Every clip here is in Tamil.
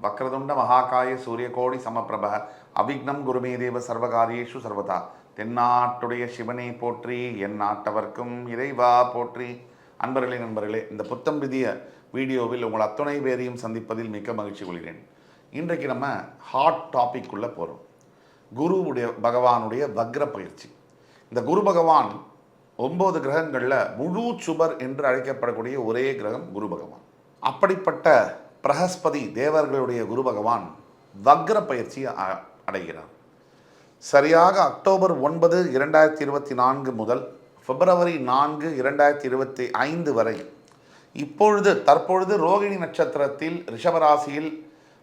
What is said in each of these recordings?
வக்ரதுண்ட மகாகாய சூரியகோடி சமப்பிரப அவிக்னம் குருமே தேவ சர்வகாரியேஷு சர்வதா. தென்னாட்டுடைய சிவனை போற்றி, என் நாட்டவர்க்கும் இறைவா போற்றி. நண்பர்களே, இந்த புத்தம் விதிய வீடியோவில் உங்கள் அத்துணை பேரையும் சந்திப்பதில் மிக்க மகிழ்ச்சி கொள்கிறேன். இன்றைக்கு நம்ம ஹாட் டாபிக் உள்ள போகிறோம். குருவுடைய பகவானுடைய வக்ர பயிற்சி. இந்த குரு பகவான் 9 கிரகங்களில் முழு சுபர் என்று அழைக்கப்படக்கூடிய ஒரே கிரகம் குரு பகவான். அப்படிப்பட்ட பிரகஸ்பதி தேவர்களுடைய குரு பகவான் வக்ர பயிற்சியை அடைகிறார். சரியாக அக்டோபர் 9, 2024 முதல் பிப்ரவரி 4, 2025 வரை தற்பொழுது ரோகிணி நட்சத்திரத்தில் ரிஷபராசியில்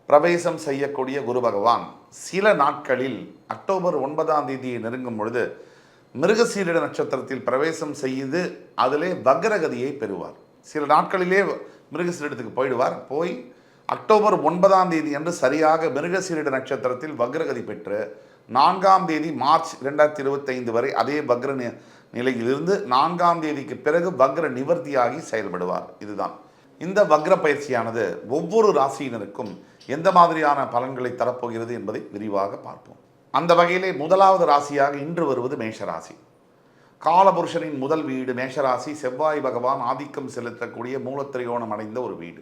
பிரவேசம் செய்யக்கூடிய குரு பகவான் சில நாட்களில் அக்டோபர் 9ஆம் தேதியை நெருங்கும் பொழுது மிருகசீரிட நட்சத்திரத்தில் பிரவேசம் செய்து அதிலே வக்ரகதியை பெறுவார். சில நாட்களிலே மிருகசீரிடத்துக்கு போயிடுவார். போய் அக்டோபர் 9ஆம் தேதி அன்று சரியாக மிருகசீரிட நட்சத்திரத்தில் வக்ரகதி பெற்று 4ஆம் தேதி மார்ச் 2025 வரை அதே வக்ர நிலையிலிருந்து 4ஆம் தேதிக்கு பிறகு வக்ர நிவர்த்தியாகி செயல்படுவார். இதுதான் இந்த வக்ர பயிற்சியானது ஒவ்வொரு ராசியினருக்கும் எந்த மாதிரியான பலன்களை தரப்போகிறது என்பதை விரிவாக பார்ப்போம். அந்த வகையிலே முதலாவது ராசியாக இன்று வருவது மேஷராசி. காலபுருஷனின் முதல் வீடு மேஷராசி. செவ்வாய் பகவான் ஆதிக்கம் செலுத்தக்கூடிய மூலத்திரிகோணம் அடைந்த ஒரு வீடு.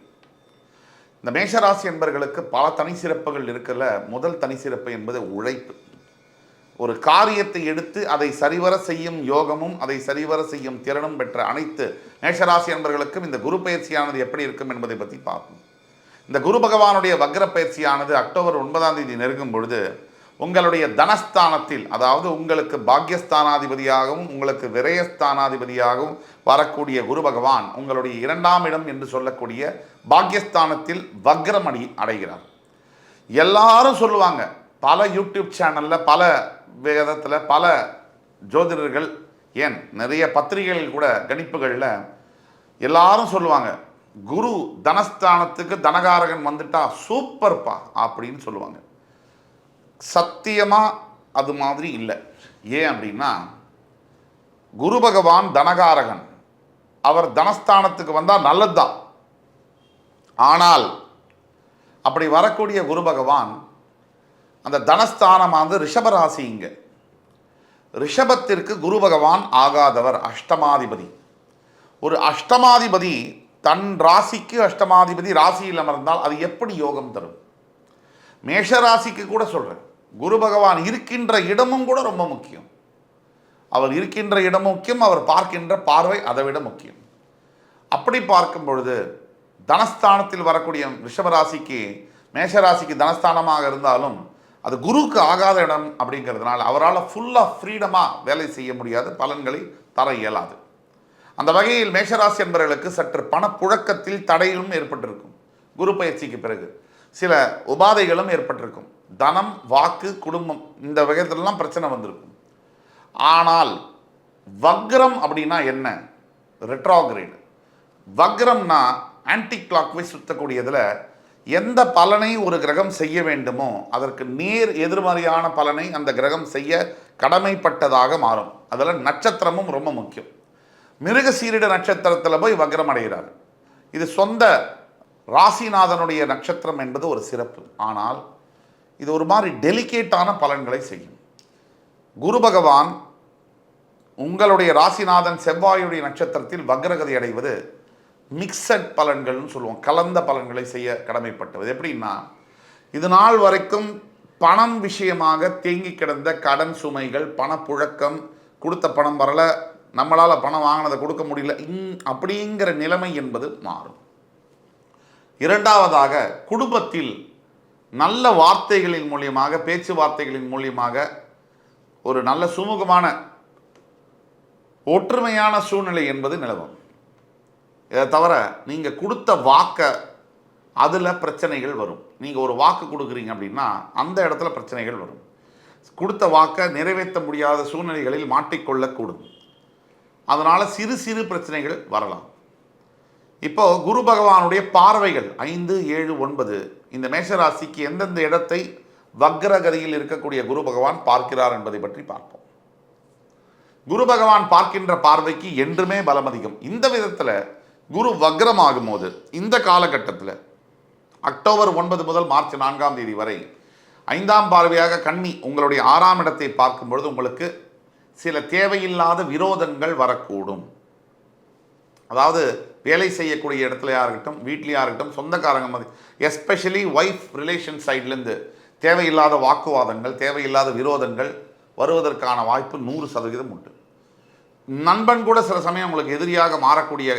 இந்த மேஷராசி என்பவர்களுக்கு பல தனி சிறப்புகள் இருக்கல. முதல் தனி சிறப்பு என்பது உழைப்பு. ஒரு காரியத்தை எடுத்து அதை சரிவர செய்யும் யோகமும் அதை சரிவர செய்யும் திறனும் பெற்ற அனைத்து மேஷராசி என்பவர்களுக்கும் இந்த குரு பயிற்சியானது எப்படி இருக்கும் என்பதை பற்றி பார்ப்போம். இந்த குரு பகவானுடைய வக்ர பயிற்சியானது அக்டோபர் 9ஆம் தேதி நெருங்கும் பொழுது உங்களுடைய தனஸ்தானத்தில், அதாவது உங்களுக்கு பாக்யஸ்தானாதிபதியாகவும் உங்களுக்கு விரயஸ்தானாதிபதியாகவும் வரக்கூடிய குரு பகவான் உங்களுடைய 2ஆம் இடம் என்று சொல்லக்கூடிய பாக்யஸ்தானத்தில் வக்ரமடி அடைகிறார். எல்லாரும் சொல்லுவாங்க, பல யூடியூப் சேனலில், பல வேதத்தில், பல ஜோதிடர்கள், ஏன் நிறைய பத்திரிகைகள் கூட கணிப்புகளில் எல்லாரும் சொல்லுவாங்க, குரு தனஸ்தானத்துக்கு தனகாரகன் வந்துட்டா சூப்பர்ப்பா அப்படின்னு சொல்லுவாங்க. சத்தியமாக அது மாதிரி இல்லை. ஏன் அப்படின்னா, குரு பகவான் தனகாரகன், அவர் தனஸ்தானத்துக்கு வந்தால் நல்லதுதான். ஆனால் அப்படி வரக்கூடிய குரு பகவான் அந்த தனஸ்தானமானது ரிஷபராசி. இங்கே ரிஷபத்திற்கு குரு பகவான் ஆகாதவர், அஷ்டமாதிபதி. ஒரு அஷ்டமாதிபதி தன் ராசிக்கு அஷ்டமாதிபதி ராசியில் அமர்ந்தால் அது எப்படி யோகம் தரும்? மேஷராசிக்கு கூட சொல்கிறேன், குரு பகவான் இருக்கின்ற இடமும் கூட ரொம்ப முக்கியம். அவர் இருக்கின்ற இடமும் முக்கியம், அவர் பார்க்கின்ற பார்வை அதை விட முக்கியம். அப்படி பார்க்கும் பொழுது தனஸ்தானத்தில் வரக்கூடிய ரிஷபராசிக்கு மேஷராசிக்கு தனஸ்தானமாக இருந்தாலும் அது குருவுக்கு ஆகாத இடம் அப்படிங்கிறதுனால அவரால் ஃபுல்லாக ஃப்ரீடமாக வேலை செய்ய முடியாது, பலன்களை தர இயலாது. அந்த வகையில் மேஷராசி என்பவர்களுக்கு சற்று பணப்புழக்கத்தில் தடையும் ஏற்பட்டிருக்கும். குரு பயிற்சிக்கு பிறகு சில உபாதைகளும் ஏற்பட்டிருக்கும். தனம், வாக்கு, குடும்பம் இந்த வகையிலெல்லாம் பிரச்சனை வந்திருக்கும். ஆனால் வக்ரம் அப்படின்னா என்ன? ரெட்ரோகிரேட். வக்ரம்னா ஆன்டி கிளாக் வைஸ் சுற்றக்கூடியதில் எந்த பலனை ஒரு கிரகம் செய்ய வேண்டுமோ அதற்கு நேர் எதிர்மறையான பலனை அந்த கிரகம் செய்ய கடமைப்பட்டதாக மாறும். அதில் நட்சத்திரமும் ரொம்ப முக்கியம். மிருகசீரிட நட்சத்திரத்தில் போய் வக்ரம் அடைகிறார். இது சொந்த ராசிநாதனுடைய நட்சத்திரம் என்பது ஒரு சிறப்பு. ஆனால் இது ஒரு மாதிரி டெலிகேட்டான பலன்களை செய்யும். குரு பகவான் உங்களுடைய ராசிநாதன் செவ்வாயுடைய நட்சத்திரத்தில் வக்ரகதி அடைவது மிக்சட் பலன்கள்னு சொல்லுவோம். கலந்த பலன்களை செய்ய கடமைப்பட்டது. எப்படின்னா, இது நாள் வரைக்கும் பணம் விஷயமாக தேங்கி கிடந்த கடன் சுமைகள், பணப்புழக்கம், கொடுத்த பணம் வரல, நம்மளால் பணம் வாங்கினதை கொடுக்க முடியல, அப்படிங்கிற நிலைமை என்பது மாறும். இரண்டாவதாக, குடும்பத்தில் நல்ல வார்த்தைகளின் மூலியமாக, பேச்சுவார்த்தைகளின் மூலியமாக ஒரு நல்ல சுமூகமான ஒற்றுமையான சூழ்நிலை என்பது நிலவும். இதை தவிர நீங்கள் கொடுத்த வாக்கை அதில் பிரச்சனைகள் வரும். நீங்கள் ஒரு வாக்கு கொடுக்குறீங்க அப்படின்னா அந்த இடத்துல பிரச்சனைகள் வரும். கொடுத்த வாக்கை நிறைவேற்ற முடியாத சூழ்நிலைகளில் மாட்டிக்கொள்ளக்கூடும். அதனால் சிறு சிறு பிரச்சனைகள் வரலாம். இப்போ குரு பகவானுடைய பார்வைகள் 5, 7, 9 இந்த மேஷராசிக்கு எந்தெந்த இடத்தை வக்ரகதியில் இருக்கக்கூடிய குரு பகவான் பார்க்கிறார் என்பதை பற்றி பார்ப்போம். குரு பகவான் பார்க்கின்ற பார்வைக்கு என்றுமே பலம் அதிகம். இந்த விதத்தில் குரு வக்ரமாகும் போது இந்த காலகட்டத்தில் அக்டோபர் 9 முதல் மார்ச் 4ஆம் தேதி வரை 5ஆம் பார்வையாக கன்னி உங்களுடைய 6ஆம் இடத்தை பார்க்கும் பொழுது உங்களுக்கு சில தேவையில்லாத விரோதங்கள் வரக்கூடும். அதாவது வேலை செய்யக்கூடிய இடத்துலையா இருக்கட்டும், வீட்லையா இருக்கட்டும், சொந்தக்காரங்க மாதிரி, எஸ்பெஷலி ஒய்ஃப் ரிலேஷன் சைட்லேருந்து தேவையில்லாத வாக்குவாதங்கள், தேவையில்லாத விரோதங்கள் வருவதற்கான வாய்ப்பு 100% உண்டு. நண்பன் கூட சில சமயம் உங்களுக்கு எதிரியாக மாறக்கூடிய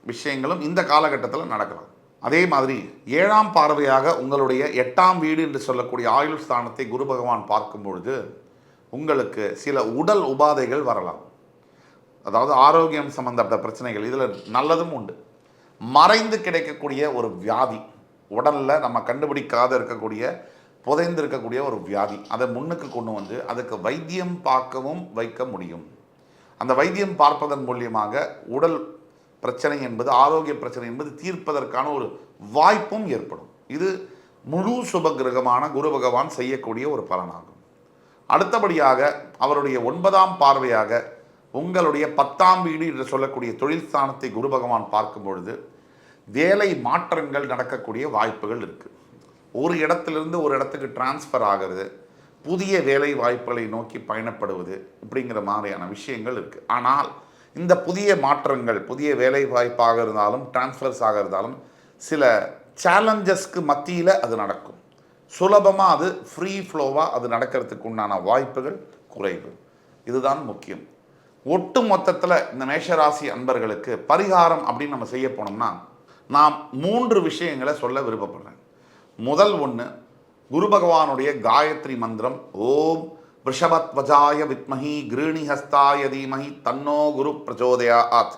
விஷயங்களும் இந்த காலகட்டத்தில் நடக்கலாம். அதே மாதிரி 7ஆம் பார்வையாக உங்களுடைய 8ஆம் வீடு என்று சொல்லக்கூடிய ஆயுள் ஸ்தானத்தை குரு பகவான் பார்க்கும் பொழுது உங்களுக்கு சில உடல் உபாதைகள் வரலாம். அதாவது ஆரோக்கியம் சம்பந்தப்பட்ட பிரச்சனைகள், இதில் நல்லதும் உண்டு. மறைந்து கிடைக்கக்கூடிய ஒரு வியாதி, உடலில் நம்ம கண்டுபிடிக்காத இருக்கக்கூடிய, புதைந்து இருக்கக்கூடிய ஒரு வியாதி, அதை முன்னுக்கு கொண்டு வந்து அதுக்கு வைத்தியம் பார்க்கவும் வைக்க முடியும். அந்த வைத்தியம் பார்ப்பதன் மூலியமாக உடல் பிரச்சனை என்பது, ஆரோக்கிய பிரச்சனை என்பது தீர்ப்பதற்கான ஒரு வாய்ப்பும் ஏற்படும். இது முழு சுப கிரகமான குரு பகவான் செய்யக்கூடிய ஒரு பலனாகும். அடுத்தபடியாக அவருடைய 9ஆம் பார்வையாக உங்களுடைய 10ஆம் வீடு என்று சொல்லக்கூடிய தொழில் ஸ்தானத்தை குரு பகவான் பார்க்கும் பொழுது வேலை மாற்றங்கள் நடக்கக்கூடிய வாய்ப்புகள் இருக்குது. ஒரு இடத்திலிருந்து ஒரு இடத்துக்கு டிரான்ஸ்ஃபர் ஆகிறது, புதிய வேலை வாய்ப்புகளை நோக்கி பயணப்படுவது, இப்படிங்கிற மாதிரியான விஷயங்கள் இருக்குது. ஆனால் இந்த புதிய மாற்றங்கள், புதிய வேலை வாய்ப்பாக இருந்தாலும், டிரான்ஸ்ஃபர்ஸ் ஆக இருந்தாலும், சில சேலஞ்சஸ்க்கு மத்தியில் அது நடக்கும். சுலபமாக அது ஃப்ரீ ஃப்ளோவாக அது நடக்கிறதுக்கு உண்டான வாய்ப்புகள் குறைவு. இதுதான் முக்கியம். ஒட்டு மொத்தத்தில் இந்த மேஷராசி அன்பர்களுக்கு பரிகாரம் அப்படின்னு நம்ம செய்ய போனோம்னா, நான் 3 விஷயங்களை சொல்ல விருப்பப்படுறேன். முதல் ஒன்று, குரு பகவானுடைய காயத்ரி மந்திரம், ஓம் ரிஷபத்வஜாய வித்மஹி கிருணிஹஸ்தாய தீமஹி தன்னோ குரு பிரச்சோதயாத்.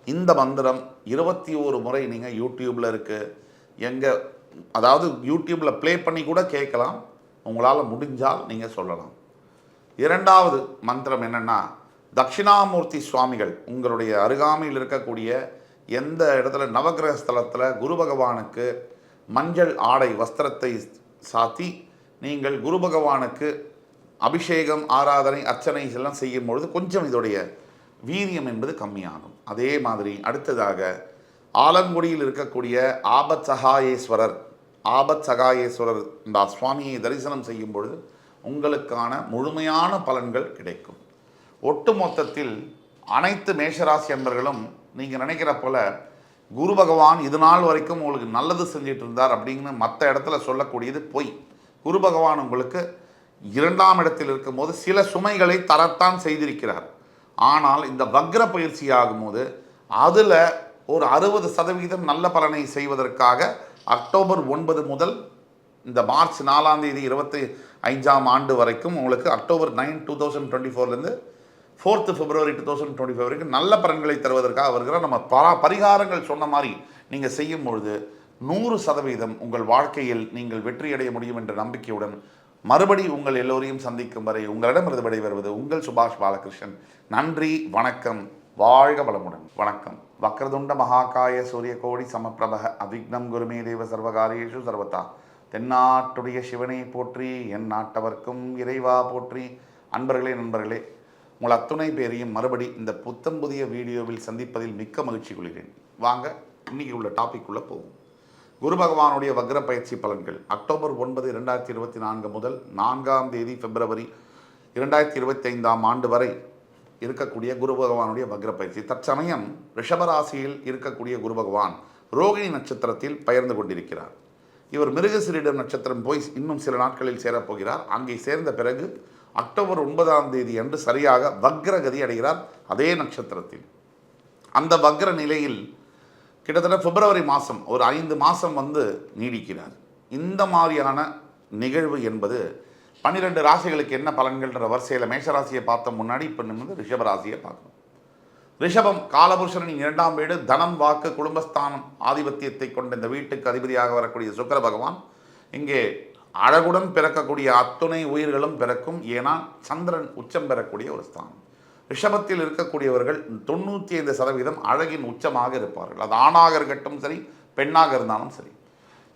இந்த மந்திரம் 21 முறை நீங்கள் யூடியூப்பில் இருக்குது, எங்கே, அதாவது யூடியூப்பில் ப்ளே பண்ணி கூட கேட்கலாம். உங்களால் முடிஞ்சால் நீங்கள் சொல்லலாம். 2வது மந்திரம் என்னென்னா, தட்சிணாமூர்த்தி சுவாமிகள் உங்களுடைய அருகாமையில் இருக்கக்கூடிய எந்த இடத்துல நவகிரக ஸ்தலத்தில் குரு பகவானுக்கு மஞ்சள் ஆடை வஸ்திரத்தை சாத்தி நீங்கள் குரு பகவானுக்கு அபிஷேகம், ஆராதனை, அர்ச்சனை எல்லாம் செய்யும் பொழுது கொஞ்சம் இதோடைய வீரியம் என்பது கம்மியாகும். அதே மாதிரி அடுத்ததாக ஆலங்குடியில் இருக்கக்கூடிய ஆபத் சகாயேஸ்வரர் இந்த சுவாமியை தரிசனம் செய்யும் பொழுது உங்களுக்கான முழுமையான பலன்கள் கிடைக்கும். ஒட்டு மொத்தத்தில் அனைத்து மேஷராசி அன்பர்களும் நீங்கள் நினைக்கிற போல குரு பகவான் இது நாள் வரைக்கும் உங்களுக்கு நல்லது செஞ்சிட்டு இருந்தார் அப்படின்னு மற்ற இடத்துல சொல்லக்கூடியது பொய். குரு பகவான் உங்களுக்கு 2ஆம் இடத்தில் இருக்கும்போது சில சுமைகளை தரத்தான் செய்திருக்கிறார். ஆனால் இந்த வக்ர பயிற்சி ஆகும்போது அதில் ஒரு 60% நல்ல பலனை செய்வதற்காக அக்டோபர் 9 முதல் இந்த மார்ச் 4ஆம் தேதி 25ஆம் ஆண்டு வரைக்கும் உங்களுக்கு அக்டோபர் 9, 2024லேருந்து 4th February 2025 வரைக்கும் நல்ல பலன்களை தருவதற்காக வருகிறார். நம்ம பரிகாரங்கள் சொன்ன மாதிரி நீங்கள் செய்யும் பொழுது 100% உங்கள் வாழ்க்கையில் நீங்கள் வெற்றியடைய முடியும் என்ற நம்பிக்கையுடன் மறுபடி உங்கள் எல்லோரையும் சந்திக்கும் வரை உங்களிடமிருந்து விடைபெறுவது உங்கள் சுபாஷ் பாலகிருஷ்ணன். நன்றி, வணக்கம், வாழ்க வளமுடன். வணக்கம். வக்ரதுண்ட மகாகாய சூரிய கோடி சமப்பிரப அவிக்னம் குருமே தேவ சர்வகாரியேஷு சர்வதா. தென்னாட்டுடைய சிவனை போற்றி, என் நாட்டவர்க்கும் இறைவா போற்றி. அன்பர்களே, நண்பர்களே, உங்கள் அத்துணை பேரையும் மறுபடி இந்த புத்தம் புதிய வீடியோவில் சந்திப்பதில் மிக்க மகிழ்ச்சி கொள்கிறேன். வாங்க இன்னைக்கு உள்ள டாபிக் உள்ள போவோம். குரு பகவானுடைய வக்ர பயிற்சி பலன்கள் அக்டோபர் 9, 2024 முதல் 4ஆம் தேதி February 2025ஆம் ஆண்டு வரை இருக்கக்கூடிய குரு பகவானுடைய வக்ர பயிற்சி. தற்சமயம் ரிஷபராசியில் இருக்கக்கூடிய குரு பகவான் ரோகிணி நட்சத்திரத்தில் பயர்ந்து கொண்டிருக்கிறார். இவர் மிருகசீரிடம் நட்சத்திரம் போய் இன்னும் சில நாட்களில் சேரப்போகிறார். அங்கே சேர்ந்த பிறகு அக்டோபர் 9ஆம் தேதி அன்று சரியாக வக்ரகதி அடைகிறார் அதே நட்சத்திரத்தில். அந்த வக்ர நிலையில் கிட்டத்தட்ட February மாதம் ஒரு 5 மாதம் நீடிக்கிறார். இந்த மாதிரியான நிகழ்வு என்பது 12 ராசிகளுக்கு என்ன பலன்கள்ன்ற வரிசையில் மேஷராசியை பார்த்த முன்னாடி இப்போ நம்ம ரிஷபராசியை பார்க்கணும். ரிஷபம் காலபுருஷனின் 2ஆம் வீடு, தனம், வாக்கு, குடும்பஸ்தானம் ஆதிபத்தியத்தை கொண்ட இந்த வீட்டுக்கு அதிபதியாக வரக்கூடிய சுக்கிர பகவான் இங்கே அழகுடன் பிறக்கக்கூடிய அத்துணை உயிர்களும் பிறக்கும். ஏன்னா சந்திரன் உச்சம் பெறக்கூடிய ஒரு ஸ்தானம். ரிஷபத்தில் இருக்கக்கூடியவர்கள் 95% அழகின் உச்சமாக இருப்பார்கள். அது ஆணாக இருக்கட்டும் சரி, பெண்ணாக இருந்தாலும் சரி.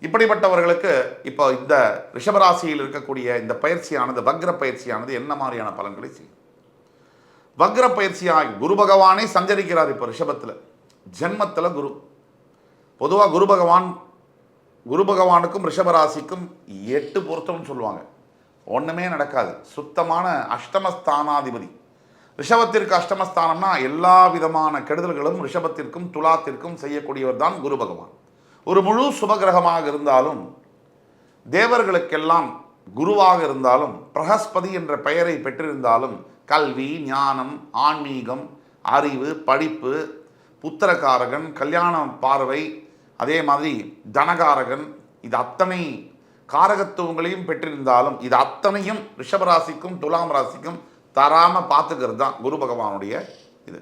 இப்படிப்பட்டவர்களுக்கு இப்போ இந்த ரிஷபராசியில் இருக்கக்கூடிய இந்த பயிற்சியானது, வக்ர பயிற்சியானது என்ன மாதிரியான பலன்களை செய்யும்? வக்ர பயிற்சியாகி குரு பகவானே சஞ்சரிக்கிறார் இப்போ ரிஷபத்தில். ஜென்மத்தில் குரு, பொதுவாக குரு பகவான் குரு பகவானுக்கும் ரிஷபராசிக்கும் 8 பொருத்தம்னு சொல்லுவாங்க. ஒன்றுமே நடக்காது. சுத்தமான அஷ்டமஸ்தானாதிபதி. ரிஷபத்திற்கு அஷ்டமஸ்தானம்னா எல்லா விதமான கெடுதல்களும் ரிஷபத்திற்கும் துலாத்திற்கும் செய்யக்கூடியவர் தான் குரு பகவான். ஒரு முழு சுபகிரகமாக இருந்தாலும், தேவர்களுக்கெல்லாம் குருவாக இருந்தாலும், பிரகஸ்பதி என்ற பெயரை பெற்றிருந்தாலும், கல்வி, ஞானம், ஆன்மீகம், அறிவு, படிப்பு, புத்திரகாரகன், கல்யாண பார்வை, அதே மாதிரி தனகாரகன், இது அத்தனை காரகத்துவங்களையும் பெற்றிருந்தாலும் இது அத்தனையும் ரிஷபராசிக்கும் துலாம் ராசிக்கும் தராமல் பார்த்துக்கிறது தான் குரு பகவானுடைய இது.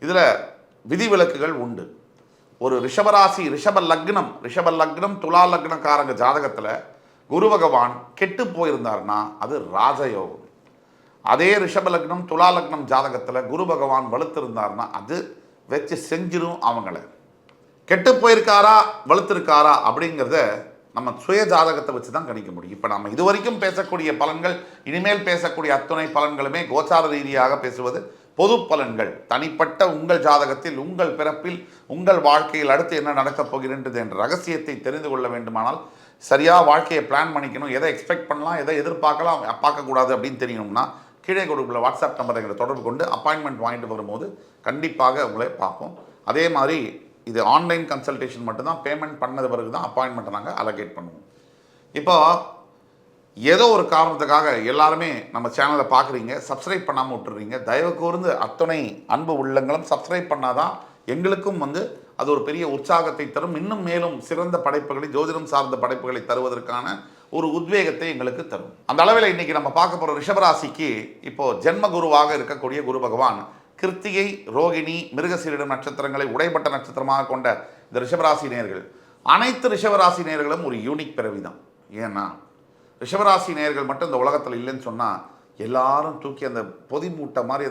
இதில் விதிவிலக்குகள் உண்டு. ஒரு ரிஷபராசி ரிஷப லக்னம் துலா லக்னக்காரங்க ஜாதகத்தில் குரு பகவான் கெட்டு போயிருந்தார்னா அது ராஜயோகம். அதே ரிஷப லக்னம் துலா லக்னம் ஜாதகத்தில் குரு பகவான் வலுத்திருந்தார்னா அது வச்சு செஞ்சிடும் அவங்கள. கெட்டு போயிருக்காரா வலுத்திருக்காரா அப்படிங்கிறத நம்ம சுய ஜாதகத்தை வச்சு தான் கணிக்க முடியும். இப்போ நம்ம இதுவரைக்கும் பேசக்கூடிய பலன்கள், இனிமேல் பேசக்கூடிய அத்துணை பலன்களுமே கோச்சார ரீதியாக பேசுவது பொது பலன்கள். தனிப்பட்ட உங்கள் ஜாதகத்தில், உங்கள் பிறப்பில், உங்கள் வாழ்க்கையில் அடுத்து என்ன நடக்கப் போகின்றது என்ற ரகசியத்தை தெரிந்து கொள்ள வேண்டுமானால் சரியாக வாழ்க்கையை பிளான் பண்ணிக்கணும். எதை எக்ஸ்பெக்ட் பண்ணலாம், எதை எதிர்பார்க்கலாம், பார்க்கக்கூடாது அப்படின்னு தெரியணும்னா கீழே கொடுக்குள்ள வாட்ஸ்அப் நம்பரை எங்களை தொடர்பு கொண்டு அப்பாயின்மெண்ட் வாங்கிட்டு வரும்போது கண்டிப்பாக உங்களை பார்ப்போம். அதே மாதிரி இது ஆன்லைன் கன்சல்டேஷன் மட்டும்தான். பேமெண்ட் பண்ணது பிறகு தான் அப்பாயின்மெண்ட்டை நாங்கள் அலோகேட் பண்ணுவோம். இப்போ ஏதோ ஒரு காரணத்துக்காக எல்லாருமே நம்ம சேனலை பார்க்குறீங்க, சப்ஸ்கிரைப் பண்ணாமல் விட்டுறீங்க. தயவு கூர்ந்து அத்தனை அன்பு உள்ளங்களும் சப்ஸ்கிரைப் பண்ணாதான் எங்களுக்கும் அது ஒரு பெரிய உற்சாகத்தை தரும். இன்னும் மேலும் சிறந்த படைப்புகளை, ஜோதிடம் சார்ந்த படைப்புகளை தருவதற்கான ஒரு உத்வேகத்தை எங்களுக்கு தரும். அந்த அளவில் இன்றைக்கி நம்ம பார்க்க போகிற ரிஷபராசிக்கு இப்போது ஜென்ம குருவாக இருக்கக்கூடிய குரு பகவான் கிருத்திகை, ரோகிணி, மிருகசீரிடம் நட்சத்திரங்களை உடைப்பட்ட நட்சத்திரமாக கொண்ட இந்த ரிஷபராசி நேயர்கள், அனைத்து ரிஷபராசி நேயர்களும் ஒரு யூனிக் பிறவி தான். ஏன்னா ரிஷபராசி நேயர்கள் மட்டும் இந்த உலகத்தில் இல்லைன்னு சொன்னால் எல்லாரும் தூக்கி அந்த பொதி மூட்டை மாதிரி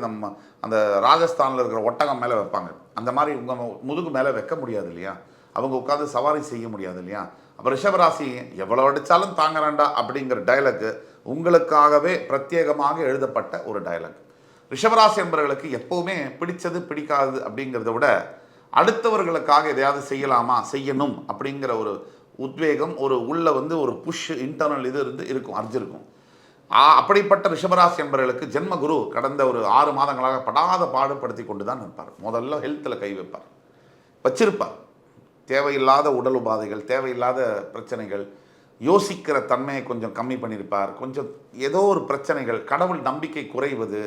அந்த ராஜஸ்தானில் இருக்கிற ஒட்டகம் மேலே வைப்பாங்க. அந்த மாதிரி உங்கள் முதுகு மேலே வைக்க முடியாது இல்லையா? அவங்க உட்காந்து சவாரி செய்ய முடியாது இல்லையா? அப்போ ரிஷபராசி எவ்வளோ அடித்தாலும் தாங்கறாண்டா அப்படிங்கிற டயலாக் உங்களுக்காகவே பிரத்யேகமாக எழுதப்பட்ட ஒரு டயலாக். ரிஷபராசி என்பவர்களுக்கு எப்போவுமே பிடிச்சது பிடிக்காது அப்படிங்கிறத விட அடுத்தவர்களுக்காக எதையாவது செய்யலாமா, செய்யணும் அப்படிங்கிற ஒரு உத்வேகம், ஒரு உள்ள ஒரு புஷ், இன்டர்னல் இது இருக்கும், அர்ஜிருக்கும். அப்படிப்பட்ட ரிஷபராசி என்பவர்களுக்கு ஜென்ம குரு கடந்த ஒரு 6 மாதங்களாக படாத பாடுபடுத்தி கொண்டு தான் இருப்பார். முதல்ல ஹெல்த்தில் கை வைப்பார், வச்சிருப்பார். தேவையில்லாத உடல் உபாதைகள், தேவையில்லாத பிரச்சனைகள், யோசிக்கிற தன்மையை கொஞ்சம் கம்மி பண்ணியிருப்பார். கொஞ்சம் ஏதோ ஒரு பிரச்சனைகள், கடவுள் நம்பிக்கை குறைவது,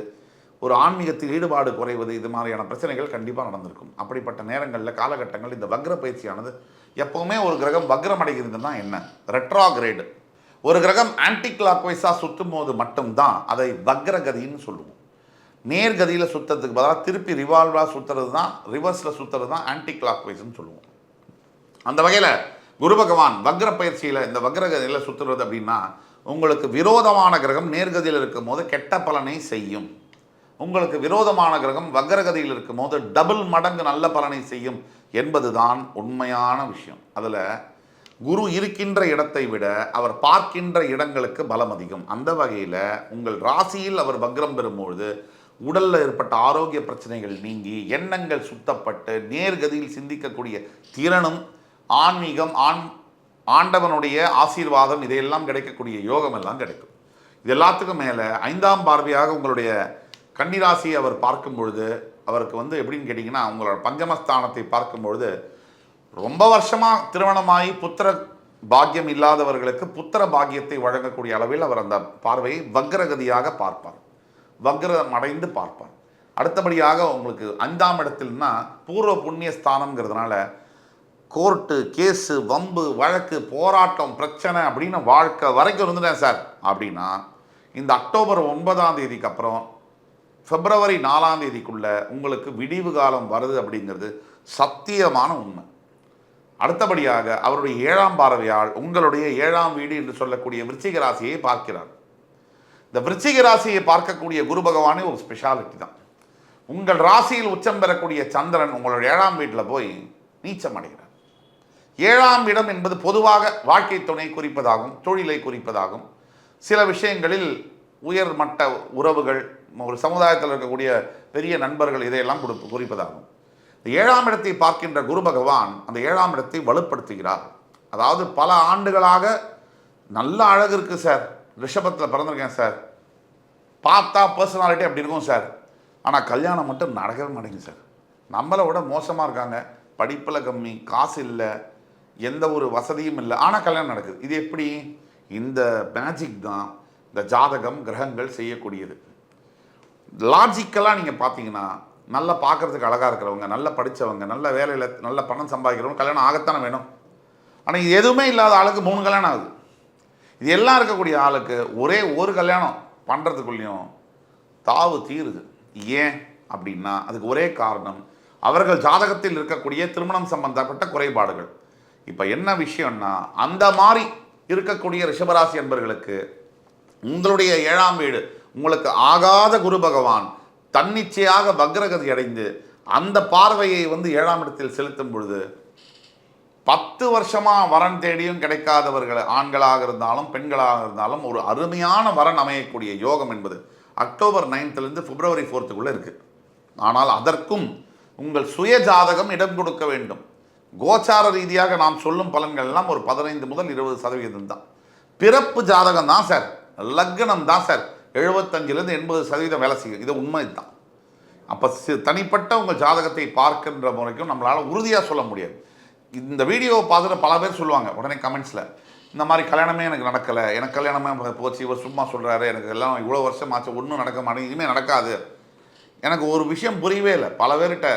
ஒரு ஆன்மீகத்தில் ஈடுபாடு குறைவது, இது மாதிரியான பிரச்சனைகள் கண்டிப்பாக நடந்திருக்கும். அப்படிப்பட்ட நேரங்களில், காலகட்டங்கள் இந்த வக்ர பயிற்சியானது எப்போவுமே ஒரு கிரகம் வக்ரம் அடைகிறதுனா என்ன, ரெட்ராகிரேடு. ஒரு கிரகம் ஆன்டி கிளாக் வைஸாக சுற்றும் போது மட்டும்தான் அதை வக்ரகதின்னு சொல்லுவோம். நேர்கதியில் சுற்றுறதுக்கு பதிலாக திருப்பி ரிவால்வாக சுற்றுறது தான், ரிவர்ஸில் சுற்றுறது தான் ஆன்டி கிளாக் வைஸ்ன்னு சொல்லுவோம். அந்த வகையில் குரு பகவான் வக்ர பயிற்சியில் இந்த வக்ரகதியில் சுற்றுறது அப்படின்னா உங்களுக்கு விரோதமான கிரகம் நேர்கதியில் இருக்கும் போது கெட்ட பலனை செய்யும். உங்களுக்கு விரோதமான கிரகம் வக்ரகதியில் இருக்கும் போது டபுள் மடங்கு நல்ல பலனை செய்யும் என்பது தான் உண்மையான விஷயம். அதில் குரு இருக்கின்ற இடத்தை விட அவர் பார்க்கின்ற இடங்களுக்கு பலம் அதிகம். அந்த வகையில் உங்கள் ராசியில் அவர் வக்ரம் பெறும்பொழுது உடலில் ஏற்பட்ட ஆரோக்கிய பிரச்சனைகள் நீங்கி எண்ணங்கள் சுத்தப்பட்டு நேர்கதியில் சிந்திக்கக்கூடிய திறனும் ஆன்மீகம், ஆண்டவனுடைய ஆசீர்வாதம் இதையெல்லாம் கிடைக்கக்கூடிய யோகம் எல்லாம் கிடைக்கும். இது எல்லாத்துக்கும் மேலே 5ஆம் பார்வையாக உங்களுடைய கன்னிராசியை அவர் பார்க்கும் பொழுது அவருக்கு எப்படின்னு கேட்டிங்கன்னா, உங்களோட பஞ்சமஸ்தானத்தை பார்க்கும் பொழுது ரொம்ப வருஷமாக திருமணமாகி புத்திர பாக்கியம் இல்லாதவர்களுக்கு புத்திர பாக்கியத்தை வழங்கக்கூடிய அளவில் அவர் அந்த பார்வையை வக்ரகதியாக பார்ப்பார், வக்ரம் அடைந்து பார்ப்பார். அடுத்தபடியாக உங்களுக்கு 5ஆம் இடத்தில்னா பூர்வ புண்ணிய ஸ்தானம்ங்கிறதுனால கோர்ட்டு, கேஸு, வம்பு, வழக்கு, போராட்டம், பிரச்சனை அப்படின்னு வாழ்க்கை வரைக்கும் இருந்துட்டேன் சார் அப்படின்னா இந்த அக்டோபர் 9ஆம் தேதிக்கு அப்புறம் பிப்ரவரி 4ஆம் தேதிக்குள்ள உங்களுக்கு விடிவு காலம் வருது அப்படிங்கிறது சத்தியமான உண்மை. அடுத்தபடியாக அவருடைய 7ஆம் பார்வையால் உங்களுடைய 7ஆம் வீடு என்று சொல்லக்கூடிய விருச்சிக ராசியை பார்க்கிறார். இந்த விருச்சிக ராசியை பார்க்கக்கூடிய குரு பகவானே ஒரு ஸ்பெஷாலிட்டி தான். உங்கள் ராசியில் உச்சம் பெறக்கூடிய சந்திரன் உங்களுடைய 7ஆம் வீட்டில் போய் நீச்சம் அடைகிறார். 7ஆம் இடம் என்பது பொதுவாக வாழ்க்கை துணை குறிப்பதாகும், தொழிலை குறிப்பதாகும், சில விஷயங்களில் உயர்மட்ட உறவுகள், ஒரு சமுதாயத்தில் இருக்கக்கூடிய பெரிய நண்பர்கள் இதையெல்லாம் குறிப்பதாகும். இந்த 7ஆம் இடத்தை பார்க்கின்ற குரு பகவான் அந்த 7ஆம் இடத்தை வலுப்படுத்துகிறார். அதாவது பல ஆண்டுகளாக நல்ல அழகு இருக்குது சார், ரிஷபத்தில் பிறந்திருக்கேன் சார், பார்த்தா பர்சனாலிட்டி அப்படி இருக்கும் சார், ஆனால் கல்யாணம் மட்டும் நடக்கவே மாட்டேங்குது சார், நம்மளை விட மோசமாக இருக்காங்க, படிப்பில் கம்மி, காசு இல்லை, எந்த ஒரு வசதியும் இல்லை, ஆனால் கல்யாணம் நடக்குது. இது எப்படி? இந்த மேஜிக் தான் இந்த ஜாதகம் கிரகங்கள் செய்யக்கூடியது. லாஜிக்கலாக நீங்கள் பார்த்தீங்கன்னா நல்லா பார்க்குறதுக்கு அழகாக இருக்கிறவங்க, நல்லா படித்தவங்க, நல்ல வேலையில் நல்ல பணம் சம்பாதிக்கிறவங்க கல்யாணம் ஆகத்தானே வேணும். ஆனால் இது எதுவுமே இல்லாத ஆளுக்கு 3 கல்யாணம் ஆகுது. இது எல்லாம் இருக்கக்கூடிய ஆளுக்கு ஒரே ஒரு கல்யாணம் பண்ணுறதுக்குள்ளேயும் தாவு தீருது. ஏன் அப்படின்னா அதுக்கு ஒரே காரணம் அவர்கள் ஜாதகத்தில் இருக்கக்கூடிய திருமணம் சம்பந்தப்பட்ட குறைபாடுகள். இப்போ என்ன விஷயம்னா, அந்த மாதிரி இருக்கக்கூடிய ரிஷபராசி என்பவர்களுக்கு உங்களுடைய 7ஆம் வீடு, உங்களுக்கு ஆகாத குரு பகவான் தன்னிச்சையாக வக்ரகதி அடைந்து அந்த பார்வையை 7ஆம் இடத்தில் செலுத்தும் பொழுது 10 வருஷமாக வரன் தேடியும் கிடைக்காதவர்கள் ஆண்களாக இருந்தாலும் பெண்களாக இருந்தாலும் ஒரு அருமையான வரன் அமையக்கூடிய யோகம் என்பது அக்டோபர் 9th பிப்ரவரி 4th இருக்குது. ஆனால் அதற்கும் உங்கள் சுய ஜாதகம் இடம் கொடுக்க வேண்டும். கோச்சார ரீதியாக நாம் சொல்லும் பலன்கள் எல்லாம் ஒரு 15 முதல் 20% தான். பிறப்பு ஜாதகம் தான் சார், லக்னம் தான் சார் 75-80% வேலை செய்யும். இது உண்மை தான். அப்போ தனிப்பட்ட உங்கள் ஜாதகத்தை பார்க்கின்ற முறைக்கும் நம்மளால் உறுதியாக சொல்ல முடியாது. இந்த வீடியோவை பார்த்துட்டு பல பேர் சொல்லுவாங்க உடனே கமெண்ட்ஸில், இந்த மாதிரி கல்யாணமே எனக்கு நடக்கலை, எனக்கு கல்யாணமே போச்சு, இவர் சும்மா சொல்கிறாரு, எனக்கு எல்லாம் இவ்வளோ வருஷம் ஆச்சு, ஒன்றும் நடக்க மாட்டேங்குது, இனிமேல் நடக்காது. எனக்கு ஒரு விஷயம் புரியவே இல்லை. பல பேர்கிட்ட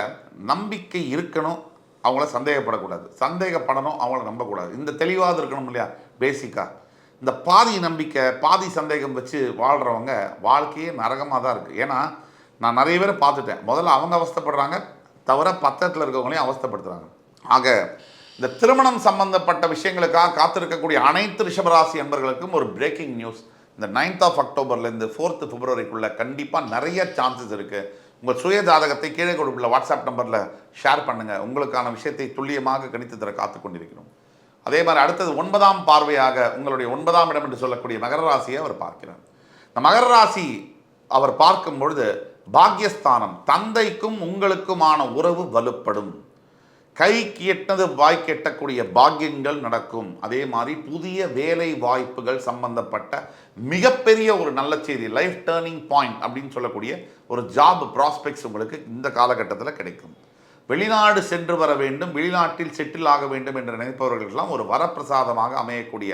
நம்பிக்கை இருக்கணும், அவங்கள சந்தேகப்படக்கூடாது, சந்தேகப்படணும், அவங்கள நம்பக்கூடாது. இந்த தெளிவாக இருக்கணும் இல்லையா? பேசிக்காக இந்த பாதி நம்பிக்கை பாதி சந்தேகம் வச்சு வாழ்கிறவங்க வாழ்க்கையே நரகமாக தான் இருக்குது. ஏன்னா நான் நிறைய பேரை பார்த்துட்டேன். முதல்ல அவங்க அவஸ்தைப்படுறாங்க, தவிர பக்கத்தில் இருக்கவங்களையும் அவஸ்தைப்படுத்துகிறாங்க. ஆக இந்த திருமணம் சம்பந்தப்பட்ட விஷயங்களுக்காக காத்திருக்கக்கூடிய அனைத்து ரிஷபராசி என்பவர்களுக்கும் ஒரு பிரேக்கிங் நியூஸ். இந்த 9th அக்டோபர்லேருந்து 4th பிப்ரவரிக்குள்ளே கண்டிப்பாக நிறைய சான்சஸ் இருக்குது. உங்கள் சுய ஜாதகத்தை கீழே கொடுக்குள்ள வாட்ஸ்அப் நம்பரில் ஷேர் பண்ணுங்கள். உங்களுக்கான விஷயத்தை துல்லியமாக கணித்து தர காத்து கொண்டிருக்கிறோம். அதே மாதிரி அடுத்தது 9ஆம் பார்வையாக உங்களுடைய 9ஆம் இடம் என்று சொல்லக்கூடிய மகர ராசியை அவர் பார்க்கிறார். இந்த மகர ராசி அவர் பார்க்கும் பொழுது பாக்யஸ்தானம், தந்தைக்கும் உங்களுக்குமான உறவு வலுப்படும், கைக்கு எட்டது வாய்க்கு எட்டக்கூடிய பாக்கியங்கள் நடக்கும். அதே மாதிரி புதிய வேலை வாய்ப்புகள் சம்பந்தப்பட்ட மிகப்பெரிய ஒரு நல்ல செய்தி, லைஃப் டேர்னிங் பாயிண்ட் அப்படின்னு சொல்லக்கூடிய ஒரு ஜாப் ப்ராஸ்பெக்ட்ஸ் உங்களுக்கு இந்த காலகட்டத்தில் கிடைக்கும். வெளிநாடு சென்று வர வேண்டும், வெளிநாட்டில் செட்டில் ஆக வேண்டும் என்று நினைப்பவர்களுக்கெல்லாம் ஒரு வரப்பிரசாதமாக அமையக்கூடிய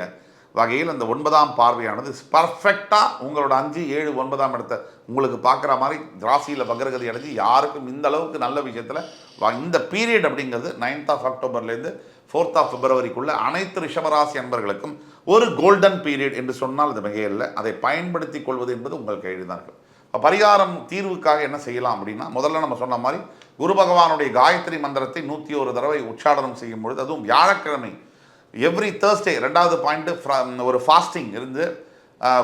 வகையில் அந்த 9ஆம் பார்வையானது பர்ஃபெக்டாக உங்களோட 5, 7, 9ஆம் இடத்தை உங்களுக்கு பார்க்குற மாதிரி ராசியில் வக்ரகதி அடைஞ்சு யாருக்கும் இந்த அளவுக்கு நல்ல விஷயத்தில் இந்த பீரியட் அப்படிங்கிறது 9th அக்டோபர்லேருந்து 4th பிப்ரவரிக்குள்ளே அனைத்து ரிஷபராசி அன்பர்களுக்கும் ஒரு கோல்டன் பீரியட் என்று சொன்னால் அது மிக இல்லை. அதை பயன்படுத்தி கொள்வது என்பது உங்கள் கையில் தான் இருக்குது. இப்போ பரிகாரம் தீர்வுக்காக என்ன செய்யலாம் அப்படின்னா, முதல்ல நம்ம சொன்ன மாதிரி குரு பகவானுடைய காயத்ரி மந்திரத்தை 101 தடவை உச்சாடனம் செய்யும் பொழுது, அதுவும் வியாழக்கிழமை எவ்ரி தேர்ஸ்டே 2வது பாயிண்ட் ஒரு ஃபாஸ்டிங் இருந்து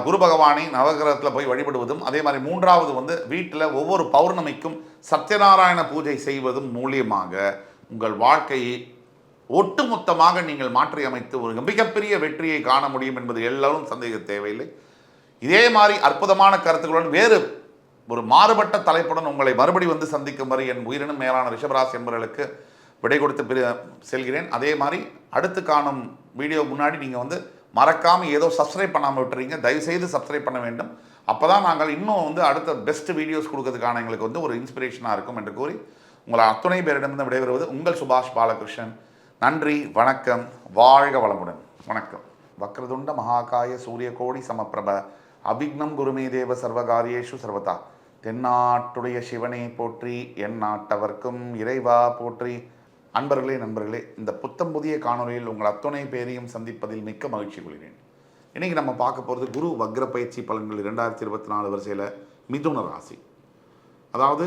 குரு பகவானை நவகிரகத்தில் போய் வழிபடுவதும், அதே மாதிரி 3வது வீட்டில் ஒவ்வொரு பௌர்ணமிக்கும் சத்யநாராயண பூஜை செய்வதும் மூலியமாக உங்கள் வாழ்க்கையை ஒட்டுமொத்தமாக நீங்கள் மாற்றி அமைத்து ஒரு மிகப்பெரிய வெற்றியை காண முடியும் என்பது எல்லோரும் சந்தேக தேவையில்லை. இதே மாதிரி அற்புதமான கருத்துக்களுடன் வேறு ஒரு மாறுபட்ட தலைப்புடன் உங்களை மறுபடி சந்திக்கும் வரை என் உயிரினும் மேலான ரிஷபராசி என்பவர்களுக்கு விடை கொடுத்து செல்கிறேன். அதே மாதிரி அடுத்து காணும் வீடியோ முன்னாடி நீங்கள் மறக்காமல் ஏதோ சப்ஸ்கிரைப் பண்ணாமல் விட்டுறீங்க, தயவுசெய்து சப்ஸ்கிரைப் பண்ண வேண்டும். அப்போ தான் நாங்கள் இன்னும் அடுத்த பெஸ்ட் வீடியோஸ் கொடுக்கறதுக்கான எங்களுக்கு ஒரு இன்ஸ்பிரேஷனாக இருக்கும் என்று கூறி உங்களை அத்துணை பேரிடமிருந்து விடைபெறுவது உங்கள் சுபாஷ் பாலகிருஷ்ணன். நன்றி, வணக்கம், வாழ்க வளமுடன். வணக்கம். வக்ரதுண்ட மகாகாய சூரியகோடி சமப்பிரப அபிக்னம் குருமே தேவ சர்வகாரியேஷு சர்வதா. தென்னாட்டுடைய சிவனை போற்றி, என் நாட்டவர்க்கும் இறைவா போற்றி. அன்பர்களே, நண்பர்களே, இந்த புத்தம் புதிய காணொலியில் உங்கள் அத்துணை பேரையும் சந்திப்பதில் மிக்க மகிழ்ச்சி கொள்கிறேன். இன்றைக்கி நம்ம பார்க்க போகிறது குரு வக்ர பயிற்சி பலன்கள் 2024 வரிசையில் மிதுன ராசி. அதாவது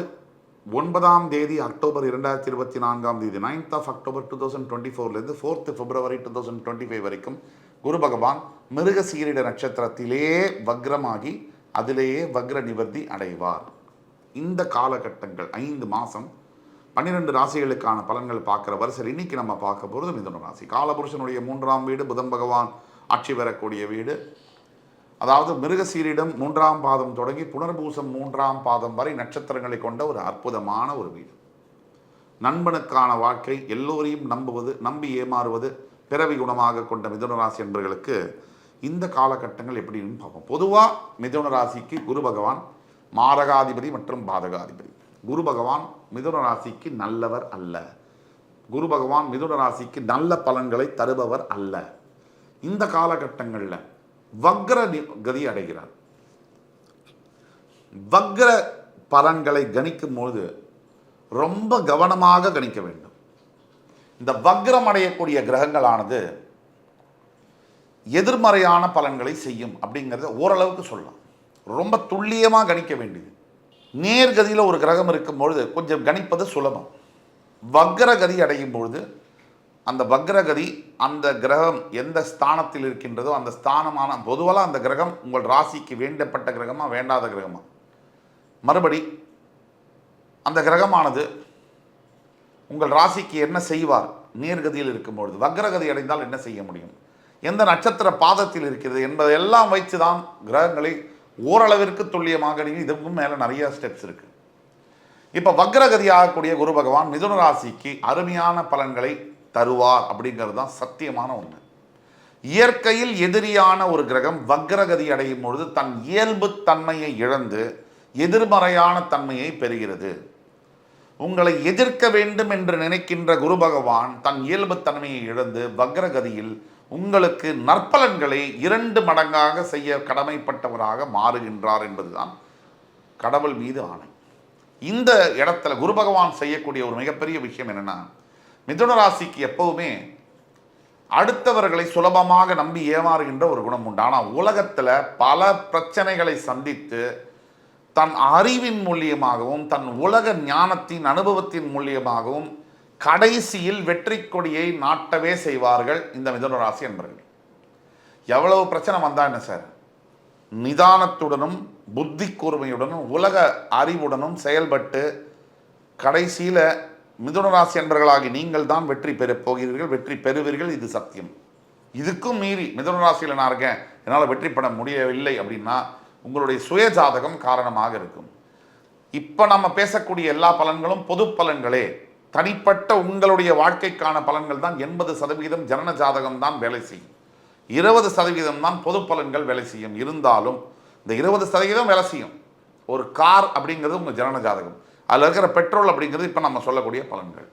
9ஆம் தேதி அக்டோபர் 2024 9th அக்டோபர் 2024 4th பிப்ரவரி 2025 வரைக்கும் குரு பகவான் மிருகசீரிட நட்சத்திரத்திலே வக்ரமாகி அதிலேயே வக்ர நிவர்த்தி அடைவார். இந்த காலகட்டங்கள் 5 மாதம் 12 ராசிகளுக்கான பலன்கள் பார்க்குற வரிசையில் இன்றைக்கி நம்ம பார்க்க போகிறது மிதுன ராசி. காலபுருஷனுடைய 3ஆம் வீடு, புதன் பகவான் ஆட்சி பெறக்கூடிய வீடு. அதாவது மிருகசீரிடம் 3ஆம் பாதம் தொடங்கி புனர்பூசம் 3ஆம் பாதம் வரை நட்சத்திரங்களை கொண்ட ஒரு அற்புதமான ஒரு வீடு. நண்பனுக்கான வாழ்க்கை, எல்லோரையும் நம்புவது, நம்பி ஏமாறுவது, பிறவி குணமாக கொண்ட மிதுன ராசி என்பவர்களுக்கு இந்த காலகட்டங்கள் எப்படின்னு பார்ப்போம். பொதுவாக மிதுன ராசிக்கு குரு பகவான் மாரகாதிபதி மற்றும் பாதகாதிபதி. குரு பகவான் மிதுன ராசிக்கு நல்லவர் அல்ல. குரு பகவான் மிதுன ராசிக்கு நல்ல பலன்களை தருபவர் அல்ல. இந்த காலகட்டங்களில் வக்ர கதி அடைகிறார். வக்ர பலன்களை கணிக்கும் பொழுது ரொம்ப கவனமாக கணிக்க வேண்டும். இந்த வக்ரம் அடையக்கூடிய கிரகங்களானது எதிர்மறையான பலன்களை செய்யும் அப்படிங்கிறத ஓரளவுக்கு சொல்லலாம். ரொம்ப துல்லியமாக கணிக்க வேண்டியது. நேர்கதியில் ஒரு கிரகம் இருக்கும் பொழுது கொஞ்சம் கணிப்பது சுலபம். வக்ரகதி அடையும் பொழுது அந்த வக்ரகதி அந்த கிரகம் எந்த ஸ்தானத்தில் இருக்கின்றதோ அந்த ஸ்தானமான பொதுவாக அந்த கிரகம் உங்கள் ராசிக்கு வேண்டப்பட்ட கிரகமா வேண்டாத கிரகமா, மறுபடி அந்த கிரகமானது உங்கள் ராசிக்கு என்ன செய்வார் நேர்கதியில் இருக்கும்பொழுது, வக்ரகதி அடைந்தால் என்ன செய்ய முடியும், எந்த நட்சத்திர பாதத்தில் இருக்கிறது என்பதெல்லாம் வைத்து தான் கிரகங்களை ஓரளவிற்கு துல்லியமாக இதுக்கும் மேலே நிறைய ஸ்டெப்ஸ் இருக்கு. இப்போ வக்ரகதி ஆகக்கூடிய குரு பகவான் மிதுன ராசிக்கு அருமையான பலன்களை தருவார் அப்படிங்கிறது தான் சத்தியமான ஒன்று. இயற்கையில் எதிரியான ஒரு கிரகம் வக்ரகதி அடையும் பொழுது தன் இயல்பு தன்மையை இழந்து எதிர்மறையான தன்மையை பெறுகிறது. உங்களை எதிர்க்க வேண்டும் என்று நினைக்கின்ற குரு பகவான் தன் இயல்பு தன்மையை இழந்து வக்ரகதியில் உங்களுக்கு நற்பலன்களை 2 மடங்காக செய்ய கடமைப்பட்டவராக மாறுகின்றார் என்பதுதான் கடவுள் மீது ஆணை. இந்த இடத்துல குரு பகவான் செய்யக்கூடிய ஒரு மிகப்பெரிய விஷயம் என்னன்னா, மிதுன ராசிக்கு எப்பவுமே அடுத்தவர்களை சுலபமாக நம்பி ஏமாறுகின்ற ஒரு குணம் உண்டு. ஆனால் உலகத்தில் பல பிரச்சனைகளை சந்தித்து தன் அறிவின் மூலியமாகவும் தன் உலக ஞானத்தின் அனுபவத்தின் மூலியமாகவும் கடைசியில் வெற்றி கொடியை நாட்டவே செய்வார்கள் இந்த மிதுன ராசி என்பவர்கள். எவ்வளவு பிரச்சனை வந்தா என்ன சார், நிதானத்துடனும் புத்தி கூர்மையுடனும் உலக அறிவுடனும் செயல்பட்டு கடைசியில் மிதுன ராசி என்பவர்களாகி நீங்கள் தான் வெற்றி பெறப் போகிறீர்கள், வெற்றி பெறுவீர்கள். இது சத்தியம். இதுக்கும் மீறி மிதுன ராசியில் நான் இருக்கேன், என்னால் வெற்றி பெற முடியவில்லை அப்படின்னா உங்களுடைய சுய ஜாதகம் காரணமாக இருக்கும். இப்போ நம்ம பேசக்கூடிய எல்லா பலன்களும் பொது பலன்களே. தனிப்பட்ட உங்களுடைய வாழ்க்கைக்கான பலன்கள் தான் 80% ஜனன ஜாதகம் தான் வேலை செய்யும், 20% தான் பொது பலன்கள் வேலை செய்யும். இருந்தாலும் இந்த 20% வேலை செய்யும். ஒரு கார் அப்படிங்கிறது உங்கள் ஜனன ஜாதகம், அதில் இருக்கிற பெட்ரோல் அப்படிங்கிறது இப்போ நம்ம சொல்லக்கூடிய பலன்கள்.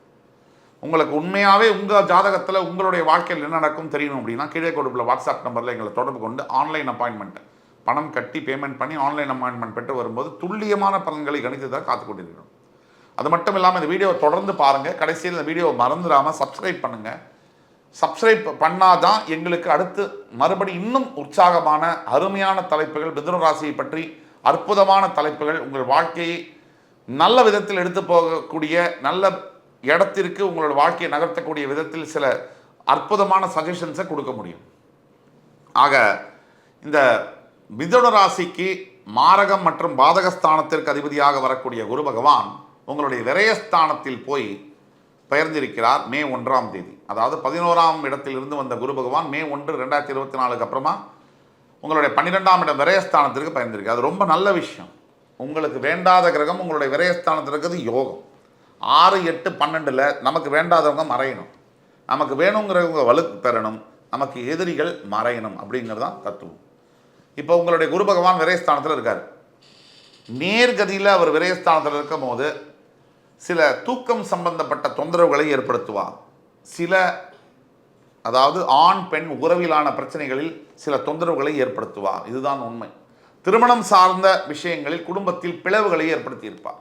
உங்களுக்கு உண்மையாகவே உங்கள் ஜாதகத்தில் உங்களுடைய வாழ்க்கையில் என்ன நடக்கும் தெரியணும் அப்படின்னா கீழே கொடுப்புல வாட்ஸ்அப் நம்பரில் எங்களை தொடர்பு கொண்டு ஆன்லைன் அப்பாயின்மெண்ட் பணம் கட்டி பேமெண்ட் பண்ணி ஆன்லைன் அப்பாயின்மெண்ட் பெற்று வரும்போது துல்லியமான பலன்களை கணித்து தான் காத்து கொண்டிருக்கிறோம். அது மட்டும் இல்லாமல் இந்த வீடியோவை தொடர்ந்து பாருங்கள். கடைசியில் இந்த வீடியோவை மறந்துடாமல் சப்ஸ்கிரைப் பண்ணுங்கள். சப்ஸ்கிரைப் பண்ணாதான் எங்களுக்கு அடுத்து மறுபடி இன்னும் உற்சாகமான அருமையான தலைப்புகள், மிதுன ராசியை பற்றி அற்புதமான தலைப்புகள், உங்கள் வாழ்க்கையை நல்ல விதத்தில் எடுத்து போகக்கூடிய நல்ல இடத்திற்கு உங்களோட வாழ்க்கையை நகர்த்தக்கூடிய விதத்தில் சில அற்புதமான சஜஷன்ஸை கொடுக்க முடியும். ஆக இந்த மிதுன ராசிக்கு மாரகம் மற்றும் பாதகஸ்தானத்திற்கு அதிபதியாக வரக்கூடிய குரு பகவான் உங்களுடைய விரயஸ்தானத்தில் போய் பெயர்ந்திருக்கிறார் மே 1ஆம் தேதி. அதாவது 11ஆம் இடத்திலிருந்து வந்த குரு பகவான் மே 1, 2024 அப்புறமா உங்களுடைய 12ஆம் இடம் விரயஸ்தானத்திற்கு பெயர்ந்திருக்கு. அது ரொம்ப நல்ல விஷயம். உங்களுக்கு வேண்டாத கிரகம் உங்களுடைய விரயஸ்தானத்தில் இருக்கிறது யோகம். 6, 8, 12 நமக்கு வேண்டாதவங்க மறையணும், நமக்கு வேணுங்கிறவங்க வலு பெறணும், நமக்கு எதிரிகள் மறையணும் அப்படிங்கிறது தான் தத்துவம். இப்போ உங்களுடைய குரு பகவான் விரயஸ்தானத்தில் இருக்கார். நேர்கதியில் அவர் விரயஸ்தானத்தில் இருக்கும் போது சில தூக்கம் சம்பந்தப்பட்ட தொந்தரவுகளை ஏற்படுத்துவார். சில அதாவது ஆண் பெண் உறவிலான பிரச்சனைகளில் சில தொந்தரவுகளை ஏற்படுத்துவார். இதுதான் உண்மை. திருமணம் சார்ந்த விஷயங்களில் குடும்பத்தில் பிளவுகளை ஏற்படுத்தியிருப்பார்.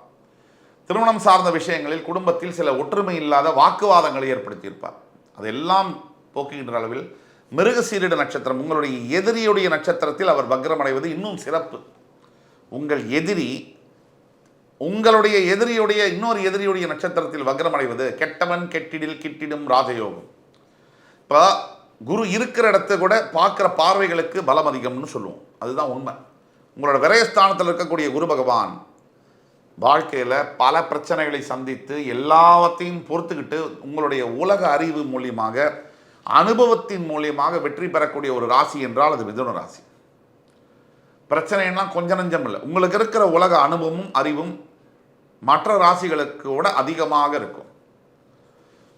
திருமணம் சார்ந்த விஷயங்களில் குடும்பத்தில் சில ஒற்றுமை இல்லாத வாக்குவாதங்களை ஏற்படுத்தியிருப்பார். அதெல்லாம் போக்குகின்ற அளவில் மிருகசீரிட நட்சத்திரம் உங்களுடைய எதிரியுடைய நட்சத்திரத்தில் அவர் வக்ரமடைவது இன்னும் சிறப்பு. உங்கள் எதிரி உங்களுடைய எதிரியுடைய இன்னொரு எதிரியுடைய நட்சத்திரத்தில் வக்ரமடைவது கெட்டவன் கெட்டிடில் கிட்டிடும் ராஜயோகம். இப்போ குரு இருக்கிற இடத்த கூட பார்க்குற பார்வைகளுக்கு பலம் அதிகம்னு சொல்லுவோம். அதுதான் உண்மை. உங்களோட விரயஸ்தானத்தில் இருக்கக்கூடிய குரு பகவான் வாழ்க்கையில் பல பிரச்சனைகளை சந்தித்து எல்லாவற்றையும் பொறுத்துக்கிட்டு உங்களுடைய உலக அறிவு மூலியமாக அனுபவத்தின் மூலியமாக வெற்றி பெறக்கூடிய ஒரு ராசி என்றால் அது மிதுன ராசி. பிரச்சனைலாம் கொஞ்சம் நஞ்சம் இல்லை. உங்களுக்கு இருக்கிற உலக அனுபவமும் அறிவும் மற்ற ராசிகளுக்கு கூட அதிகமாக இருக்கும்.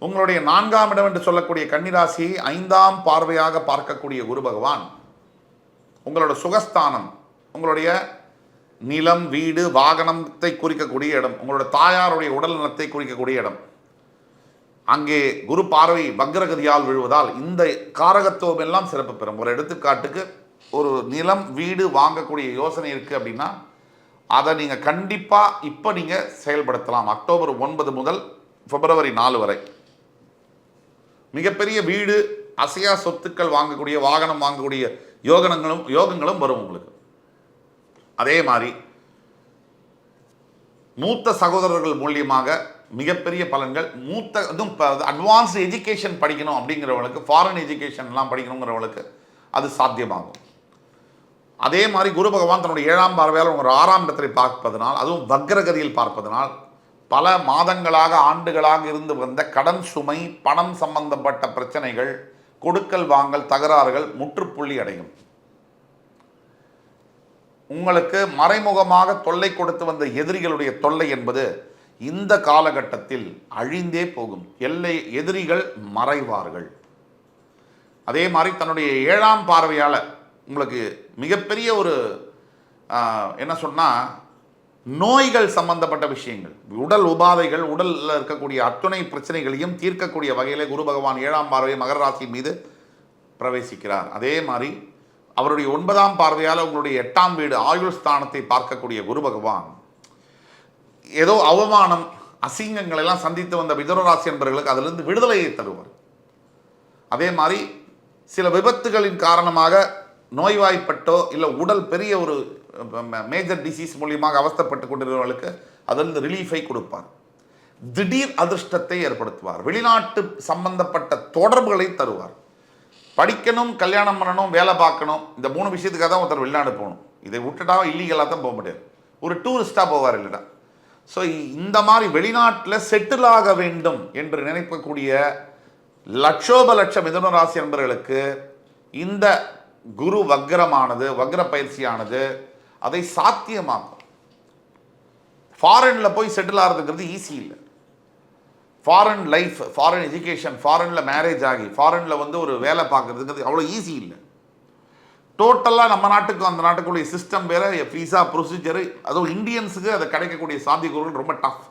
உங்களுடைய 4ஆம் இடம் என்று சொல்லக்கூடிய கன்னிராசியை 5ஆம் பார்வையாக பார்க்கக்கூடிய குரு பகவான் உங்களோட சுகஸ்தானம், உங்களுடைய நிலம், வீடு, வாகனத்தை குறிக்கக்கூடிய இடம், உங்களோட தாயாருடைய உடல் நலத்தை குறிக்கக்கூடிய இடம், அங்கே குரு பார்வை வக்ரகதியால் விழுவதால் இந்த காரகத்துவம் எல்லாம் சிறப்பு பெறும். ஒரு எடுத்துக்காட்டுக்கு, ஒரு நிலம், வீடு வாங்கக்கூடிய யோசனை இருக்குது அப்படின்னா அதை நீங்கள் கண்டிப்பாக இப்போ நீங்கள் செயல்படுத்தலாம். அக்டோபர் 9 முதல் பிப்ரவரி 4 வரை மிகப்பெரிய வீடு, அசையா சொத்துக்கள் வாங்கக்கூடிய, வாகனம் வாங்கக்கூடிய யோகங்களும் வரும் உங்களுக்கு. அதே மாதிரி மூத்த சகோதரர்கள் மூலியமாக மிகப்பெரிய பலன்கள், அட்வான்ஸ்டு எஜுகேஷன் படிக்கணும் அப்படிங்கிறவங்களுக்கு, ஃபாரின் எஜுகேஷன்லாம் படிக்கணுங்கிறவங்களுக்கு அது சாத்தியமாகும். அதே மாதிரி குரு பகவான் தன்னுடைய 7ஆம் பார்வையால் உங்கள் 6ஆம் இடத்தை பார்ப்பதனால், அதுவும் வக்ரகதியில் பார்ப்பதனால் பல மாதங்களாக, ஆண்டுகளாக இருந்து வந்த கடன் சுமை, பணம் சம்பந்தப்பட்ட பிரச்சனைகள், கொடுக்கல் வாங்கல் தகராறுகள் முற்றுப்புள்ளி அடையும். உங்களுக்கு மறைமுகமாக தொல்லை கொடுத்து வந்த எதிரிகளுடைய தொல்லை என்பது இந்த காலகட்டத்தில் அழிந்தே போகும். எதிரிகள் மறைவார்கள். அதே மாதிரி தன்னுடைய 7ஆம் பார்வையால் உங்களுக்கு மிகப்பெரிய ஒரு என்ன சொன்னால், நோய்கள் சம்பந்தப்பட்ட விஷயங்கள், உடல் உபாதைகள், உடலில் இருக்கக்கூடிய அத்துணை பிரச்சனைகளையும் தீர்க்கக்கூடிய வகையில் குரு பகவான் 7ஆம் பார்வை மகர ராசி மீது பிரவேசிக்கிறார். அதே மாதிரி அவருடைய 9ஆம் பார்வையால் உங்களுடைய 8ஆம் வீடு ஆயுள் ஸ்தானத்தை பார்க்கக்கூடிய குரு பகவான் ஏதோ அவமானம், அசிங்கங்கள் எல்லாம் சந்தித்து வந்த மிதுன ராசி என்பவர்களுக்கு அதிலிருந்து விடுதலையை தருவார். அதே மாதிரி சில விபத்துகளின் காரணமாக நோய்வாய்ப்பட்டோ இல்லை உடல் பெரிய ஒரு மேஜர் டிசீஸ் மூலியமாக அவஸ்தைப்பட்டு கொண்டிருந்தவர்களுக்கு அதிலிருந்து ரிலீஃபை கொடுப்பார். திடீர் அதிர்ஷ்டத்தை ஏற்படுத்துவார். வெளிநாட்டு சம்பந்தப்பட்ட தொடர்புகளை தருவார். படிக்கணும், கல்யாணம் பண்ணணும், வேலை பார்க்கணும், இந்த 3 விஷயத்துக்காக தான் ஒருத்தர் வெளிநாடு போகணும். இதை விட்டுட்டா இல்லீகலாக தான் போக முடியாது. ஒரு டூரிஸ்டாக போவார் இல்லைடா. ஸோ இந்த மாதிரி வெளிநாட்டில் செட்டில் ஆக வேண்டும் என்று நினைக்கக்கூடிய லட்சோப லட்சம் மிதுன ராசி என்பவர்களுக்கு இந்த குரு வக்ர பயிற்சியானது அதை சாத்தியமாக்கும். ஃபாரினில் போய் செட்டில் ஆகிறதுங்கிறது ஈஸி இல்லை. ஃபாரின் லைஃப், ஃபாரின் எஜுகேஷன், ஃபாரினில் மேரேஜ் ஆகி ஃபாரினில் ஒரு வேலை பார்க்குறதுங்கிறது அவ்வளோ ஈஸி இல்லை. டோட்டலாக நம்ம நாட்டுக்கும் அந்த நாட்டுக்குரிய சிஸ்டம் வேறு, விசா ப்ரொசீஜரு, அதுவும் இந்தியன்ஸுக்கு அதை கிடைக்கக்கூடிய சாத்தியக்கூறுகள் ரொம்ப டஃப்.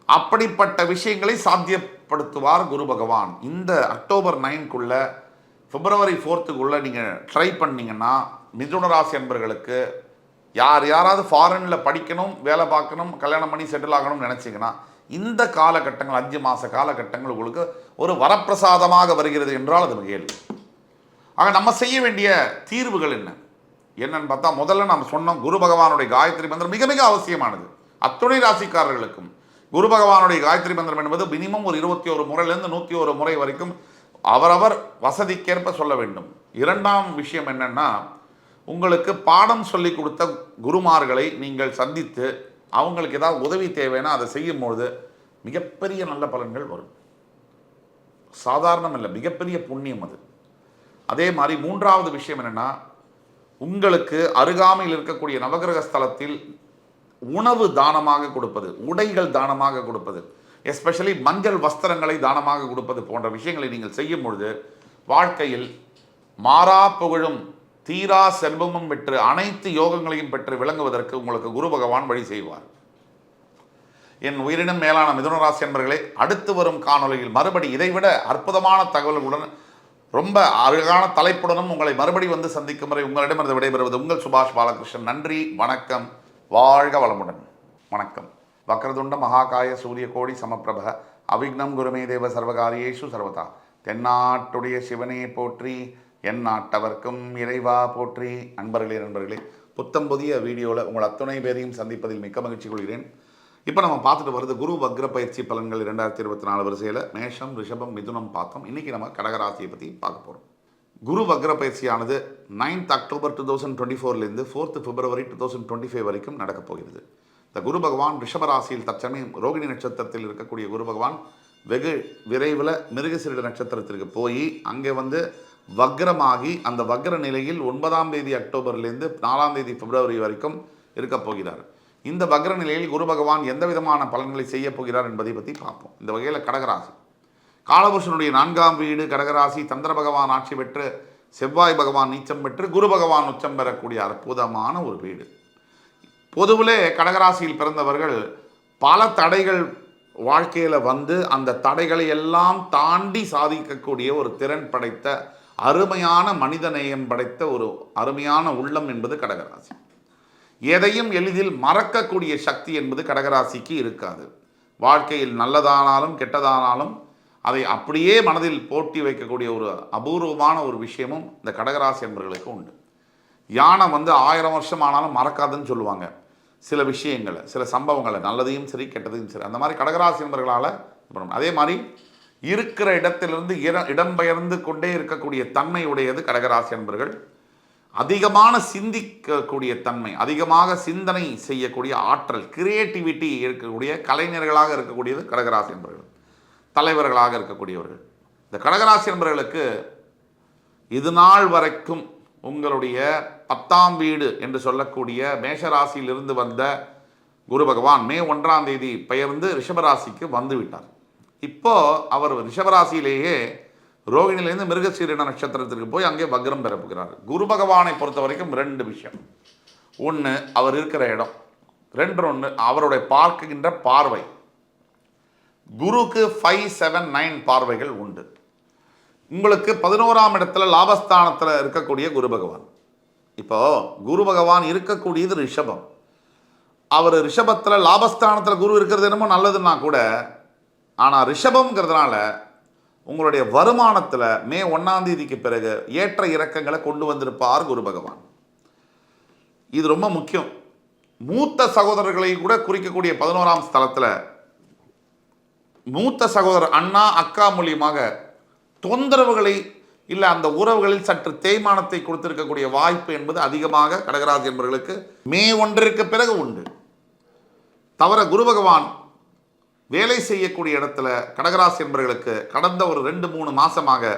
அப்படிப்பட்ட விஷயங்களை சாத்தியப்படுத்துவார் குரு பகவான். இந்த அக்டோபர் 9க்குள்ள பிப்ரவரி 4க்குள்ளே நீங்கள் ட்ரை பண்ணிங்கன்னா மிதுன ராசி என்பவர்களுக்கு யாராவது ஃபாரினில் படிக்கணும், வேலை பார்க்கணும், கல்யாணம் பண்ணி செட்டில் ஆகணும்னு நினச்சிங்கன்னா இந்த காலகட்டங்கள் 5 மாத காலகட்டங்கள் உங்களுக்கு ஒரு வரப்பிரசாதமாக வருகிறது என்றால் அது கேள்வி. ஆக நம்ம செய்ய வேண்டிய தீர்வுகள் என்னன்னு பார்த்தா, முதல்ல நாம் சொன்னோம் குரு பகவானுடைய காயத்ரி மந்திரம் மிக மிக அவசியமானது. அத்துணை ராசிக்காரர்களுக்கும் குரு பகவானுடைய காயத்ரி மந்திரம் என்பது மினிமம் ஒரு 21 முறையிலிருந்து 101 முறை வரைக்கும் அவரவர் வசதிக்கேற்ப சொல்ல வேண்டும். 2ஆம் விஷயம் என்னன்னா, உங்களுக்கு பாடம் சொல்லி கொடுத்த குருமார்களை நீங்கள் சந்தித்து அவங்களுக்கு ஏதாவது உதவி தேவைன்னா அதை செய்யும்போது மிகப்பெரிய நல்ல பலன்கள் வரும். சாதாரணம் இல்லை, மிகப்பெரிய புண்ணியம் அது. அதே மாதிரி 3ஆவது விஷயம் என்னென்னா, உங்களுக்கு அருகாமையில் இருக்கக்கூடிய நவகிரக ஸ்தலத்தில் உணவு தானமாக கொடுப்பது, உடைகள் தானமாக கொடுப்பது, எஸ்பெஷலி மஞ்சள் வஸ்திரங்களை தானமாக கொடுப்பது போன்ற விஷயங்களை நீங்கள் செய்யும் பொழுது வாழ்க்கையில் மாறா புகழும் தீரா செல்வமும் பெற்று அனைத்து யோகங்களையும் பெற்று விளங்குவதற்கு உங்களுக்கு குரு பகவான் வழி செய்வார். என் உயிரினும் மேலான மிதுன ராசி என்பவர்களே, அடுத்து வரும் காணொலியில் மறுபடி இதைவிட அற்புதமான தகவல்களுடன் ரொம்ப அழகான தலைப்புடனும் உங்களை மறுபடி வந்து சந்திக்கும் வரை உங்களிடமிருந்து விடைபெறுவது உங்கள் சுபாஷ் பாலகிருஷ்ணன். நன்றி, வணக்கம், வாழ்க வளமுடன். வணக்கம். வக்ரதுண்ட மகாகாய சூரிய கோடி சமப்பிரப அவிக்னம் குருமே தேவ சர்வகாரியேஷு சர்வதா. தென்னாட்டுடைய சிவனே போற்றி, என் நாட்டவர்க்கும் இறைவா போற்றி. நண்பர்களே, புத்தம் புதிய வீடியோவில் உங்கள் அத்துணை பேரையும் சந்திப்பதில் மிக்க மகிழ்ச்சி கொள்கிறேன். இப்போ நம்ம பார்த்துட்டு வருது குரு வக்ர பயிற்சி பலன்கள் 2024 வரிசையில் மேஷம், ரிஷபம், மிதுனம் பார்த்தோம். இன்றைக்கி நம்ம கடகராசியை பற்றி பார்க்க போகிறோம். குரு வக்ர பயிற்சியானது 9th October 2024 4th February 2025 வரைக்கும் நடக்கப் போகிறது. இந்த குரு பகவான் ரிஷபராசியில் தற்சமயம் ரோகிணி நட்சத்திரத்தில் இருக்கக்கூடிய குரு பகவான் வெகு விரைவில் மிருகசீரிட நட்சத்திரத்திற்கு போய் அங்கே வக்ரமாகி அந்த வக்ர நிலையில் 9ஆம் தேதி அக்டோபர்லேருந்து 4ஆம் தேதி பிப்ரவரி வரைக்கும் இருக்கப் போகிறார். இந்த வக்ர நிலையில் குரு பகவான் எந்த விதமான பலன்களை செய்ய போகிறார் என்பதை பற்றி பார்ப்போம். இந்த வகையில் கடகராசி காலபுருஷனுடைய 4ஆம் வீடு கடகராசி, சந்திர பகவான் ஆட்சி பெற்று செவ்வாய் பகவான் நீச்சம் பெற்று குரு பகவான் உச்சம் பெறக்கூடிய அற்புதமான ஒரு வீடு. பொதுவிலே கடகராசியில் பிறந்தவர்கள் பல தடைகள் வாழ்க்கையில் வந்து அந்த தடைகளை எல்லாம் தாண்டி சாதிக்கக்கூடிய ஒரு திறன் படைத்த அருமையான மனிதநேயம் படைத்த ஒரு அருமையான உள்ளம் என்பது கடகராசி. எதையும் எளிதில் மறக்கக்கூடிய சக்தி என்பது கடகராசிக்கு இருக்காது. வாழ்க்கையில் நல்லதானாலும் கெட்டதானாலும் அதை அப்படியே மனதில் போட்டி வைக்கக்கூடிய ஒரு அபூர்வமான ஒரு விஷயமும் இந்த கடகராசி என்பவர்களுக்கு உண்டு. யானை 1000 வருஷம் ஆனாலும் மறக்காதுன்னு சொல்லுவாங்க. சில விஷயங்களை, சில சம்பவங்களை, நல்லதையும் சரி கெட்டதையும் சரி. அந்த மாதிரி கடகராசி என்பவர்களால் அதே மாதிரி இருக்கிற இடத்திலிருந்து இடம்பெயர்ந்து கொண்டே இருக்கக்கூடிய தன்மை உடையது கடகராசி என்பவர்கள். அதிகமான சிந்திக்கக்கூடிய தன்மை, அதிகமாக சிந்தனை செய்யக்கூடிய ஆற்றல், கிரியேட்டிவிட்டி இருக்கக்கூடிய கலைஞர்களாக இருக்கக்கூடியது கடகராசி என்பவர்கள். தலைவர்களாக இருக்கக்கூடியவர்கள். இந்த கடகராசி என்பவர்களுக்கு இது நாள் வரைக்கும் உங்களுடைய 10ஆம் வீடு என்று சொல்லக்கூடிய மேஷராசியிலிருந்து வந்த குரு பகவான் மே 1ஆம் தேதி பெயர்ந்து ரிஷபராசிக்கு வந்து விட்டார். இப்போ அவர் ரிஷபராசியிலேயே ரோகிணியிலேருந்து மிருகசீரிட நட்சத்திரத்திற்கு போய் அங்கே வக்ரம் பெறப்புகிறார். குரு பகவானை பொறுத்த வரைக்கும் 2 விஷயம். ஒன்று அவர் இருக்கிற இடம், 2 அவருடைய பார்க்கின்ற பார்வை. குருக்கு 5, 7, 9 பார்வைகள் உண்டு. உங்களுக்கு 11ஆம் இடத்துல லாபஸ்தானத்தில் இருக்கக்கூடிய குரு பகவான். இப்போ குரு பகவான் இருக்கக்கூடியது ரிஷபம். அவர் ரிஷபத்தில் லாபஸ்தானத்தில் குரு இருக்கிறது என்னமோ நல்லதுன்னா கூட, ஆனால் ரிஷபம்ங்கிறதுனால உங்களுடைய வருமானத்தில் மே 1ஆம் தேதிக்கு பிறகு ஏற்ற இறக்கங்களை கொண்டு வந்திருப்பார் குரு பகவான். இது ரொம்ப முக்கியம். மூத்த சகோதரர்களை கூட குறிக்கக்கூடிய 11ஆம் ஸ்தலத்தில் மூத்த சகோதரர் அண்ணா அக்கா மூலியமாக தொந்தரவுகளை இல்லை அந்த உறவுகளில் சற்று தேய்மானத்தை கொடுத்திருக்கக்கூடிய வாய்ப்பு என்பது அதிகமாக கடகராசி என்பவர்களுக்கு மே 1ற்கு பிறகு உண்டு. தவிர குரு பகவான் வேலை செய்யக்கூடிய இடத்துல கடகராசி என்பவர்களுக்கு கடந்த ஒரு 2-3 மாசமாக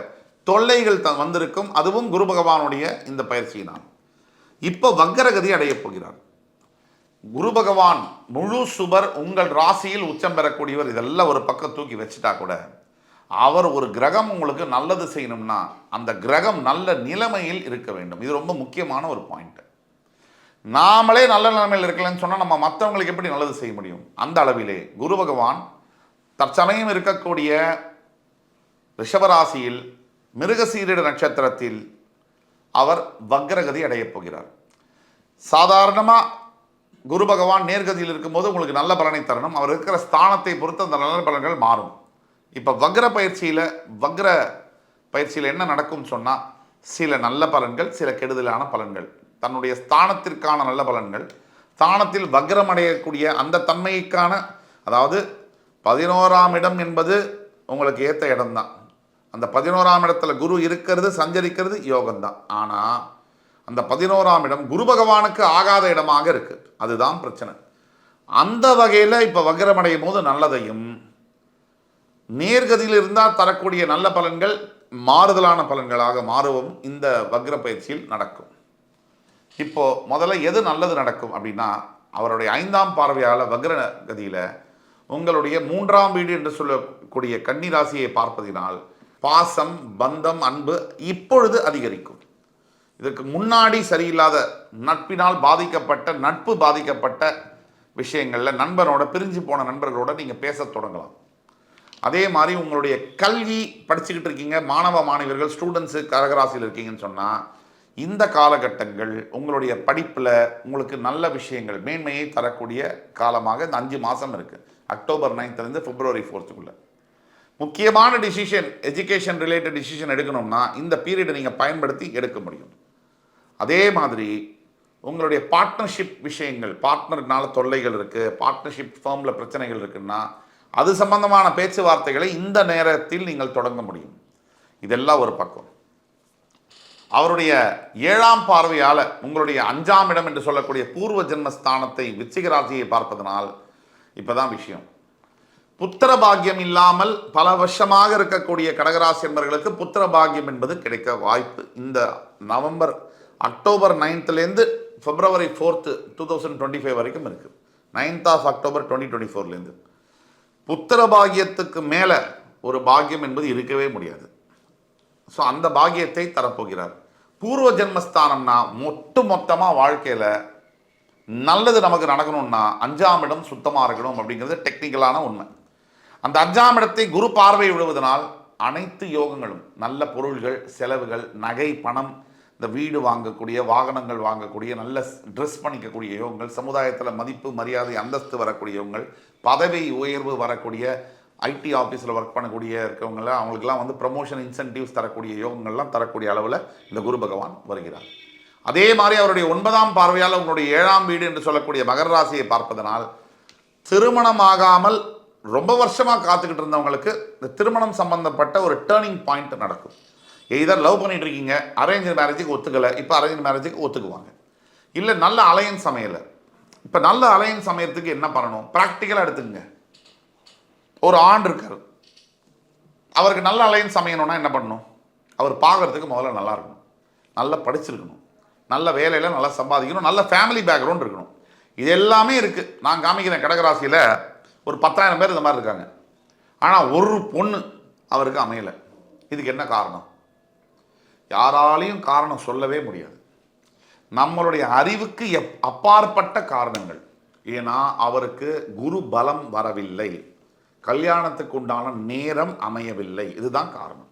தொல்லைகள் வந்திருக்கும். அதுவும் குரு பகவானுடைய இந்த பயிற்சியினால். இப்போ வக்கரகதி அடையப் போகிறார். குரு பகவான் முழு சுபர் உங்கள் ராசியில் உச்சம் பெறக்கூடியவர். இதெல்லாம் ஒரு பக்கம் தூக்கி வச்சுட்டா கூட, அவர் ஒரு கிரகம் உங்களுக்கு நல்லது செய்யணும்னா அந்த கிரகம் நல்ல நிலைமையில் இருக்க வேண்டும். இது ரொம்ப முக்கியமான ஒரு பாயிண்ட். நாமளே நல்ல நிலைமையில் இருக்கலன்னு சொன்னால் நம்ம மற்றவங்களுக்கு எப்படி நல்லது செய்ய முடியும்? அந்த அளவிலே குரு பகவான் தற்சமயம் இருக்கக்கூடிய ரிஷபராசியில் மிருகசீரிட நட்சத்திரத்தில் அவர் வக்ரகதி அடையப் போகிறார். சாதாரணமாக குரு பகவான் நேர்கதியில் இருக்கும்போது உங்களுக்கு நல்ல பலனை தரணும். அவர் இருக்கிற ஸ்தானத்தை பொறுத்து அந்த நல்ல பலன்கள் மாறும். இப்போ வக்ர பயிற்சியில் என்ன நடக்கும்னு சொன்னால், சில நல்ல பலன்கள், சில கெடுதலான பலன்கள், தன்னுடைய ஸ்தானத்திற்கான நல்ல பலன்கள், ஸ்தானத்தில் வக்ரம் அடையக்கூடிய அந்த தன்மைக்கான, அதாவது 11ஆம் இடம் என்பது உங்களுக்கு ஏற்ற இடம்தான். அந்த 11ஆம் இடத்துல குரு இருக்கிறது, சஞ்சரிக்கிறது யோகம்தான். ஆனால் அந்த 11ஆம் இடம் குரு பகவானுக்கு ஆகாத இடமாக இருக்கு. அதுதான் பிரச்சனை. அந்த வகையில் இப்போ வக்ரம் அடையும் போது நல்லதையும், நேர்கதியில் இருந்தால் தரக்கூடிய நல்ல பலன்கள் மாறுதலான பலன்களாக மாறுவும் இந்த வக்ர பயிற்சியில் நடக்கும். இப்போ முதல்ல எது நல்லது நடக்கும் அப்படின்னா, அவருடைய 5ஆம் பார்வையால் வக்ர கதியில் உங்களுடைய 3ஆம் வீடு என்று சொல்லக்கூடிய கன்னி ராசியை பார்ப்பதினால் பாசம், பந்தம், அன்பு இப்பொழுது அதிகரிக்கும். இதற்கு முன்னாடி சரியில்லாத நட்பினால் நட்பு பாதிக்கப்பட்ட விஷயங்களில் நண்பரோட பிரிஞ்சு போன நண்பர்களோட நீங்கள் பேச தொடங்கலாம். அதே மாதிரி உங்களுடைய கல்வி படிச்சுக்கிட்டு இருக்கீங்க, மாணவர்கள் ஸ்டூடெண்ட்ஸு கடகராசியில் இருக்கீங்கன்னு சொன்னால் இந்த காலகட்டங்கள் உங்களுடைய படிப்பில் உங்களுக்கு நல்ல விஷயங்கள் மேன்மையை தரக்கூடிய காலமாக இந்த 5 மாதம் இருக்குது. அக்டோபர் 9th பிப்ரவரி 4th முக்கியமான டிசிஷன், எஜுகேஷன் ரிலேட்டட் டிசிஷன் எடுக்கணும்னா இந்த பீரியடை நீங்கள் பயன்படுத்தி எடுக்க முடியும். அதே மாதிரி உங்களுடைய பார்ட்னர்ஷிப் விஷயங்கள், பார்ட்னர்னால தொல்லைகள் இருக்குது, பார்ட்னர்ஷிப் ஃபார்மில் பிரச்சனைகள் இருக்குன்னா அது சம்பந்தமான பேச்சுவார்த்தைகளை இந்த நேரத்தில் நீங்கள் தொடங்க முடியும். இதெல்லாம் ஒரு பக்கம். அவருடைய 7ஆம் பார்வையால் உங்களுடைய 5ஆம் இடம் என்று சொல்லக்கூடிய பூர்வ ஜென்மஸ்தானத்தை விருச்சிக ராசியை பார்ப்பதனால் இப்போதான் விஷயம். புத்திர பாக்கியம் இல்லாமல் பல வருஷமாக இருக்கக்கூடிய கடகராசி என்பவர்களுக்கு புத்திர பாக்கியம் என்பது கிடைக்க வாய்ப்பு இந்த அக்டோபர் 9th பிப்ரவரி 4th 2025 வரைக்கும் இருக்குது. 9th of October 2024 புத்திர பாக்கியத்துக்கு மேலே ஒரு பாக்கியம் என்பது இருக்கவே முடியாது. ஸோ அந்த பாக்கியத்தை தரப்போகிறார். பூர்வ ஜென்மஸ்தானம்னா மொத்தமாக வாழ்க்கையில் நல்லது நமக்கு நடக்கணும்னா 5ஆம் இடம் சுத்தமாக இருக்கணும் அப்படிங்கிறது டெக்னிக்கலான உண்மை. அந்த 5ஆம் இடத்தை குரு பார்வை விடுவதனால் அனைத்து யோகங்களும், நல்ல பொருள்கள், செலவுகள், நகை, பணம், இந்த வீடு வாங்கக்கூடிய, வாகனங்கள் வாங்கக்கூடிய, நல்ல ட்ரெஸ் பண்ணிக்கக்கூடிய யோகங்கள், சமுதாயத்தில் மதிப்பு, மரியாதை, அந்தஸ்து வரக்கூடிய யோகங்கள், பதவி உயர்வு வரக்கூடிய, ஐடி ஆஃபீஸில் ஒர்க் பண்ணக்கூடிய இருக்கவங்கள அவங்களுக்குலாம் வந்து ப்ரமோஷன் இன்சென்டிவ்ஸ் தரக்கூடிய யோகங்கள்லாம் தரக்கூடிய அளவில் இந்த குரு பகவான் வருகிறார். அதே மாதிரி அவருடைய 9ஆம் பார்வையால் உங்களுடைய 7ஆம் வீடு என்று சொல்லக்கூடிய மகர ராசியை பார்ப்பதனால் திருமணம் ஆகாமல் ரொம்ப வருஷமாக காத்துக்கிட்டு இருந்தவங்களுக்கு இந்த திருமணம் சம்பந்தப்பட்ட ஒரு டேர்னிங் பாயிண்ட் நடக்கும். எதர் லவ் பண்ணிட்டு இருக்கீங்க, அரேஞ்ச் மேரேஜுக்கு ஒத்துக்கலை, இப்போ அரேஞ்ச் மேரேஜுக்கு ஒத்துக்குவாங்க. இல்லை நல்ல அலையன்ஸ் அமையலை, இப்போ நல்ல அலையன்ஸ் அமையறதுக்கு என்ன பண்ணணும்? ப்ராக்டிக்கலாக எடுத்துக்கங்க. ஒரு ஆண் இருக்கார், அவருக்கு நல்ல அலையன்ஸ் அமையணும்னா என்ன பண்ணணும்? அவர் பார்க்கறதுக்கு முதல்ல நல்லா இருக்கணும், நல்லா படிச்சிருக்கணும், நல்ல வேலையில் நல்லா சம்பாதிக்கணும், நல்ல ஃபேமிலி பேக்ரவுண்ட் இருக்கணும். இது எல்லாமே இருக்குது. நான் காமிக்கிறேன் கடகராசியில் ஒரு 10,000 பேர் இந்த மாதிரி இருக்காங்க. ஆனால் ஒரு பொண்ணு அவருக்கு அமையலை. இதுக்கு என்ன காரணம்? யாராலையும் காரணம் சொல்லவே முடியாது. நம்மளுடைய அறிவுக்கு அப்பாற்பட்ட காரணங்கள். ஏன்னா அவருக்கு குரு பலம் வரவில்லை, கல்யாணத்துக்கு உண்டான நேரம் அமையவில்லை. இதுதான் காரணம்.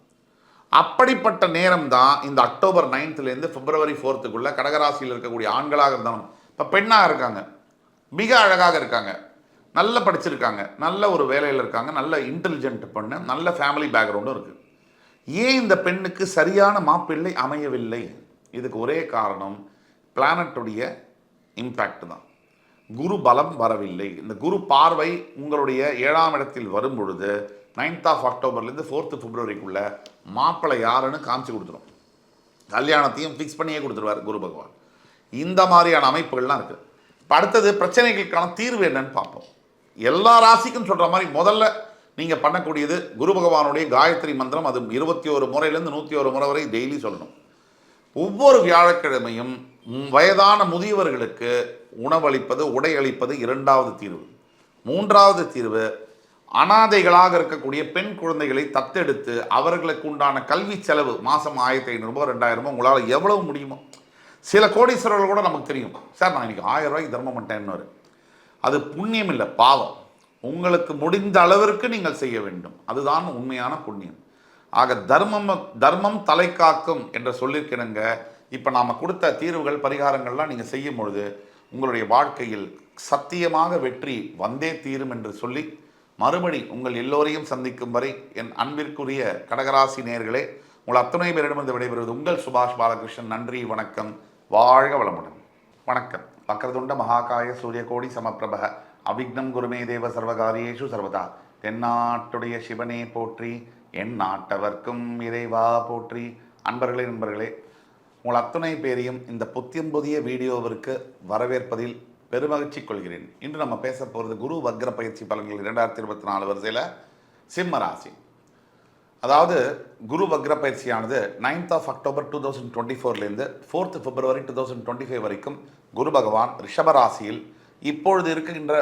அப்படிப்பட்ட நேரம் தான் இந்த அக்டோபர் 9th பிப்ரவரி 4th கடகராசியில் இருக்கக்கூடிய ஆண்களாக இருந்தாலும், இப்போ பெண்ணாக இருக்காங்க, மிக அழகாக இருக்காங்க, நல்ல படிச்சிருக்காங்க, நல்ல ஒரு வேலையில் இருக்காங்க, நல்ல இன்டெலிஜென்ட் பொண்ணு, நல்ல ஃபேமிலி பேக்ரவுண்டும் இருக்குது. ஏன் இந்த பெண்ணுக்கு சரியான மாப்பிள்ளை அமையவில்லை? இதுக்கு ஒரே காரணம் பிளானட்டுடைய இம்பேக்ட் தான். குரு பலம் வரவில்லை. இந்த குரு பார்வை உங்களுடைய 7ஆம் இடத்தில் வரும் பொழுது 9th அக்டோபர்லேருந்து 4th பிப்ரவரிக்குள்ள மாப்பிள்ளை யாருன்னு காமிச்சு கொடுத்துரும். கல்யாணத்தையும் ஃபிக்ஸ் பண்ணியே கொடுத்துருவார் குரு பகவான். இந்த மாதிரியான அமைப்புகள்லாம் இருக்குது. இப்போ அடுத்தது பிரச்சனைகளுக்கான தீர்வு என்னன்னு பார்ப்போம். எல்லா ராசிக்கும் சொல்கிற மாதிரி முதல்ல நீங்கள் பண்ணக்கூடியது குரு பகவானுடைய காயத்ரி மந்திரம். அது 21 முறையிலேருந்து 101 முறை வரை டெய்லி சொல்லணும். ஒவ்வொரு வியாழக்கிழமையும் வயதான முதியவர்களுக்கு உணவளிப்பது, உடை அளிப்பது 2வது தீர்வு. 3வது தீர்வு, அனாதைகளாக இருக்கக்கூடிய பெண் குழந்தைகளை தத்தெடுத்து அவர்களுக்கு உண்டான கல்வி செலவு மாதம் 1,500 2,000 உங்களால் எவ்வளவு முடியுமோ. சில கோடீஸ்வரர்கள் கூட நமக்கு தெரியும், சார் நான் இன்னைக்கு 1000 ரூபாய்க்கு தர்மம் பண்ணிட்டேன்னு. அது புண்ணியம் இல்லை, பாவம். உங்களுக்கு முடிந்த அளவிற்கு நீங்கள் செய்ய வேண்டும், அதுதான் உண்மையான புண்ணியம். ஆக தர்மம் தலை காக்கும் என்ற சொல்லிருக்கணுங்க. இப்போ நாம் கொடுத்த தீர்வுகள், பரிகாரங்கள்லாம் நீங்கள் செய்யும் பொழுது உங்களுடைய வாழ்க்கையில் சத்தியமாக வெற்றி வந்தே தீரும் என்று சொல்லி மறுபடி உங்கள் எல்லோரையும் சந்திக்கும் வரை என் அன்பிற்குரிய கடகராசி நேயர்களே, உங்கள் அத்துணை பேரிடமிருந்து விடைபெறுவது உங்கள் சுபாஷ் பாலகிருஷ்ணன். நன்றி, வணக்கம், வாழ்க வளமுடன். வணக்கம். வக்ரதுண்ட மகாகாய சூரியகோடி சமப்பிரப அவிக்னம் குருமே தேவ சர்வகாரியேஷு சர்வதா. தென்னாட்டுடைய சிவனே போற்றி, என் நாட்டவர்க்கும் இறைவா போற்றி. அன்பர்களே, நண்பர்களே, உங்கள் அத்துணை பேரையும் இந்த புத்தியம் புதிய வீடியோவிற்கு வரவேற்பதில் பெருமகிழ்ச்சி கொள்கிறேன். இன்று நம்ம பேச போகிறது குரு வக்ர பயிற்சி பலன்கள் 2024 வரிசையில் சிம்ம ராசி. அதாவது குரு வக்ர பயிற்சியானது 9th அக்டோபர் 2024 4th பிப்ரவரி 2025 வரைக்கும் குரு பகவான் ரிஷபராசியில் இப்பொழுது இருக்கின்ற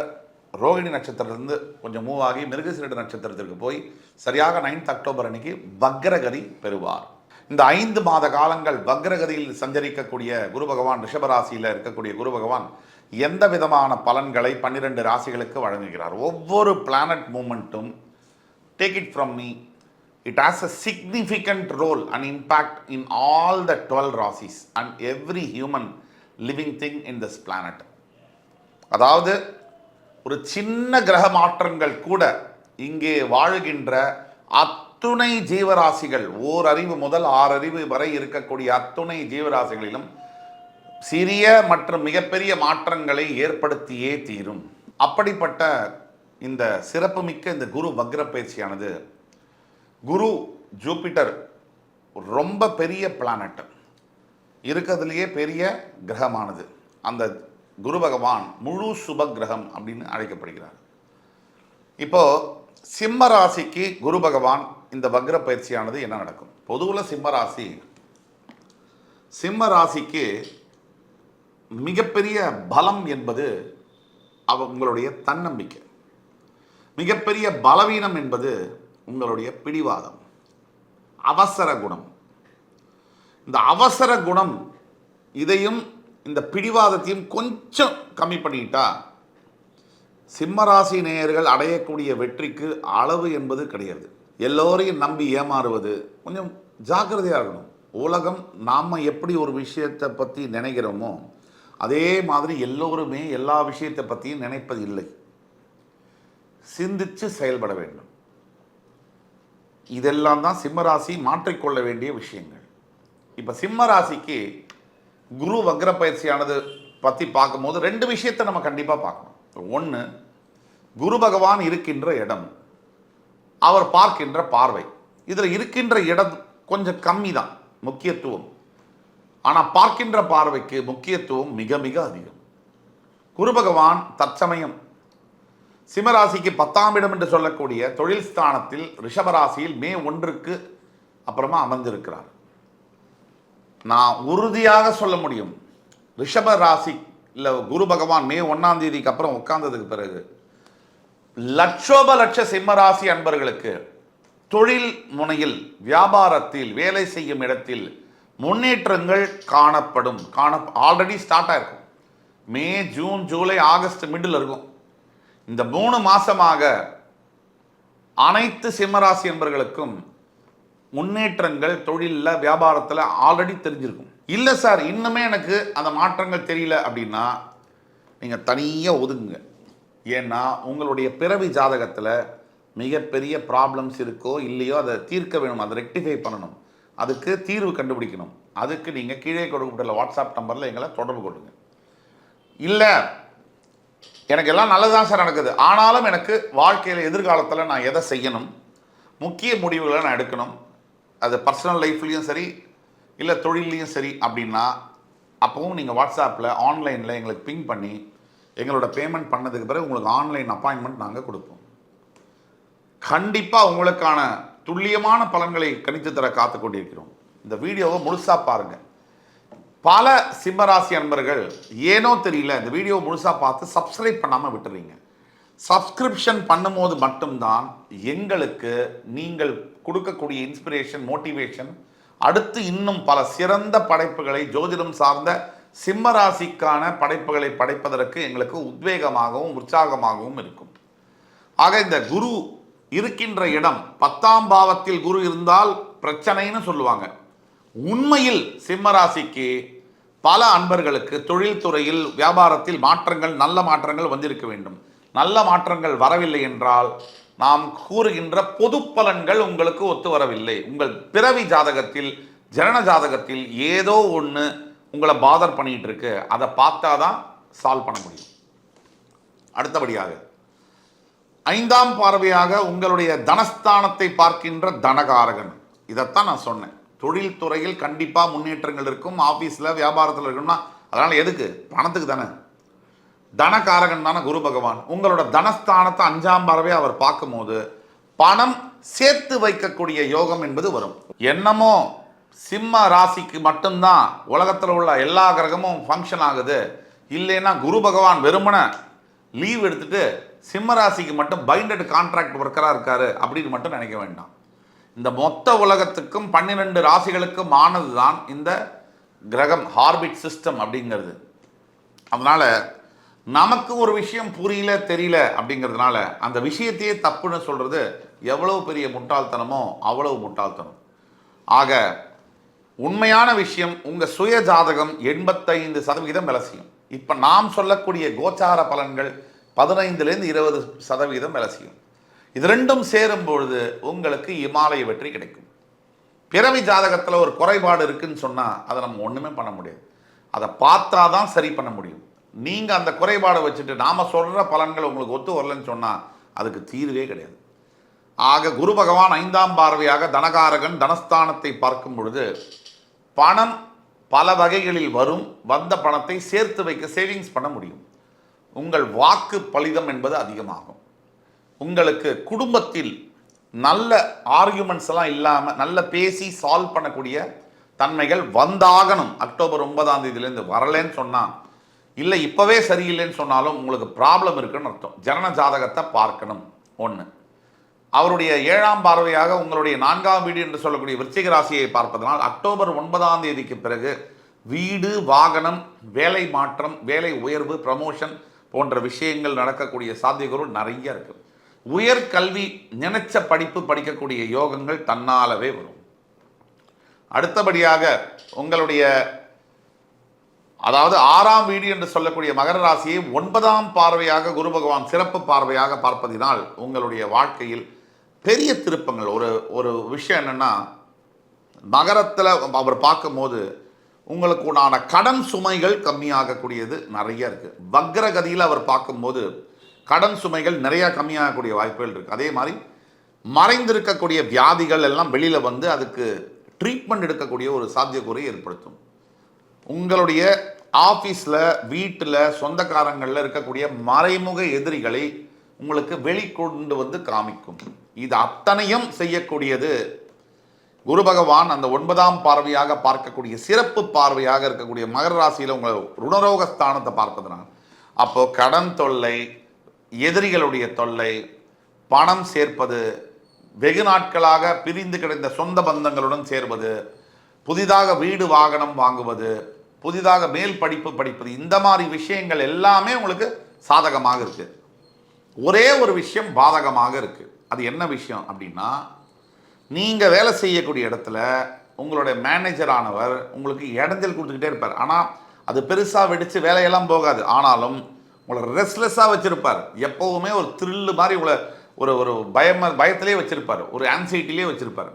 ரோகிணி நட்சத்திரத்திலிருந்து கொஞ்சம் மூவ் ஆகி மிருகசீரிட நட்சத்திரத்திற்கு போய் சரியாக 9th அக்டோபர் அன்னைக்கு வக்ரகதி பெறுவார். இந்த 5 மாத காலங்கள் வக்ரகதியில் சஞ்சரிக்கக்கூடிய குரு பகவான், ரிஷபராசியில் இருக்கக்கூடிய குரு பகவான் எந்த விதமான பலன்களை 12 ராசிகளுக்கு வழங்குகிறார்? ஒவ்வொரு பிளானட் மூமெண்ட்டும், take it from me, it has a significant role and impact in all the 12 ராசிஸ் and every human living thing in this planet. அதாவது ஒரு சின்ன கிரக மாற்றங்கள் கூட இங்கே வாழுகின்ற அத்துணை ஜீவராசிகள், ஓர் அறிவு முதல் 6 அறிவு வரை இருக்கக்கூடிய அத்துணை ஜீவராசிகளிலும் சிறிய மற்றும் மிகப்பெரிய மாற்றங்களை ஏற்படுத்தியே தீரும். அப்படிப்பட்ட இந்த சிறப்புமிக்க இந்த குரு வக்ர பயிற்சியானது, குரு ஜூபிட்டர் ரொம்ப பெரிய பிளானட், இருக்கிறதுலையே பெரிய கிரகமானது. அந்த குரு பகவான் முழு சுப கிரகம் அப்படின்னு அழைக்கப்படுகிறார். இப்போ சிம்ம ராசிக்கு குரு பகவான் இந்த வக்ர பயிற்சியானது என்ன நடக்கும்? பொதுவில் சிம்ம ராசிக்கு மிகப்பெரிய பலம் என்பது உங்களுடைய தன்னம்பிக்கை. மிகப்பெரிய பலவீனம் என்பது உங்களுடைய பிடிவாதம், அவசர குணம். இந்த அவசர குணம் இதையும் இந்த பிடிவாதத்தையும் கொஞ்சம் கம்மி பண்ணிட்டா சிம்மராசி நேயர்கள் அடையக்கூடிய வெற்றிக்கு அளவு என்பது கிடையாது. எல்லோரையும் நம்பி ஏமாறுவது கொஞ்சம் ஜாக்கிரதையாக இருக்கணும். உலகம் நாம் எப்படி ஒரு விஷயத்தை பற்றி நினைக்கிறோமோ அதே மாதிரி எல்லோருமே எல்லா விஷயத்தை பற்றியும் நினைப்பது இல்லை. சிந்தித்து செயல்பட வேண்டும். இதெல்லாம் தான் சிம்மராசி மாற்றிக்கொள்ள வேண்டிய விஷயங்கள். இப்போ சிம்மராசிக்கு குரு வக்ர பயிற்சியானது பற்றி பார்க்கும்போது 2 விஷயத்தை நம்ம கண்டிப்பாக பார்க்கணும். ஒன்று, குரு பகவான் இருக்கின்ற இடம், அவர் பார்க்கின்ற பார்வை. இதில் இருக்கின்ற இடம் கொஞ்சம் கம்மி தான் முக்கியத்துவம், ஆனால் பார்க்கின்ற பார்வைக்கு முக்கியத்துவம் மிக மிக அதிகம். குரு பகவான் தற்சமயம் சிம்மராசிக்கு 10ஆம் இடம் என்று சொல்லக்கூடிய தொழில் ஸ்தானத்தில் ரிஷபராசியில் மே 1க்கு அப்புறமா அமர்ந்திருக்கிறார். நான் உறுதியாக சொல்ல முடியும், ரிஷப ராசியில் குரு பகவான் மே 1ஆம் தேதிக்கு அப்புறம் உட்கார்ந்ததுக்கு பிறகு லட்ச சிம்மராசி அன்பர்களுக்கு தொழில் முனையில், வியாபாரத்தில், வேலை செய்யும் இடத்தில் முன்னேற்றங்கள் காணப்படும். ஆல்ரெடி ஸ்டார்ட் ஆயிருக்கும். மே, ஜூன், ஜூலை, ஆகஸ்ட் மிடில் இருக்கும். இந்த 3 மாசமாக அனைத்து சிம்மராசி அன்பர்களுக்கும் முன்னேற்றங்கள் தொழிலில், வியாபாரத்தில் ஆல்ரெடி தெரிஞ்சிருக்கும். இல்லை சார் இன்னுமே எனக்கு அந்த மாற்றங்கள் தெரியல அப்படின்னா நீங்கள் தனியாக ஒதுங்குங்க. ஏன்னா உங்களுடைய பிறவி ஜாதகத்தில் மிகப்பெரிய ப்ராப்ளம்ஸ் இருக்கோ இல்லையோ அதை தீர்க்க வேணும், அதை ரெக்டிஃபை பண்ணணும், அதுக்கு தீர்வு கண்டுபிடிக்கணும். அதுக்கு நீங்கள் கீழே கொடுக்கப்பட்டுள்ள வாட்ஸ்அப் நம்பரில் எங்களை தொடர்பு கொள்ளுங்க. இல்லை எனக்கு எல்லாம் நல்லதுதான் சார் நடக்குது, ஆனாலும் எனக்கு வாழ்க்கையில் எதிர்காலத்தில் நான் எதை செய்யணும், முக்கிய முடிவுகளை நான் எடுக்கணும், அது பர்சனல் லைஃப்லேயும் சரி இல்லை தொழிலையும் சரி அப்படின்னா அப்போவும் நீங்கள் வாட்ஸ்அப்பில் ஆன்லைனில் எங்களுக்கு பிங் பண்ணி எங்களோட பேமெண்ட் பண்ணதுக்கு பிறகு உங்களுக்கு ஆன்லைன் அப்பாயின்மெண்ட் நாங்கள் கொடுப்போம். கண்டிப்பாக உங்களுக்கான துல்லியமான பலன்களை கணித்து தர காத்து கொண்டிருக்கிறோம். இந்த வீடியோவை முழுசாக பாருங்கள். பல சிம்மராசி அன்பர்கள் ஏனோ தெரியல இந்த வீடியோவை முழுசாக பார்த்து சப்ஸ்கிரைப் பண்ணாமல் விட்டுறீங்க. சப்ஸ்கிரிப்ஷன் பண்ணும்போது மட்டும்தான் எங்களுக்கு நீங்கள் கொடுக்கக்கூடிய இன்ஸ்பிரேஷன், மோட்டிவேஷன், அடுத்து இன்னும் பல சிறந்த படைப்புகளை, ஜோதிடம் சார்ந்த சிம்மராசிக்கான படைப்புகளை படைப்பதற்கு எங்களுக்கு உத்வேகமாகவும் உற்சாகமாகவும் இருக்கும். ஆக இந்த குரு இருக்கின்ற இடம் 10ஆம் பாவத்தில் குரு இருந்தால் பிரச்சனைன்னு சொல்லுவாங்க. உண்மையில் சிம்மராசிக்கு பல அன்பர்களுக்கு தொழில்துறையில், வியாபாரத்தில் மாற்றங்கள், நல்ல மாற்றங்கள் வந்திருக்க வேண்டும். நல்ல மாற்றங்கள் வரவில்லை என்றால் நாம் கூறுகின்ற பொது பலன்கள் உங்களுக்கு ஒத்து வரவில்லை. உங்கள் பிறவி ஜாதகத்தில், ஜனன ஜாதகத்தில் ஏதோ ஒன்று உங்களை பாதர் பண்ணிட்டு இருக்கு. அதை பார்த்தா தான் சால்வ் பண்ண முடியும். அடுத்தபடியாக 5ஆம் பார்வையாக உங்களுடைய தனஸ்தானத்தை பார்க்கின்ற தனகாரகன். இதைத்தான் நான் சொன்னேன். தொழில் துறையில் கண்டிப்பாக முன்னேற்றங்கள் இருக்கும், ஆஃபீஸில், வியாபாரத்தில் இருக்கும்னா அதனால் எதுக்கு? பணத்துக்கு தானே. தனகாரகன் தானே குரு பகவான். உங்களோட தனஸ்தானத்தை 5ஆம் பார்வையை அவர் பார்க்கும்போது பணம் சேர்த்து வைக்கக்கூடிய யோகம் என்பது வரும். என்னமோ சிம்ம ராசிக்கு மட்டும்தான் உலகத்தில் உள்ள எல்லா கிரகமும் ஃபங்க்ஷன் ஆகுது, இல்லைன்னா குரு பகவான் வெறுமன லீவ் எடுத்துட்டு சிம்ம ராசிக்கு மட்டும் பைண்டட் கான்ட்ராக்ட் ஒர்க்கராக இருக்காரு அப்படின்னு மட்டும் நினைக்க வேண்டாம். இந்த மொத்த உலகத்துக்கும் 12 ராசிகளுக்கும் ஆனது தான் இந்த கிரகம் ஹார்பிட் சிஸ்டம் அப்படிங்கிறது. அதனால் நமக்கு ஒரு விஷயம் புரியல, தெரியல அப்படிங்கிறதுனால அந்த விஷயத்தையே தப்புன்னு சொல்கிறது எவ்வளவு பெரிய முட்டாள்தனமோ அவ்வளவு முட்டாள்தனம். ஆக உண்மையான விஷயம், உங்கள் சுய ஜாதகம் 85% வேலை செய்யும். இப்போ நாம் சொல்லக்கூடிய கோச்சார பலன்கள் 15லேருந்து 20% வேலை செய்யும். இது ரெண்டும் சேரும் பொழுது உங்களுக்கு இமாலய வெற்றி கிடைக்கும். பிறவி ஜாதகத்தில் ஒரு குறைபாடு இருக்குன்னு சொன்னால் அதை நம்ம ஒன்றுமே பண்ண முடியாது. அதை பார்த்தா தான் சரி பண்ண முடியும். நீங்கள் அந்த குறைபாடை வச்சுட்டு நாம் சொல்கிற பலன்கள் உங்களுக்கு ஒத்து வரலன்னு சொன்னால் அதுக்கு தீர்வே கிடையாது. ஆக குரு பகவான் 5ஆம் பார்வையாக தனகாரகன் தனஸ்தானத்தை பார்க்கும் பொழுது பணம் பல வகைகளில் வரும். வந்த பணத்தை சேர்த்து வைக்க, சேவிங்ஸ் பண்ண முடியும். உங்கள் வாக்கு பலிதம் என்பது அதிகமாகும். உங்களுக்கு குடும்பத்தில் நல்ல ஆர்கியூமெண்ட்ஸ் எல்லாம் இல்லாமல் நல்ல பேசி சால்வ் பண்ணக்கூடிய தன்மைகள் வந்தாகணும். அக்டோபர் 9ஆம் தேதியிலேருந்து வரலன்னு சொன்னால், இல்லை இப்போவே சரியில்லைன்னு சொன்னாலும் உங்களுக்கு ப்ராப்ளம் இருக்குன்னு அர்த்தம். ஜனன ஜாதகத்தை பார்க்கணும் ஒன்று. அவருடைய 7ஆம் பார்வையாக உங்களுடைய 4ஆம் வீடு என்று சொல்லக்கூடிய விருச்சிக ராசியை பார்ப்பதனால் அக்டோபர் 9ஆம் தேதிக்கு பிறகு வீடு, வாகனம், வேலை மாற்றம், வேலை உயர்வு, ப்ரமோஷன் போன்ற விஷயங்கள் நடக்கக்கூடிய சாத்தியக்கூறு நிறைய இருக்கு. உயர்கல்வி நினைச்ச படிப்பு படிக்கக்கூடிய யோகங்கள் தன்னாலவே வரும். அடுத்தபடியாக உங்களுடைய அதாவது 6ஆம் வீடு என்று சொல்லக்கூடிய மகர ராசியை 9ஆம் பார்வையாக குரு பகவான் சிறப்பு பார்வையாக பார்ப்பதினால் உங்களுடைய வாழ்க்கையில் பெரிய திருப்பங்கள். ஒரு விஷயம் என்னன்னா, மகரத்தில் அவர் பார்க்கும்போது உங்களுக்கு உண்டான கடன் சுமைகள் கம்மியாகக்கூடியது நிறைய இருக்கு. வக்ரகதியில் அவர் பார்க்கும்போது கடன் சுமைகள் நிறைய கம்மியாகக்கூடிய வாய்ப்புகள் இருக்கு. அதே மாதிரி மறைந்திருக்கக்கூடிய வியாதிகள் எல்லாம் வெளியில வந்து அதுக்கு ட்ரீட்மெண்ட் எடுக்கக்கூடிய ஒரு சாத்தியக்கூறை ஏற்படுத்தும். உங்களுடைய ஆஃபீஸில், வீட்டில், சொந்தக்காரங்களில் இருக்கக்கூடிய மறைமுக எதிரிகளை உங்களுக்கு வெளிக்கொண்டு வந்து காமிக்கும். இது அத்தனையும் செய்யக்கூடியது குரு பகவான் அந்த 9ஆம் பார்வையாக பார்க்கக்கூடிய சிறப்பு பார்வையாக இருக்கக்கூடிய மகர ராசியில் உங்களை ருணரோக ஸ்தானத்தை பார்ப்பதனால் அப்போ கடன் தொல்லை, எதிரிகளுடைய தொல்லை, பணம் சேர்ப்பது, வெகு நாட்களாக பிரிந்து கிடந்த சொந்த பந்தங்களுடன் சேர்வது, புதிதாக வீடு வாகனம் வாங்குவது, புதிதாக மேல் படிப்பு படிப்பது, இந்த மாதிரி விஷயங்கள் எல்லாமே உங்களுக்கு சாதகமாக இருக்கு. ஒரே ஒரு விஷயம் பாதகமாக இருக்கு. அது என்ன விஷயம் அப்படின்னா, நீங்கள் வேலை செய்யக்கூடிய இடத்துல உங்களுடைய மேனேஜரானவர் உங்களுக்கு இடைஞ்சல் கொடுத்துக்கிட்டே இருப்பார். ஆனால் அது பெருசாக வெடித்து வேலையெல்லாம் போகாது. ஆனாலும் உங்களை ரெஸ்ட்லெஸ்ஸாக வச்சுருப்பார். எப்போவுமே ஒரு த்ரில்லு மாதிரி உங்களை ஒரு பயத்திலே வச்சுருப்பார், ஒரு ஆன்சைட்டிலே வச்சுருப்பார்.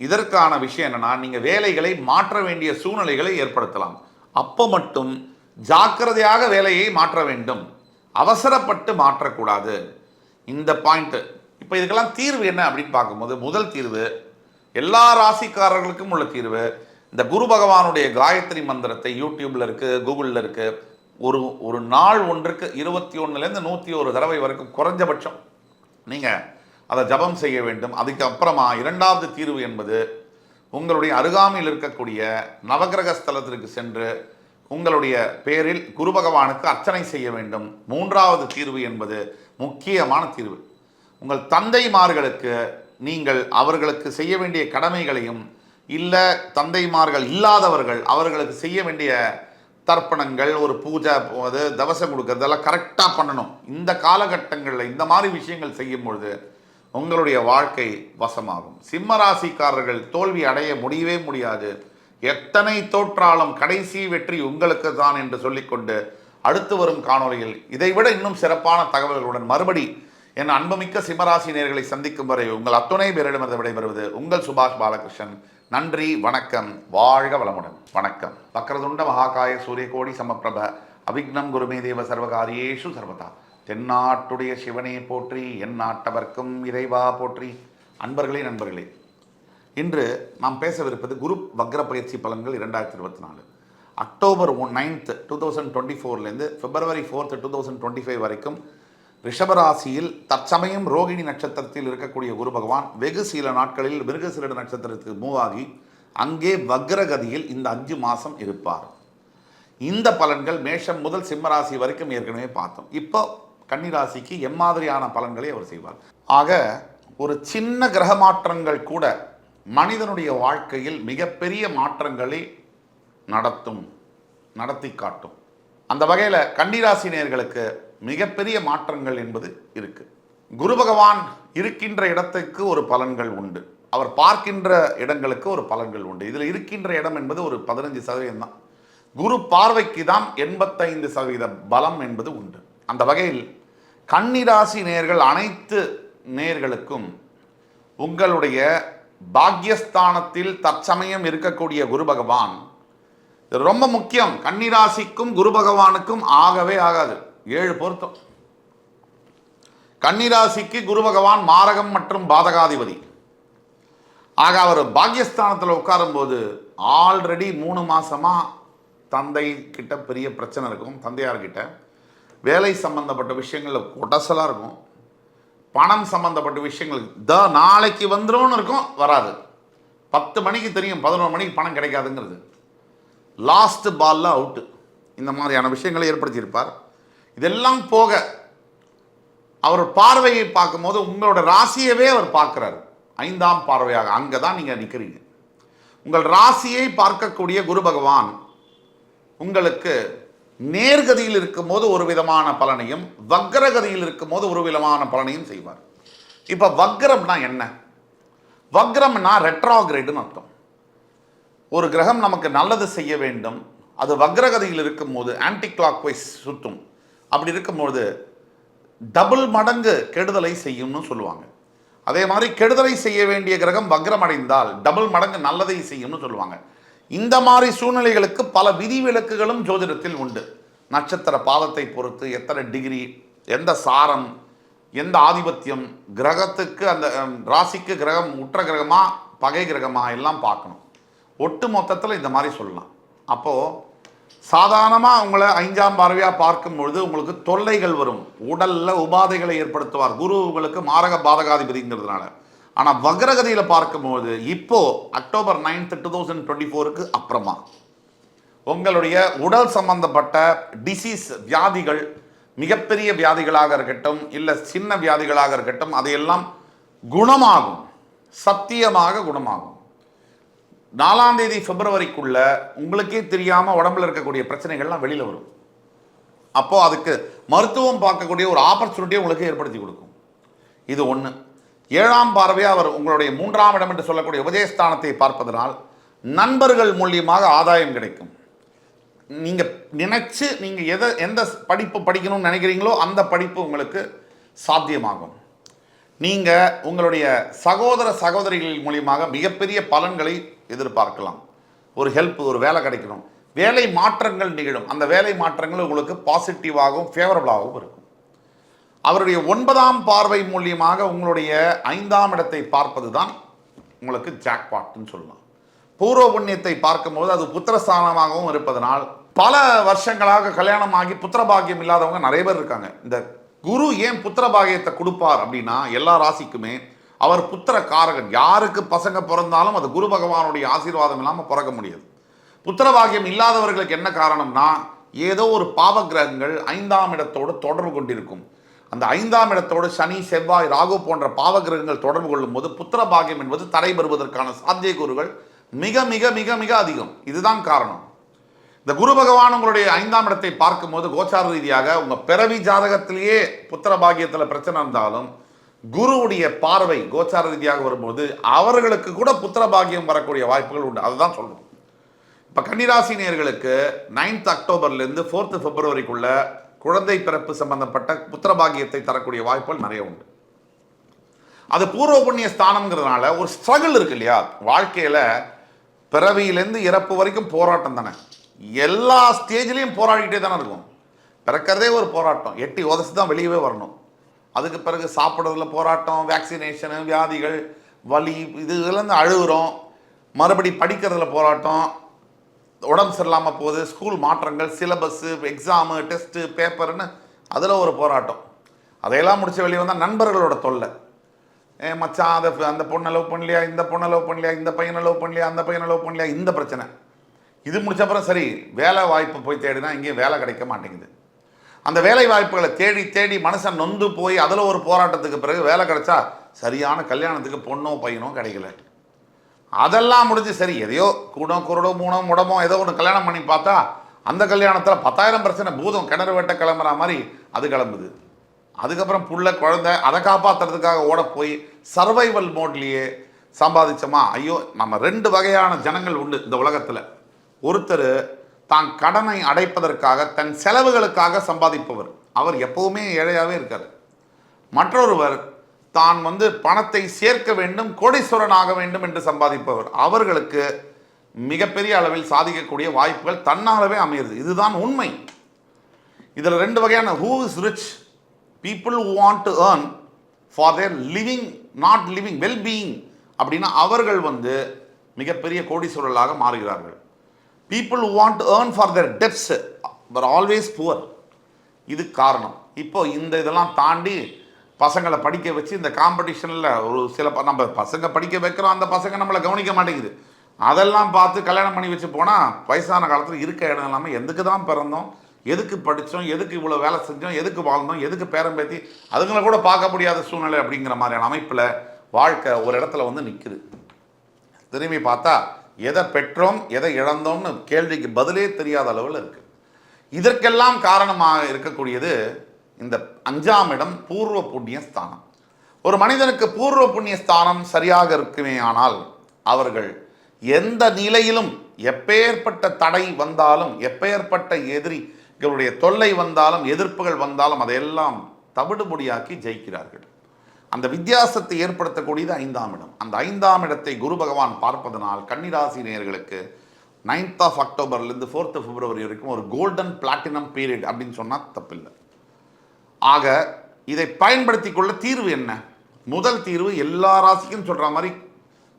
இதற்கான விஷயம் என்னென்னா, நீங்கள் வேலைகளை மாற்ற வேண்டிய சூழ்நிலைகளை ஏற்படுத்தலாம். அப்போ மட்டும் ஜாக்கிரதையாக வேலையை மாற்ற வேண்டும், அவசரப்பட்டு மாற்றக்கூடாது. இந்த பாயிண்ட்டு. இப்போ இதுக்கெல்லாம் தீர்வு என்ன அப்படின்னு பார்க்கும்போது, முதல் தீர்வு எல்லா ராசிக்காரர்களுக்கும் உள்ள தீர்வு, இந்த குரு பகவானுடைய காயத்ரி மந்திரத்தை யூடியூப்ல இருக்கு, கூகுளில் இருக்கு. ஒரு நாள் ஒன்றுக்கு 21லேருந்து 101 தடவை வரைக்கும் குறைஞ்சபட்சம் நீங்கள் அதை ஜபம் செய்ய வேண்டும். அதுக்கப்புறமா 2வது தீர்வு என்பது உங்களுடைய அருகாமையில் இருக்கக்கூடிய நவகிரக ஸ்தலத்திற்கு சென்று உங்களுடைய பேரில் குரு பகவானுக்கு அர்ச்சனை செய்ய வேண்டும். 3வது தீர்வு என்பது முக்கியமான தீர்வு. உங்கள் தந்தைமார்களுக்கு நீங்கள் அவர்களுக்கு செய்ய வேண்டிய கடமைகளையும், இல்லை தந்தைமார்கள் இல்லாதவர்கள் அவர்களுக்கு செய்ய வேண்டிய தர்ப்பணங்கள், ஒரு பூஜை, அது தவசம் கொடுக்கறதெல்லாம் கரெக்டாக பண்ணணும். இந்த காலகட்டங்களில் இந்த மாதிரி விஷயங்கள் செய்யும் பொழுது உங்களுடைய வாழ்க்கை வசமாகும். சிம்ம ராசிக்காரர்கள் தோல்வி அடைய முடியவே முடியாது. எத்தனை தோற்றாலும் கடைசி வெற்றி உங்களுக்கு தான் என்று சொல்லிக்கொண்டு அடுத்து வரும் காணொலியில் இதைவிட இன்னும் சிறப்பான தகவல்களுடன் மறுபடி என் அன்புமிக்க சிம்மராசி நேயர்களை சந்திக்கும் வரை உங்கள் அத்துணை பேரிடமிருந்து விடைபெறுவது உங்கள் சுபாஷ் பாலகிருஷ்ணன். நன்றி, வணக்கம், வாழ்க வளமுடன். வணக்கம். வக்ரதுண்ட மகாகாய சூரியகோடி சமப்பிரப அவிக்னம் குருமே தேவ சர்வகாரியேஷு சர்வதா. தென்னாட்டுடைய சிவனே போற்றி, என் நாட்டவர்க்கும் இறைவா போற்றி. அன்பர்களே, நண்பர்களே, இன்று நாம் பேசவிருப்பது குரு வக்ர பயிற்சி பலன்கள் 2024 அக்டோபர் 9, 2024 பிப்ரவரி 4, 2025 வரைக்கும் ரிஷபராசியில் தற்சமயம் ரோகிணி நட்சத்திரத்தில் இருக்கக்கூடிய குரு பகவான் வெகு சில நாட்களில் மிருகசீரிட நட்சத்திரத்துக்கு மூவ் ஆகி அங்கே வக்ரகதியில் இந்த 5 மாதம் இருப்பார். இந்த பலன்கள் மேஷம் முதல் சிம்மராசி வரைக்கும் ஏற்கனவே பார்த்தோம். இப்போ கன்னிராசிக்கு எம்மாதிரியான பலன்களை அவர் செய்வார். ஆக ஒரு சின்ன கிரக மாற்றங்கள் கூட மனிதனுடைய வாழ்க்கையில் மிகப்பெரிய மாற்றங்களை நடத்தி காட்டும். அந்த வகையில் கன்னிராசி நேயர்களுக்கு மிகப்பெரிய மாற்றங்கள் என்பது இருக்கு. குரு பகவான் இருக்கின்ற இடத்துக்கு ஒரு பலன்கள் உண்டு, அவர் பார்க்கின்ற இடங்களுக்கு ஒரு பலன்கள் உண்டு. இதில் இருக்கின்ற இடம் என்பது ஒரு 15% தான். குரு பார்வைக்கு தான் 85% பலம் என்பது உண்டு. அந்த வகையில் கன்னிராசி நேயர்கள் அனைத்து நேயர்களுக்கும் உங்களுடைய பாக்யஸ்தானத்தில் தற்சமயம் இருக்கக்கூடிய குரு பகவான் ரொம்ப முக்கியம். கன்னிராசிக்கும் குரு பகவானுக்கும் ஆகவே ஆகாது. 7 பொருத்தம். கன்னிராசிக்கு குரு பகவான் மாரகம் மற்றும் பாதகாதிபதி. ஆக அவர் பாக்யஸ்தானத்தில் உட்காரும் போது ஆல்ரெடி 3 மாசமா தந்தை கிட்ட பெரிய பிரச்சனை இருக்கும். தந்தையார்கிட்ட வேலை சம்பந்தப்பட்ட விஷயங்கள் கொட்டசலாக இருக்கும். பணம் சம்பந்தப்பட்ட விஷயங்கள் நாளைக்கு வந்துடும் இருக்கும், வராது. 10 மணிக்கு தெரியும் 11 மணிக்கு பணம் கிடைக்காதுங்கிறது. லாஸ்ட் பால்ல அவுட்டு. இந்த மாதிரியான விஷயங்களை ஏற்படுத்தியிருப்பார். இதெல்லாம் போக அவர் பார்வையை பார்க்கும்போது உங்களோட ராசியவே அவர் பார்க்குறாரு 5ஆம் பார்வையாக. அங்கே தான் நீங்கள் நிற்கிறீங்க. உங்கள் ராசியை பார்க்கக்கூடிய குரு பகவான் உங்களுக்கு நேர்கதியில் இருக்கும்போது ஒரு விதமான பலனையும் வக்ரகதியில் இருக்கும்போது ஒரு விதமான பலனையும் செய்வார். இப்போ வக்ரம்னா என்ன? வக்ரம்னா ரெட்ராகிரேடுன்னு அர்த்தம். ஒரு கிரகம் நமக்கு நல்லது செய்ய வேண்டும், அது வக்ரகதியில் இருக்கும்போது ஆன்டி கிளாக் வைஸ் சுற்றும். அப்படி இருக்கும்போது டபுள் மடங்கு கெடுதலை செய்யும்னு சொல்லுவாங்க. அதே மாதிரி கெடுதலை செய்ய வேண்டிய கிரகம் வக்ரம் அடைந்தால் டபுள் மடங்கு நல்லதை செய்யும்னு சொல்லுவாங்க. இந்த மாதிரி சூழ்நிலைகளுக்கு பல விதிவிலக்குகளும் ஜோதிடத்தில் உண்டு. நட்சத்திர பாதத்தை பொறுத்து எத்தனை டிகிரி, எந்த சாரம், எந்த ஆதிபத்தியம், கிரகத்துக்கு அந்த ராசிக்கு கிரகம் உற்ற கிரகமா பகை கிரகமா எல்லாம் பார்க்கணும். ஒட்டு மொத்தத்தில் இந்த மாதிரி சொல்லலாம். அப்போது சாதாரணமாக உங்களை 5ஆம் பார்வையாக பார்க்கும்பொழுது உங்களுக்கு தொல்லைகள் வரும், உடலில் உபாதைகளை ஏற்படுத்துவார். குரு உங்களுக்கு மாரக பாதகாதிபதிங்கிறதுனால. ஆனால் வக்ரகதியில் பார்க்கும்போது இப்போது அக்டோபர் 9, 2024க்கு அப்புறமா உங்களுடைய உடல் சம்பந்தப்பட்ட டிசீஸ் வியாதிகள், மிகப்பெரிய வியாதிகளாக இருக்கட்டும் இல்லை சின்ன வியாதிகளாக இருக்கட்டும், அதையெல்லாம் குணமாகும், சத்தியமாக குணமாகும். 4ஆம் தேதி பிப்ரவரிக்குள்ள உங்களுக்கே தெரியாமல் உடம்புல இருக்கக்கூடிய பிரச்சனைகள்லாம் வெளியில் வரும். அப்போது அதுக்கு மருத்துவம் பார்க்கக்கூடிய ஒரு ஆப்பர்ச்சுனிட்டியை உங்களுக்கு ஏற்படுத்தி கொடுக்கும். இது ஒன்று. 7ஆம் பார்வையாக அவர் உங்களுடைய 3ஆம் இடம் என்று சொல்லக்கூடிய உபஜயஸ்தானத்தை பார்ப்பதனால் நண்பர்கள் மூலியமாக ஆதாயம் கிடைக்கும். நீங்கள் நினைச்சு நீங்கள் எந்த படிப்பு படிக்கணும்னு நினைக்கிறீங்களோ அந்த படிப்பு உங்களுக்கு சாத்தியமாகும். நீங்கள் உங்களுடைய சகோதர சகோதரிகள் மூலியமாக மிகப்பெரிய பலன்களை எதிர்பார்க்கலாம். ஒரு ஹெல்ப், ஒரு வேலை கிடைக்கணும், வேலை மாற்றங்கள் நிகழும். அந்த வேலை மாற்றங்கள் உங்களுக்கு பாசிட்டிவாகவும் ஃபேவரபிளாகவும் இருக்கும். அவருடைய 9ஆம் பார்வை மூலியமாக உங்களுடைய 5ஆம் இடத்தை பார்ப்பது தான் உங்களுக்கு ஜாக்பாட்னு சொல்லலாம். பூர்வ புண்ணியத்தை பார்க்கும்போது அது புத்திரஸ்தானமாகவும் இருப்பதனால் பல வருஷங்களாக கல்யாணமாகி புத்திரபாகியம் இல்லாதவங்க நிறைய பேர் இருக்காங்க. இந்த குரு ஏன் புத்திரபாகியத்தை கொடுப்பார் அப்படின்னா, எல்லா ராசிக்குமே அவர் புத்திர காரகன். யாருக்கு பசங்க பிறந்தாலும் அது குரு பகவானுடைய ஆசீர்வாதம் இல்லாமல் பிறக்க முடியாது. புத்திரபாகியம் இல்லாதவர்களுக்கு என்ன காரணம்னா, ஏதோ ஒரு பாவ கிரகங்கள் 5ஆம் இடத்தோடு தொடர்பு கொண்டிருக்கும். அந்த 5ஆம் இடத்தோடு சனி, செவ்வாய், ராகு போன்ற பாவ கிரகங்கள் தொடர்பு கொள்ளும் போது புத்திரபாகியம் என்பது தடைபெறுவதற்கான சாத்தியக்கூறுகள் மிக மிக மிக மிக அதிகம். இதுதான் காரணம். இந்த குரு பகவான் உங்களுடைய 5ஆம் இடத்தை பார்க்கும்போது கோச்சார ரீதியாக உங்கள் பிறவி ஜாதகத்திலேயே புத்திர பாகியத்தில் பிரச்சனை இருந்தாலும் குருவுடைய பார்வை கோச்சார ரீதியாக வரும்போது அவர்களுக்கு கூட புத்திர பாகியம் வரக்கூடிய வாய்ப்புகள் உண்டு. அதுதான் சொல்றோம். இப்போ கன்னிராசி நேயர்களுக்கு 9th அக்டோபர்லேருந்து 4th பிப்ரவரிக்குள்ள குழந்தை பிறப்பு சம்பந்தப்பட்ட புத்திர பாகியத்தை தரக்கூடிய வாய்ப்புகள் நிறைய உண்டு. அது பூர்வ புண்ணிய ஸ்தானம்ங்கிறதுனால ஒரு ஸ்ட்ரகிள் இருக்கு இல்லையா வாழ்க்கையில். பிறவியிலேருந்து இறப்பு வரைக்கும் போராட்டம் தானே. எல்லா ஸ்டேஜ்லேயும் போராடிக்கிட்டே தானே இருக்கும். பிறக்கிறதே ஒரு போராட்டம், எட்டி உதச்சி தான் வெளியவே வரணும். அதுக்கு பிறகு சாப்பிட்றதுல போராட்டம், வேக்சினேஷனு, வியாதிகள், வலி, இதுலேருந்து அழுகுறோம். மறுபடி படிக்கிறதுல போராட்டம், உடம்பு சரியில்லாமல் போகுது, ஸ்கூல் மாற்றங்கள், சிலபஸ்ஸு, எக்ஸாமு, டெஸ்ட்டு, பேப்பர்னு அதில் ஒரு போராட்டம். அதையெல்லாம் முடிச்ச வெளியே வந்தால் நண்பர்களோட தொல்லை. மச்சான் அந்த பொண்ணை லவ் பண்ணலையா, இந்த பொண்ணை லவ் பண்ணலையா, இந்த பையனை லவ் பண்ணலையா, அந்த பையனை லவ் பண்ணலையா, இந்த பிரச்சனை. இது முடிச்சப்பறம் சரி வேலை வாய்ப்பு போய் தேடினா இங்கேயும் வேலை கிடைக்க மாட்டேங்குது. அந்த வேலை வாய்ப்புகளை தேடி தேடி மனுஷன் நொந்து போய் அதில் ஒரு போராட்டத்துக்கு பிறகு வேலை கிடைச்சா சரியான கல்யாணத்துக்கு பொண்ணோ பையனோ கிடைக்கல. அதெல்லாம் முடிஞ்சு சரி எதையோ கூடோ குருடோ மூணோ முடமோ ஏதோ ஒன்று கல்யாணம் பண்ணி பார்த்தா அந்த கல்யாணத்தில் 10,000 பிரச்சனை, பூதம் கிணறு வெட்ட கிளம்புற மாதிரி அது கிளம்புது. அதுக்கப்புறம் புள்ள குழந்தை அதை காப்பாற்றுறதுக்காக ஓட போய் சர்வைவல் மோட்லேயே சம்பாதிச்சோமா. ஐயோ, நம்ம 2 வகையான ஜனங்கள் உண்டு இந்த உலகத்தில். ஒருத்தர் தான் கடனை அடைப்பதற்காக தன் செலவுகளுக்காக சம்பாதிப்பவர், அவர் எப்பவுமே ஏழையாகவே இருக்கார். மற்றொருவர் தான் பணத்தை சேர்க்க வேண்டும், கோடீஸ்வரனாக வேண்டும் என்று சம்பாதிப்பவர், அவர்களுக்கு மிகப்பெரிய அளவில் சாதிக்கக்கூடிய வாய்ப்புகள் தன்னாலவே அமையுது. இதுதான் உண்மை. இதில் 2 வகையான who is rich people who want to earn for their living, not living, well-being அப்படின்னா அவர்கள் மிகப்பெரிய கோடீஸ்வரர்களாக மாறுகிறார்கள். people who want to earn for their debts were always poor. இது காரணம். இப்போ இதெல்லாம் தாண்டி பசங்களை படிக்க வச்சு இந்த காம்படிஷனில் ஒரு சில நம்ம பசங்க படிக்க வைக்கிறோம், அந்த பசங்க நம்மளை கவனிக்க மாட்டேங்குது. அதெல்லாம் பார்த்து கல்யாணம் பண்ணி வச்சு போனால் வயசான காலத்தில் இருக்க இடம் இல்லாமல் எதுக்கு தான் பிறந்தோம், எதுக்கு படித்தோம், எதுக்கு இவ்வளோ வேலை செஞ்சோம், எதுக்கு வாழ்ந்தோம், எதுக்கு பேரம் பேத்தி அதுங்களை கூட பார்க்க முடியாத சூழ்நிலை அப்படிங்கிற மாதிரியான அமைப்பில் வாழ்க்கை ஒரு இடத்துல வந்து நிற்குது. திரும்பி பார்த்தா எதை பெற்றோம் எதை இழந்தோம்னு கேள்விக்கு பதிலே தெரியாத அளவில் இருக்குது. இதற்கெல்லாம் காரணமாக இருக்கக்கூடியது இந்த 5ஆம் இடம் பூர்வ புண்ணிய ஸ்தானம். ஒரு மனிதனுக்கு பூர்வ புண்ணிய ஸ்தானம் சரியாக இருக்குமே ஆனால் அவர்கள் எந்த நிலையிலும் எப்பேற்பட்ட தடை வந்தாலும், எப்பேற்பட்ட எதிரிகளுடைய தொல்லை வந்தாலும், எதிர்ப்புகள் வந்தாலும் அதையெல்லாம் தவிடுபொடியாக்கி ஜெயிக்கிறார்கள். அந்த வித்தியாசத்தை ஏற்படுத்தக்கூடியது 5ஆம் இடம். அந்த 5ஆம் இடத்தை குரு பகவான் பார்ப்பதனால் கன்னிராசி நேயர்களுக்கு 9th அக்டோபர்லேருந்து 4th பிப்ரவரி வரைக்கும் ஒரு கோல்டன் பிளாட்டினம் பீரியட் அப்படின்னு சொன்னால் தப்பில்லை. ஆக இதை பயன்படுத்தி கொள்ள தீர்வு என்ன? முதல் தீர்வு எல்லா ராசிக்கும் சொல்கிற மாதிரி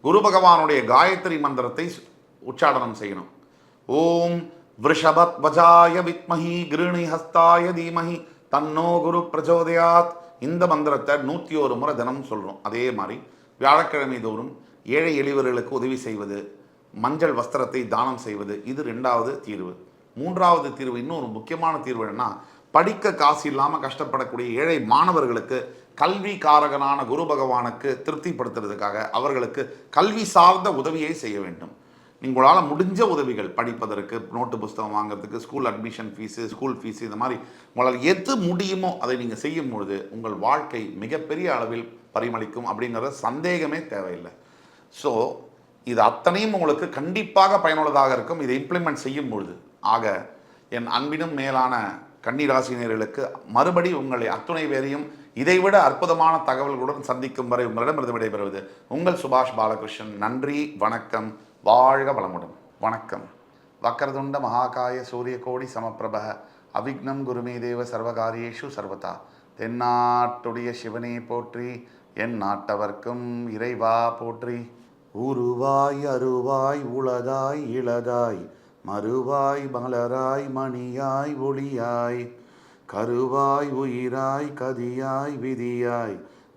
குரு பகவானுடைய காயத்ரி மந்திரத்தை உச்சாடனம் செய்யணும். ஓம் விருஷபத் வஜாய வித்மஹி கிருணி ஹஸ்தாய தீமஹி தன்னோ குரு பிரச்சோதயாத். இந்த மந்திரத்தை 101 முறை தினம் சொல்கிறோம். அதே மாதிரி வியாழக்கிழமை தோறும் ஏழை எளியவர்களுக்கு உதவி செய்வது, மஞ்சள் வஸ்திரத்தை தானம் செய்வது, இது 2வது தீர்வு. 3வது தீர்வு, இன்னொரு முக்கியமான தீர்வு என்னன்னா, படிக்க காசு இல்லாமல் கஷ்டப்படக்கூடிய ஏழை மாணவர்களுக்கு கல்வி காரகனான குரு பகவானுக்கு திருப்திப்படுத்துறதுக்காக அவர்களுக்கு கல்வி சார்ந்த உதவியை செய்ய வேண்டும். உங்களால் முடிஞ்ச உதவிகள், படிப்பதற்கு, நோட்டு புஸ்தகம் வாங்குறதுக்கு, school admission fees, school fees, இந்த மாதிரி உங்களால் எது முடியுமோ அதை நீங்கள் செய்யும் பொழுது உங்கள் வாழ்க்கை மிகப்பெரிய அளவில் பரிமளிக்கும் அப்படிங்கிற சந்தேகமே தேவையில்லை. ஸோ இது அத்தனையும் உங்களுக்கு கண்டிப்பாக பயனுள்ளதாக இருக்கும் இதை இம்ப்ளிமெண்ட் செய்யும் பொழுது. ஆக என் அன்பினும் மேலான கன்னிராசினியர்களுக்கு மறுபடி உங்களை அத்துணை பேரையும் இதைவிட அற்புதமான தகவல்களுடன் சந்திக்கும் வரை உங்களிடமிருந்து விடைபெறுவது உங்கள் சுபாஷ் பாலகிருஷ்ணன். நன்றி, வணக்கம், வாழ்க வளமுடன். வணக்கம். வக்கரதுண்ட மகாகாய சூரியகோடி சமப்பிரப அவிக்னம் குருமே தேவ சர்வகாரியேஷு சர்வதா. தென்னாட்டுடைய சிவனே போற்றி, என் நாட்டவர்க்கும் இறைவா போற்றி. உருவாய் அருவாய் உளதாய் இளதாய் மறுவாய் மலராய் மணியாய் ஒளியாய் கருவாய் உயிராய் கதியாய் விதியாய்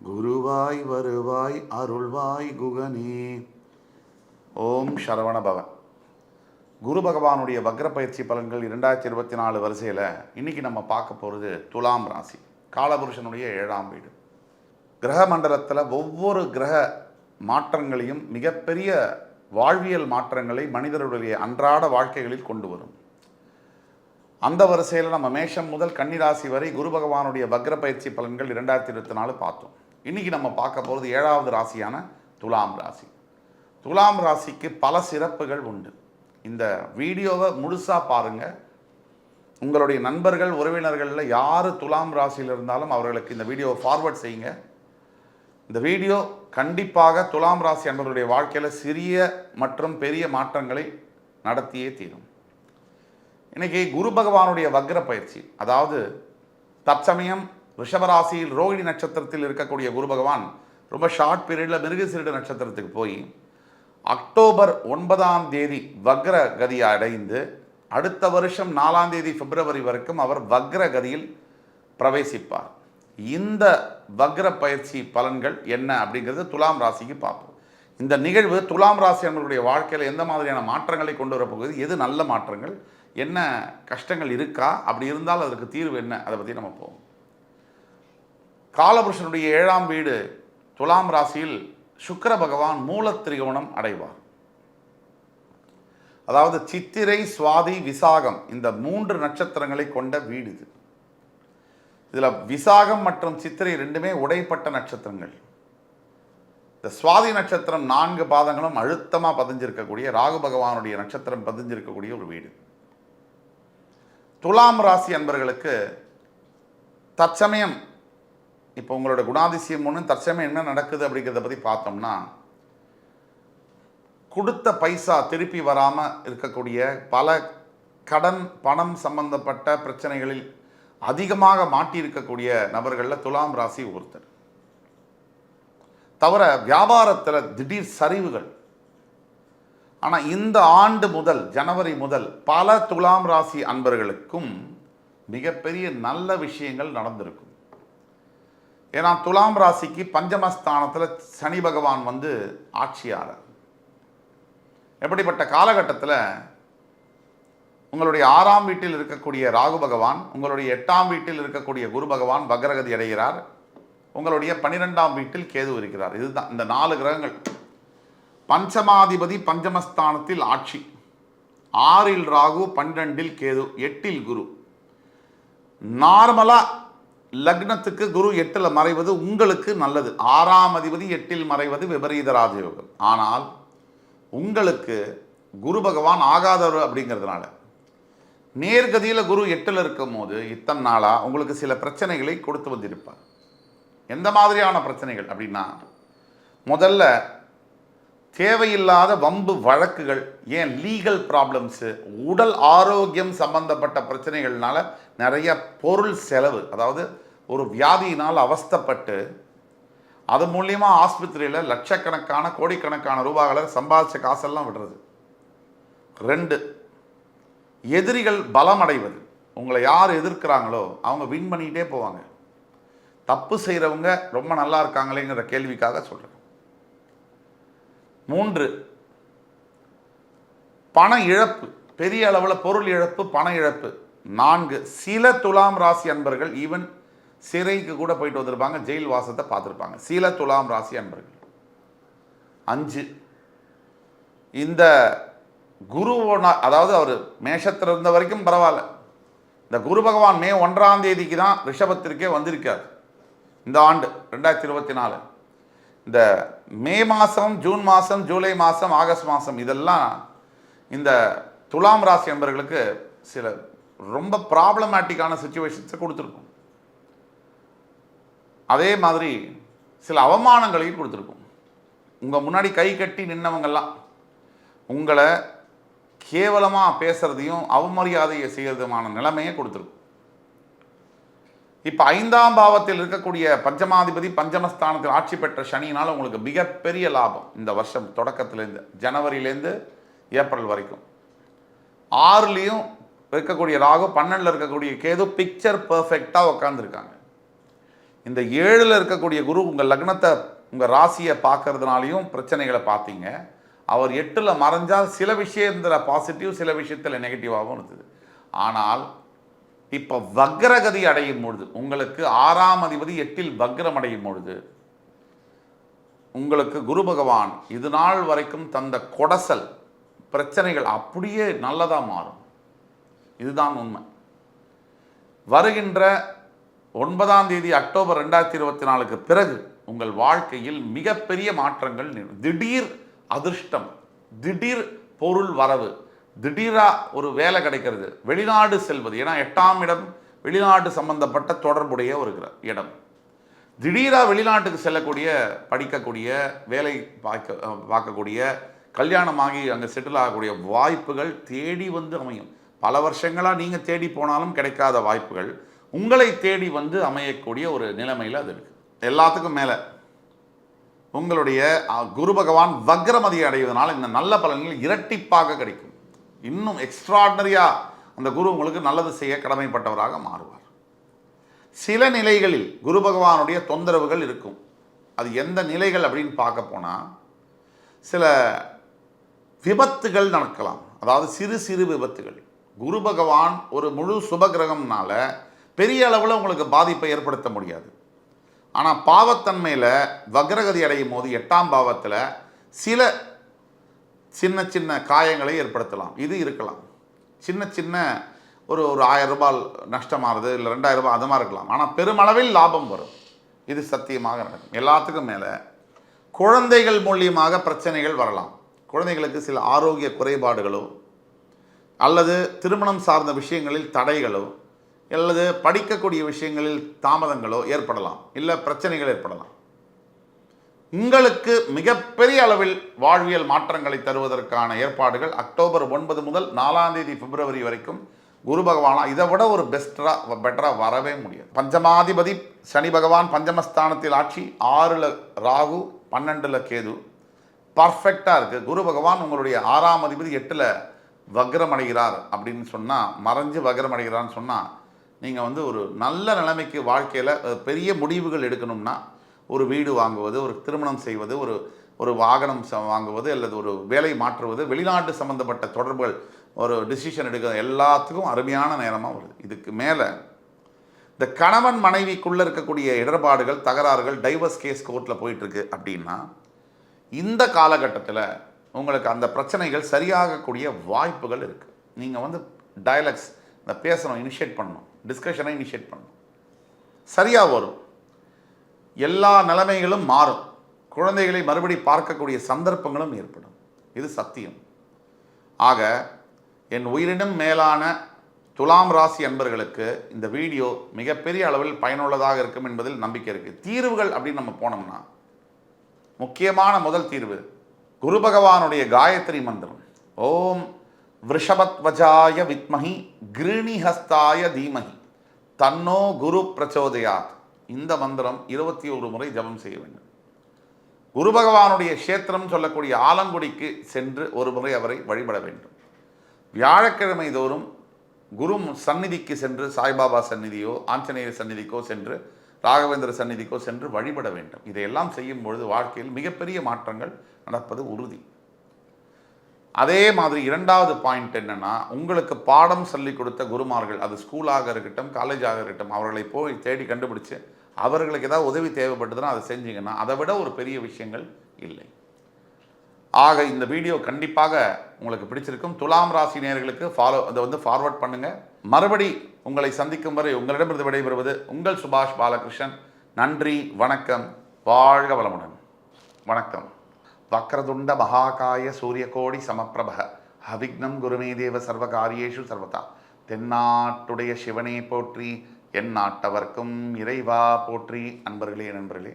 குருவாய் வருவாய் அருள்வாய் குகனே. ஓம் சரவணபவ. குரு பகவானுடைய வக்ர பயிற்சி பலன்கள் 2024 வரிசையில் இன்னைக்கு நம்ம பார்க்க போகிறது துலாம் ராசி, காலபுருஷனுடைய 7ஆம் வீடு. கிரக மண்டலத்தில் ஒவ்வொரு கிரக மாற்றங்களையும் மிகப்பெரிய வாழ்வியல் மாற்றங்களை மனிதர்களுடைய அன்றாட வாழ்க்கைகளில் கொண்டு வரும். அந்த வரிசையில் நம்ம மேஷம் முதல் கன்னிராசி வரை குரு பகவானுடைய வக்ர பயிற்சி பலன்கள் 2024 பார்த்தோம். இன்றைக்கி நம்ம பார்க்க போகிறது 7வது ராசியான துலாம் ராசி. துலாம் ராசிக்கு பல சிறப்புகள் உண்டு. இந்த வீடியோவை முழுசாக பாருங்கள். உங்களுடைய நண்பர்கள் உறவினர்களில் யார் துலாம் ராசியில் இருந்தாலும் அவர்களுக்கு இந்த வீடியோவை ஃபார்வர்ட் செய்யுங்க. இந்த வீடியோ கண்டிப்பாக துலாம் ராசி அன்பர்களுடைய வாழ்க்கையில் சிறிய மற்றும் பெரிய மாற்றங்களை நடத்தியே தீரும். இன்றைக்கி குரு பகவானுடைய வக்ர பயிற்சி, அதாவது தற்சமயம் ரிஷபராசியில் ரோகிணி நட்சத்திரத்தில் இருக்கக்கூடிய குரு பகவான் ரொம்ப ஷார்ட் பீரியடில் மிருகசீரிட நட்சத்திரத்துக்கு போய் அக்டோபர் 9ஆம் தேதி வக்ர கதியை அடைந்து அடுத்த வருஷம் 4ஆம் தேதி பிப்ரவரி வரைக்கும் அவர் வக்ர கதியில் பிரவேசிப்பார். இந்த வக்ர பயிற்சி பலன்கள் என்ன அப்படிங்கிறது துலாம் ராசிக்கு பார்ப்போம். இந்த நிகழ்வு துலாம் ராசி அன்பர்களுடைய வாழ்க்கையில் எந்த மாதிரியான மாற்றங்களை கொண்டு வரப்போகுது, எது நல்ல மாற்றங்கள், என்ன கஷ்டங்கள் இருக்கா, அப்படி இருந்தால் அதற்கு தீர்வு என்ன, அதை பற்றி நம்ம போவோம். காலபுருஷனுடைய 7ஆம் வீடு துலாம் ராசியில் சுக்கிர பகவான் மூலத்திரிகோணம் அடைவார். அதாவது சித்திரை, சுவாதி, விசாகம் இந்த 3 நட்சத்திரங்களை கொண்ட வீடு இது. இதில் விசாகம் மற்றும் சித்திரை 2மே உடைப்பட்ட நட்சத்திரங்கள். இந்த சுவாதி நட்சத்திரம் 4 பாதங்களும் அழுத்தமாக பதிஞ்சிருக்கக்கூடிய ராகு பகவானுடைய நட்சத்திரம் பதிஞ்சிருக்கக்கூடிய ஒரு வீடு. துலாம் ராசி அன்பர்களுக்கு தற்சமயம் இப்போ உங்களோட குணாதிசயம் ஒன்று, தற்சமயம் என்ன நடக்குது அப்படிங்கிறத பற்றி பார்த்தோம்னா, கொடுத்த பைசா திருப்பி வராமல் இருக்கக்கூடிய பல கடன் பணம் சம்பந்தப்பட்ட பிரச்சனைகளில் அதிகமாக மாட்டியிருக்கக்கூடிய நபர்களில் துலாம் ராசி ஒருத்தர். தவிர வியாபாரத்தில் திடீர் சரிவுகள். ஆனால் இந்த ஆண்டு முதல் ஜனவரி முதல் பல துலாம் ராசி அன்பர்களுக்கும் மிகப்பெரிய நல்ல விஷயங்கள் நடந்திருக்கும். ஏன்னா துலாம் ராசிக்கு பஞ்சமஸ்தானத்தில் சனி பகவான் வந்து ஆட்சியாளர். எப்படிப்பட்ட காலகட்டத்தில் உங்களுடைய 6ஆம் வீட்டில் இருக்கக்கூடிய ராகு பகவான் உங்களுடைய 8ஆம் வீட்டில் இருக்கக்கூடிய குரு பகவான் வக்ரகதி அடைகிறார். உங்களுடைய 12ஆம் வீட்டில் கேது இருக்கிறார். இதுதான் இந்த 4 கிரகங்கள். பஞ்சமாதிபதி பஞ்சமஸ்தானத்தில் ஆட்சி, 6இல் ராகு, 12இல் கேது, 8இல் குரு. நார்மலா லக்னத்துக்கு குரு 8ல் மறைவது உங்களுக்கு நல்லது. 6ஆம் அதிபதி 8ல் மறைவது விபரீத ராஜயோகம். ஆனால் உங்களுக்கு குரு பகவான் ஆகாதவர் அப்படிங்கிறதுனால நேர்கதியில் குரு 8ல் இருக்கும் போது இத்தனை நாளாக உங்களுக்கு சில பிரச்சனைகளை கொடுத்து வந்திருப்பார். எந்த மாதிரியான பிரச்சனைகள் அப்படின்னா, முதல்ல தேவையில்லாத வம்பு வழக்குகள், ஏன் லீகல் ப்ராப்ளம்ஸு, உடல் ஆரோக்கியம் சம்பந்தப்பட்ட பிரச்சனைகள்னால நிறைய பொருள் செலவு, அதாவது ஒரு வியாதியினால் அவஸ்தைப்பட்டு அது மூலியமாக ஆஸ்பத்திரியில் லட்சக்கணக்கான கோடிக்கணக்கான ரூபாய்களை சம்பாதிச்ச காசெல்லாம் விடுறது. 2, எதிரிகள் பலமடைவது. உங்களை யார் எதிர்க்கிறாங்களோ அவங்க வின் பண்ணிகிட்டே போவாங்க. தப்பு செய்கிறவங்க ரொம்ப நல்லா இருக்காங்களேங்கிற கேள்விக்காக சொல்கிறேன். 3, பண இழப்பு, பெரிய அளவில் பொருள் இழப்பு, பண இழப்பு. 4, சில துலாம் ராசி அன்பர்கள் ஈவன் சிறைக்கு கூட போயிட்டு வந்திருப்பாங்க, ஜெயில் வாசத்தை பார்த்துருப்பாங்க. சில துலாம் ராசி அன்பர்கள். 5, இந்த குருவோட, அதாவது அவர் மேஷத்தில் இருந்த வரைக்கும் பரவாயில்ல, இந்த குரு பகவான் மே 1ஆம் தேதிக்கு தான் ரிஷபத்திற்கே வந்திருக்கார். இந்த ஆண்டு 2024 இந்த மே மாதம், ஜூன் மாதம், ஜூலை மாதம், ஆகஸ்ட் மாதம் இதெல்லாம் இந்த துலாம் ராசி அன்பர்களுக்கு சில ரொம்ப ப்ராப்ளமேட்டிக்கான சிச்சுவேஷன்ஸை கொடுத்துருக்கும். அதே மாதிரி சில அவமானங்களையும் கொடுத்துருக்கும். உங்கள் முன்னாடி கை கட்டி நின்னவங்கெல்லாம் உங்களை கேவலமாக பேசுகிறதையும் அவமரியாதையை செய்கிறதுமான நிலைமையை கொடுத்துருக்கும். இப்போ 5ஆம் பாவத்தில் இருக்கக்கூடிய பஞ்சமாதிபதி பஞ்சமஸ்தானத்தில் ஆட்சி பெற்ற சனியினால் உங்களுக்கு மிகப்பெரிய லாபம் இந்த வருஷம் தொடக்கத்திலேருந்து, ஜனவரியிலேருந்து ஏப்ரல் வரைக்கும். 6லையும் இருக்கக்கூடிய ராகு, 12ல் இருக்கக்கூடிய கேது பிக்சர் பர்ஃபெக்டாக உட்காந்துருக்காங்க. இந்த 7ல் இருக்கக்கூடிய குரு உங்கள் லக்னத்தை, உங்கள் ராசியை பார்க்கறதுனாலையும் பிரச்சனைகளை பார்த்தீங்க. அவர் 8ல் மறைஞ்சால் சில விஷயத்தில் பாசிட்டிவ், சில விஷயத்தில் நெகட்டிவாகவும் இருந்தது. ஆனால் இப்போ வக்ரகதி அடையும் பொழுது, உங்களுக்கு 6ஆம் அதிபதி 8ல் வக்ரம் அடையும் பொழுது உங்களுக்கு குரு பகவான் இது நாள் வரைக்கும் தந்த கொடசல் பிரச்சனைகள் அப்படியே நல்லதாக மாறும். இதுதான் உண்மை. வருகின்ற 9ஆம் தேதி அக்டோபர் 2024க்கு பிறகு உங்கள் வாழ்க்கையில் மிகப்பெரிய மாற்றங்கள், திடீர் அதிர்ஷ்டம், திடீர் பொருள் வரவு, திடீராக ஒரு வேலை கிடைக்கிறது, வெளிநாடு செல்வது. ஏன்னா 8ஆம் இடம் வெளிநாடு சம்பந்தப்பட்ட தொடர்புடைய ஒரு இடம். திடீராக வெளிநாட்டுக்கு செல்லக்கூடிய, படிக்கக்கூடிய, வேலை பார்க்கக்கூடிய, கல்யாணமாகி அங்கே செட்டில் ஆகக்கூடிய வாய்ப்புகள் தேடி வந்து அமையும். பல வருஷங்களாக நீங்கள் தேடி போனாலும் கிடைக்காத வாய்ப்புகள் உங்களை தேடி வந்து அமையக்கூடிய ஒரு நிலைமையில் அது இருக்குது. எல்லாத்துக்கும் மேலே உங்களுடைய குரு பகவான் வக்ரமதி அடைவதனால் இந்த நல்ல பலன்கள் இரட்டிப்பாக கிடைக்கும். இன்னும் எக்ஸ்ட்ராடினரியாக அந்த குரு உங்களுக்கு நல்லது செய்ய கடமைப்பட்டவராக மாறுவார். சில நிலைகளில் குரு பகவானுடைய தொந்தரவுகள் இருக்கும். அது எந்த நிலைகள் அப்படின்னு பார்க்க போனால், சில விபத்துகள் நடக்கலாம். அதாவது சிறு சிறு விபத்துகள். குரு பகவான் ஒரு முழு சுபகிரகம்னால பெரிய அளவில் உங்களுக்கு பாதிப்பை ஏற்படுத்த முடியாது. ஆனால் பாவத்தன்மையில் வக்ரகதி அடையும் போது 8ஆம் பாவத்தில் சில சின்ன சின்ன காயங்களை ஏற்படுத்தலாம். இது இருக்கலாம். சின்ன சின்ன ஒரு 1000 ரூபாய் நஷ்டமாகுது, இல்லை 2000 ரூபாய், அது மாதிரி இருக்கலாம். ஆனால் பெருமளவில் லாபம் வரும். இது சத்தியமாக நடக்கும். எல்லாத்துக்கும் மேலே குழந்தைகள் மூலியமாக பிரச்சனைகள் வரலாம். குழந்தைகளுக்கு சில ஆரோக்கிய குறைபாடுகளோ, அல்லது திருமணம் சார்ந்த விஷயங்களில் தடைகளோ, அல்லது படிக்கக்கூடிய விஷயங்களில் தாமதங்களோ ஏற்படலாம், இல்லை பிரச்சனைகள் ஏற்படலாம். உங்களுக்கு மிகப்பெரிய அளவில் வாழ்வியல் மாற்றங்களை தருவதற்கான ஏற்பாடுகள் அக்டோபர் 9 முதல் 4ஆம் தேதி பிப்ரவரி வரைக்கும் குரு பகவானா இதை விட ஒரு பெட்டராக வரவே முடியாது. பஞ்சமாதிபதி சனி பகவான் பஞ்சமஸ்தானத்தில் ஆட்சி, 6ல் ராகு, 12ல் கேது பர்ஃபெக்டாக இருக்குது. குரு பகவான் உங்களுடைய 6ஆம் அதிபதி 8ல் வக்ரம் அடைகிறார் அப்படின்னு சொன்னால், மறைஞ்சு வக்ரம் அடைகிறான்னு சொன்னால், நீங்கள் வந்து ஒரு நல்ல நிலைமைக்கு வாழ்க்கையில் பெரிய முடிவுகள் எடுக்கணும்னா, ஒரு வீடு வாங்குவது, ஒரு திருமணம் செய்வது, ஒரு வாகனம் வாங்குவது, அல்லது ஒரு வேலை மாற்றுவது, வெளிநாட்டு சம்பந்தப்பட்ட தொடர்புகள் ஒரு டிசிஷன் எடுக்க எல்லாத்துக்கும் அருமையான நேரமாக வருது. இதுக்கு மேலே இந்த கணவன் மனைவிக்குள்ளே இருக்கக்கூடிய இடர்பாடுகள், தகராறுகள், டைவர்ஸ் கேஸ் கோர்ட்டில் போயிட்டுருக்கு அப்படின்னா இந்த காலகட்டத்தில் உங்களுக்கு அந்த பிரச்சனைகள் சரியாகக்கூடிய வாய்ப்புகள் இருக்குது. நீங்கள் டயலாக்ஸ் இந்த பேசணும், இனிஷியேட் பண்ணணும், டிஸ்கஷனை இனிஷியேட் பண்ணணும், சரியாக வரும். எல்லா நிலைமைகளும் மாறும். குழந்தைகளை மறுபடி பார்க்கக்கூடிய சந்தர்ப்பங்களும் ஏற்படும். இது சத்தியம். ஆக என் உயிரினும் மேலான துலாம் ராசி அன்பர்களுக்கு இந்த வீடியோ மிகப்பெரிய அளவில் பயனுள்ளதாக இருக்கும் என்பதில் நம்பிக்கை இருக்குது. தீர்வுகள் அப்படின்னு நம்ம போனோம்னா முக்கியமான முதல் தீர்வு குரு பகவானுடைய காயத்ரி மந்திரம். ஓம் விருஷபத்வஜாய வித்மஹி கிருணிஹஸ்தாய தீமஹி தன்னோ குரு பிரச்சோதயாத். இந்த மந்திரம் 21 முறை ஜபம் செய்ய வேண்டும். குரு பகவானுடைய க்ஷேத்திரம் சொல்லக்கூடிய ஆலங்குடிக்கு சென்று ஒரு முறை அவரை வழிபட வேண்டும். வியாழக்கிழமை தோறும் குரு சந்நிதிக்கு சென்று, சாய்பாபா சந்நிதியோ ஆஞ்சநேயர் சந்நிதிக்கோ சென்று, ராகவேந்திர சந்நிதிக்கோ சென்று வழிபட வேண்டும். இதையெல்லாம் செய்யும் பொழுது வாழ்க்கையில் மிகப்பெரிய மாற்றங்கள் நடப்பது உறுதி. அதே மாதிரி இரண்டாவது பாயிண்ட் என்னன்னா, உங்களுக்கு பாடம் சொல்லிக் கொடுத்த குருமார்கள், அது ஸ்கூலாக இருக்கட்டும், காலேஜாக இருக்கட்டும், அவர்களை போய் தேடி கண்டுபிடிச்சு அவர்களுக்கு ஏதாவது உதவி தேவைப்பட்டதுன்னா அதை செஞ்சீங்கன்னா அதை விட ஒரு பெரிய விஷயங்கள் இல்லை. ஆக இந்த வீடியோ கண்டிப்பாக உங்களுக்கு பிடிச்சிருக்கும். துலாம் ராசி நேயர்களுக்கு அதை ஃபார்வர்ட் பண்ணுங்கள். மறுபடி உங்களை சந்திக்கும் வரை உங்களிடமிருந்து விடைபெறுவது உங்கள் சுபாஷ் பாலகிருஷ்ணன். நன்றி, வணக்கம், வாழ்க வளமுடன். வணக்கம். வக்ரதுண்ட மகாகாய சூரியகோடி சமப்பிரப அவிக்னம் குருமே தேவ சர்வகாரியேஷு சர்வதா. தென்னாட்டுடைய சிவனே போற்றி, என் நாட்டவர்க்கும் இறைவா போற்றி. நண்பர்களே,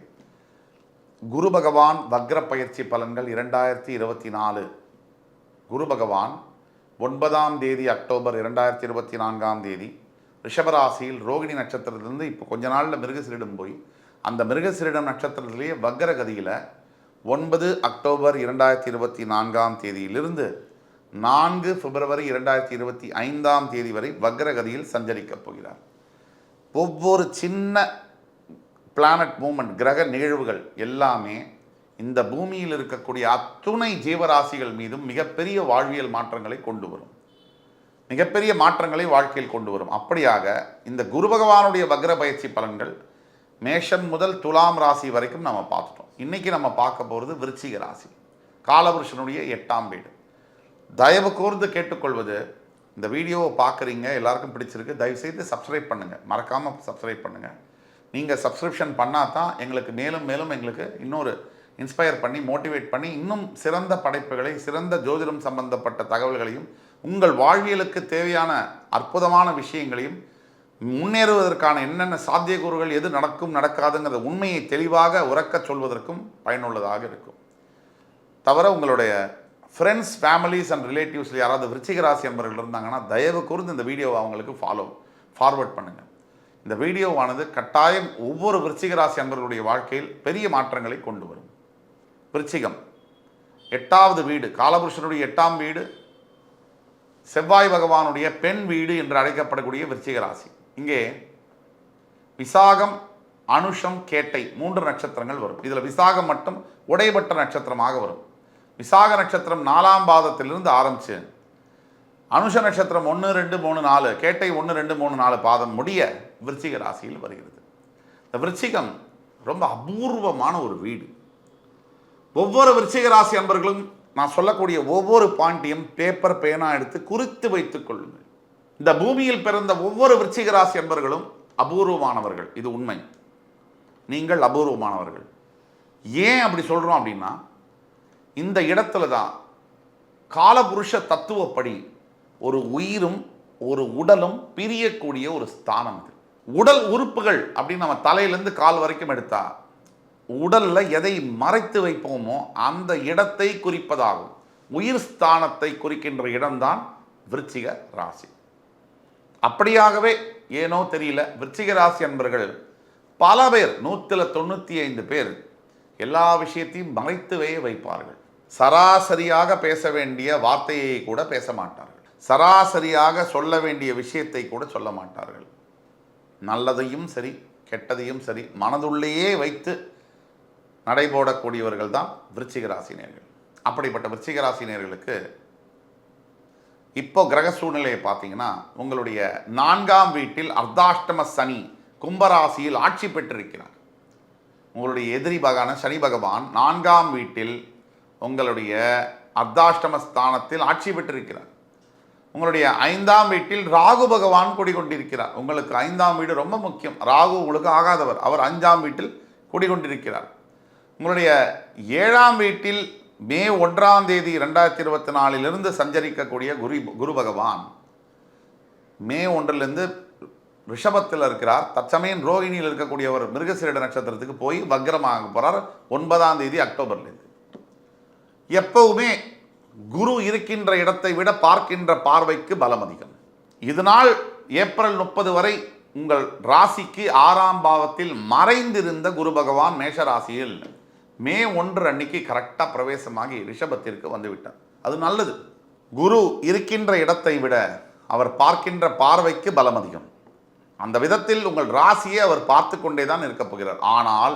குரு பகவான் வக்ர பயிற்சி பலன்கள் 2024. குரு பகவான் 9ஆம் தேதி அக்டோபர் 2024ஆம் தேதி ரிஷபராசியில் ரோகிணி நட்சத்திரத்திலிருந்து இப்போ கொஞ்ச நாளில் மிருகசீரிடம் போய் அந்த மிருகசீரிடம் நட்சத்திரத்திலேயே வக்ரகதியில் 9 அக்டோபர் 2024ஆம் தேதியிலிருந்து 4 பிப்ரவரி 2025ஆம் தேதி வரை வக்ரகதியில் சஞ்சரிக்கப் போகிறார். ஒவ்வொரு சின்ன பிளானட் மூமெண்ட், கிரக நிகழ்வுகள் எல்லாமே இந்த பூமியில் இருக்கக்கூடிய அத்துணை ஜீவராசிகள் மீதும் மிகப்பெரிய வாழ்வியல் மாற்றங்களை கொண்டு வரும். மிகப்பெரிய மாற்றங்களை வாழ்க்கையில் கொண்டு வரும். அப்படியாக இந்த குரு பகவானுடைய வக்ர பயிற்சி பலன்கள் மேஷம் முதல் துலாம் ராசி வரைக்கும் நம்ம பார்த்துட்டோம். இன்றைக்கி நம்ம பார்க்க போகிறது விருச்சிக ராசி, காலபுருஷனுடைய 8ஆம் வீடு. தயவு கூர்ந்து கேட்டுக்கொள்வது, இந்த வீடியோவை பார்க்குறீங்க, எல்லாருக்கும் பிடிச்சிருக்கு, தயவுசெய்து சப்ஸ்கிரைப் பண்ணுங்கள், மறக்காமல் சப்ஸ்கிரைப் பண்ணுங்கள். நீங்கள் சப்ஸ்கிரிப்ஷன் பண்ணால் தான் எங்களுக்கு மேலும் மேலும் எங்களுக்கு இன்னொரு இன்ஸ்பயர் பண்ணி மோட்டிவேட் பண்ணி இன்னும் சிறந்த படைப்புகளை, சிறந்த ஜோதிடம் சம்பந்தப்பட்ட தகவல்களையும், உங்கள் வாழ்வியலுக்கு தேவையான அற்புதமான விஷயங்களையும், முன்னேறுவதற்கான என்னென்ன சாத்தியக்கூறுகள், எது நடக்கும் நடக்காதுங்கிற உண்மையை தெளிவாக உறக்கச் சொல்வதற்கும் பயனுள்ளதாக இருக்கும். தவிர உங்களுடைய ஃப்ரெண்ட்ஸ், ஃபேமிலிஸ் அண்ட் ரிலேட்டிவ்ஸில் யாராவது விருச்சிக ராசி என்பவர்கள் இருந்தாங்கன்னா தயவு கூர்ந்து இந்த வீடியோவை அவங்களுக்கு ஃபார்வர்ட் பண்ணுங்கள். இந்த வீடியோவானது கட்டாயம் ஒவ்வொரு விருச்சிக ராசி அன்பர்களுடைய வாழ்க்கையில் பெரிய மாற்றங்களை கொண்டு வரும். விருச்சிகம் 8வது வீடு, காலபுருஷனுடைய 8ஆம் வீடு, செவ்வாய் பகவானுடைய பெண் வீடு என்று அழைக்கப்படக்கூடிய விருச்சிக ராசி. இங்கே விசாகம், அனுஷம், கேட்டை 3 நட்சத்திரங்கள் வரும். இதில் விசாகம் மட்டும் உடைபட்ட நட்சத்திரமாக வரும். விசாக நட்சத்திரம் 4ஆம் பாதத்திலிருந்து ஆரம்பிச்சு அனுஷ நட்சத்திரம் 1, 2, 3, 4, கேட்டை 1, 2, 3, 4 பாதம் முடிய விருச்சிக ராசியில் வருகிறது. இந்த விருச்சிகம் ரொம்ப அபூர்வமான ஒரு வீடு. ஒவ்வொரு விருச்சிக ராசி அன்பர்களும் நான் சொல்லக்கூடிய ஒவ்வொரு பாயிண்ட்டையும் பேப்பர், பேனா எடுத்து குறித்து வைத்துக் கொள்ளுங்கள். இந்த பூமியில் பிறந்த ஒவ்வொரு விருச்சிக ராசி அன்பர்களும் அபூர்வமானவர்கள். இது உண்மை. நீங்கள் அபூர்வமானவர்கள். ஏன் அப்படி சொல்கிறோம் அப்படின்னா, இந்த இடத்துல தான் காலபுருஷ தத்துவப்படி ஒரு உயிரும் ஒரு உடலும் பிரியக்கூடிய ஒரு ஸ்தானம். இது உடல் உறுப்புகள் அப்படின்னு நம்ம தலையிலேருந்து கால் வரைக்கும் எடுத்தா உடலில் எதை மறைத்து வைப்போமோ அந்த இடத்தை குறிப்பதாகும். உயிர் ஸ்தானத்தை குறிக்கின்ற இடம்தான் விருச்சிக ராசி. அப்படியாகவே ஏனோ தெரியல விருச்சிக ராசி அன்பர்கள் பல பேர், 195 பேர் எல்லா விஷயத்தையும் மறைத்துவே வைப்பார்கள். சராசரியாக பேச வேண்டிய வார்த்தையை கூட பேச மாட்டார்கள். சராசரியாக சொல்ல வேண்டிய விஷயத்தை கூட சொல்ல மாட்டார்கள். நல்லதையும் சரி கெட்டதையும் சரி மனதுள்ளேயே வைத்து நடைபோடக்கூடியவர்கள் தான் விருச்சிக ராசினியர்கள். அப்படிப்பட்ட விருச்சிக ராசினியர்களுக்கு இப்போ கிரக சூழ்நிலையை பார்த்தீங்கன்னா உங்களுடைய 4ஆம் வீட்டில் அர்த்தாஷ்டம சனி கும்பராசியில் ஆட்சி பெற்றிருக்கிறார். உங்களுடைய எதிரி பகவான சனி பகவான் 4ஆம் வீட்டில் உங்களுடைய அர்த்தாஷ்டம ஸ்தானத்தில் ஆட்சி பெற்றிருக்கிறார். உங்களுடைய 5ஆம் வீட்டில் ராகு பகவான் குடிகொண்டிருக்கிறார். உங்களுக்கு 5ஆம் வீடு ரொம்ப முக்கியம். ராகு உங்களுக்கு ஆகாதவர், அவர் 5ஆம் வீட்டில் குடிகொண்டிருக்கிறார். உங்களுடைய 7ஆம் வீட்டில் மே 1ஆம் தேதி 2024 சஞ்சரிக்கக்கூடிய குரு பகவான் மே 1 ரிஷபத்தில் இருக்கிறார். தற்சமயம் ரோகிணியில் இருக்கக்கூடியவர் மிருகசீரிட நட்சத்திரத்துக்கு போய் வக்ரமாக போகிறார் 9ஆம் தேதி அக்டோபர்லேருந்து. எப்பவுமே குரு இருக்கின்ற இடத்தை விட பார்க்கின்ற பார்வைக்கு பலம் அதிகம். இதனால் ஏப்ரல் 30 வரை உங்கள் ராசிக்கு 6ஆம் பாவத்தில் மறைந்திருந்த குரு பகவான் மேஷ ராசியில் மே 1 அன்னைக்கு கரெக்டாக பிரவேசமாகி ரிஷபத்திற்கு வந்துவிட்டார். அது நல்லது. குரு இருக்கின்ற இடத்தை விட அவர் பார்க்கின்ற பார்வைக்கு பலம் அதிகம். அந்த விதத்தில் உங்கள் ராசியை அவர் பார்த்து கொண்டே தான் இருக்கப் போகிறார். ஆனால்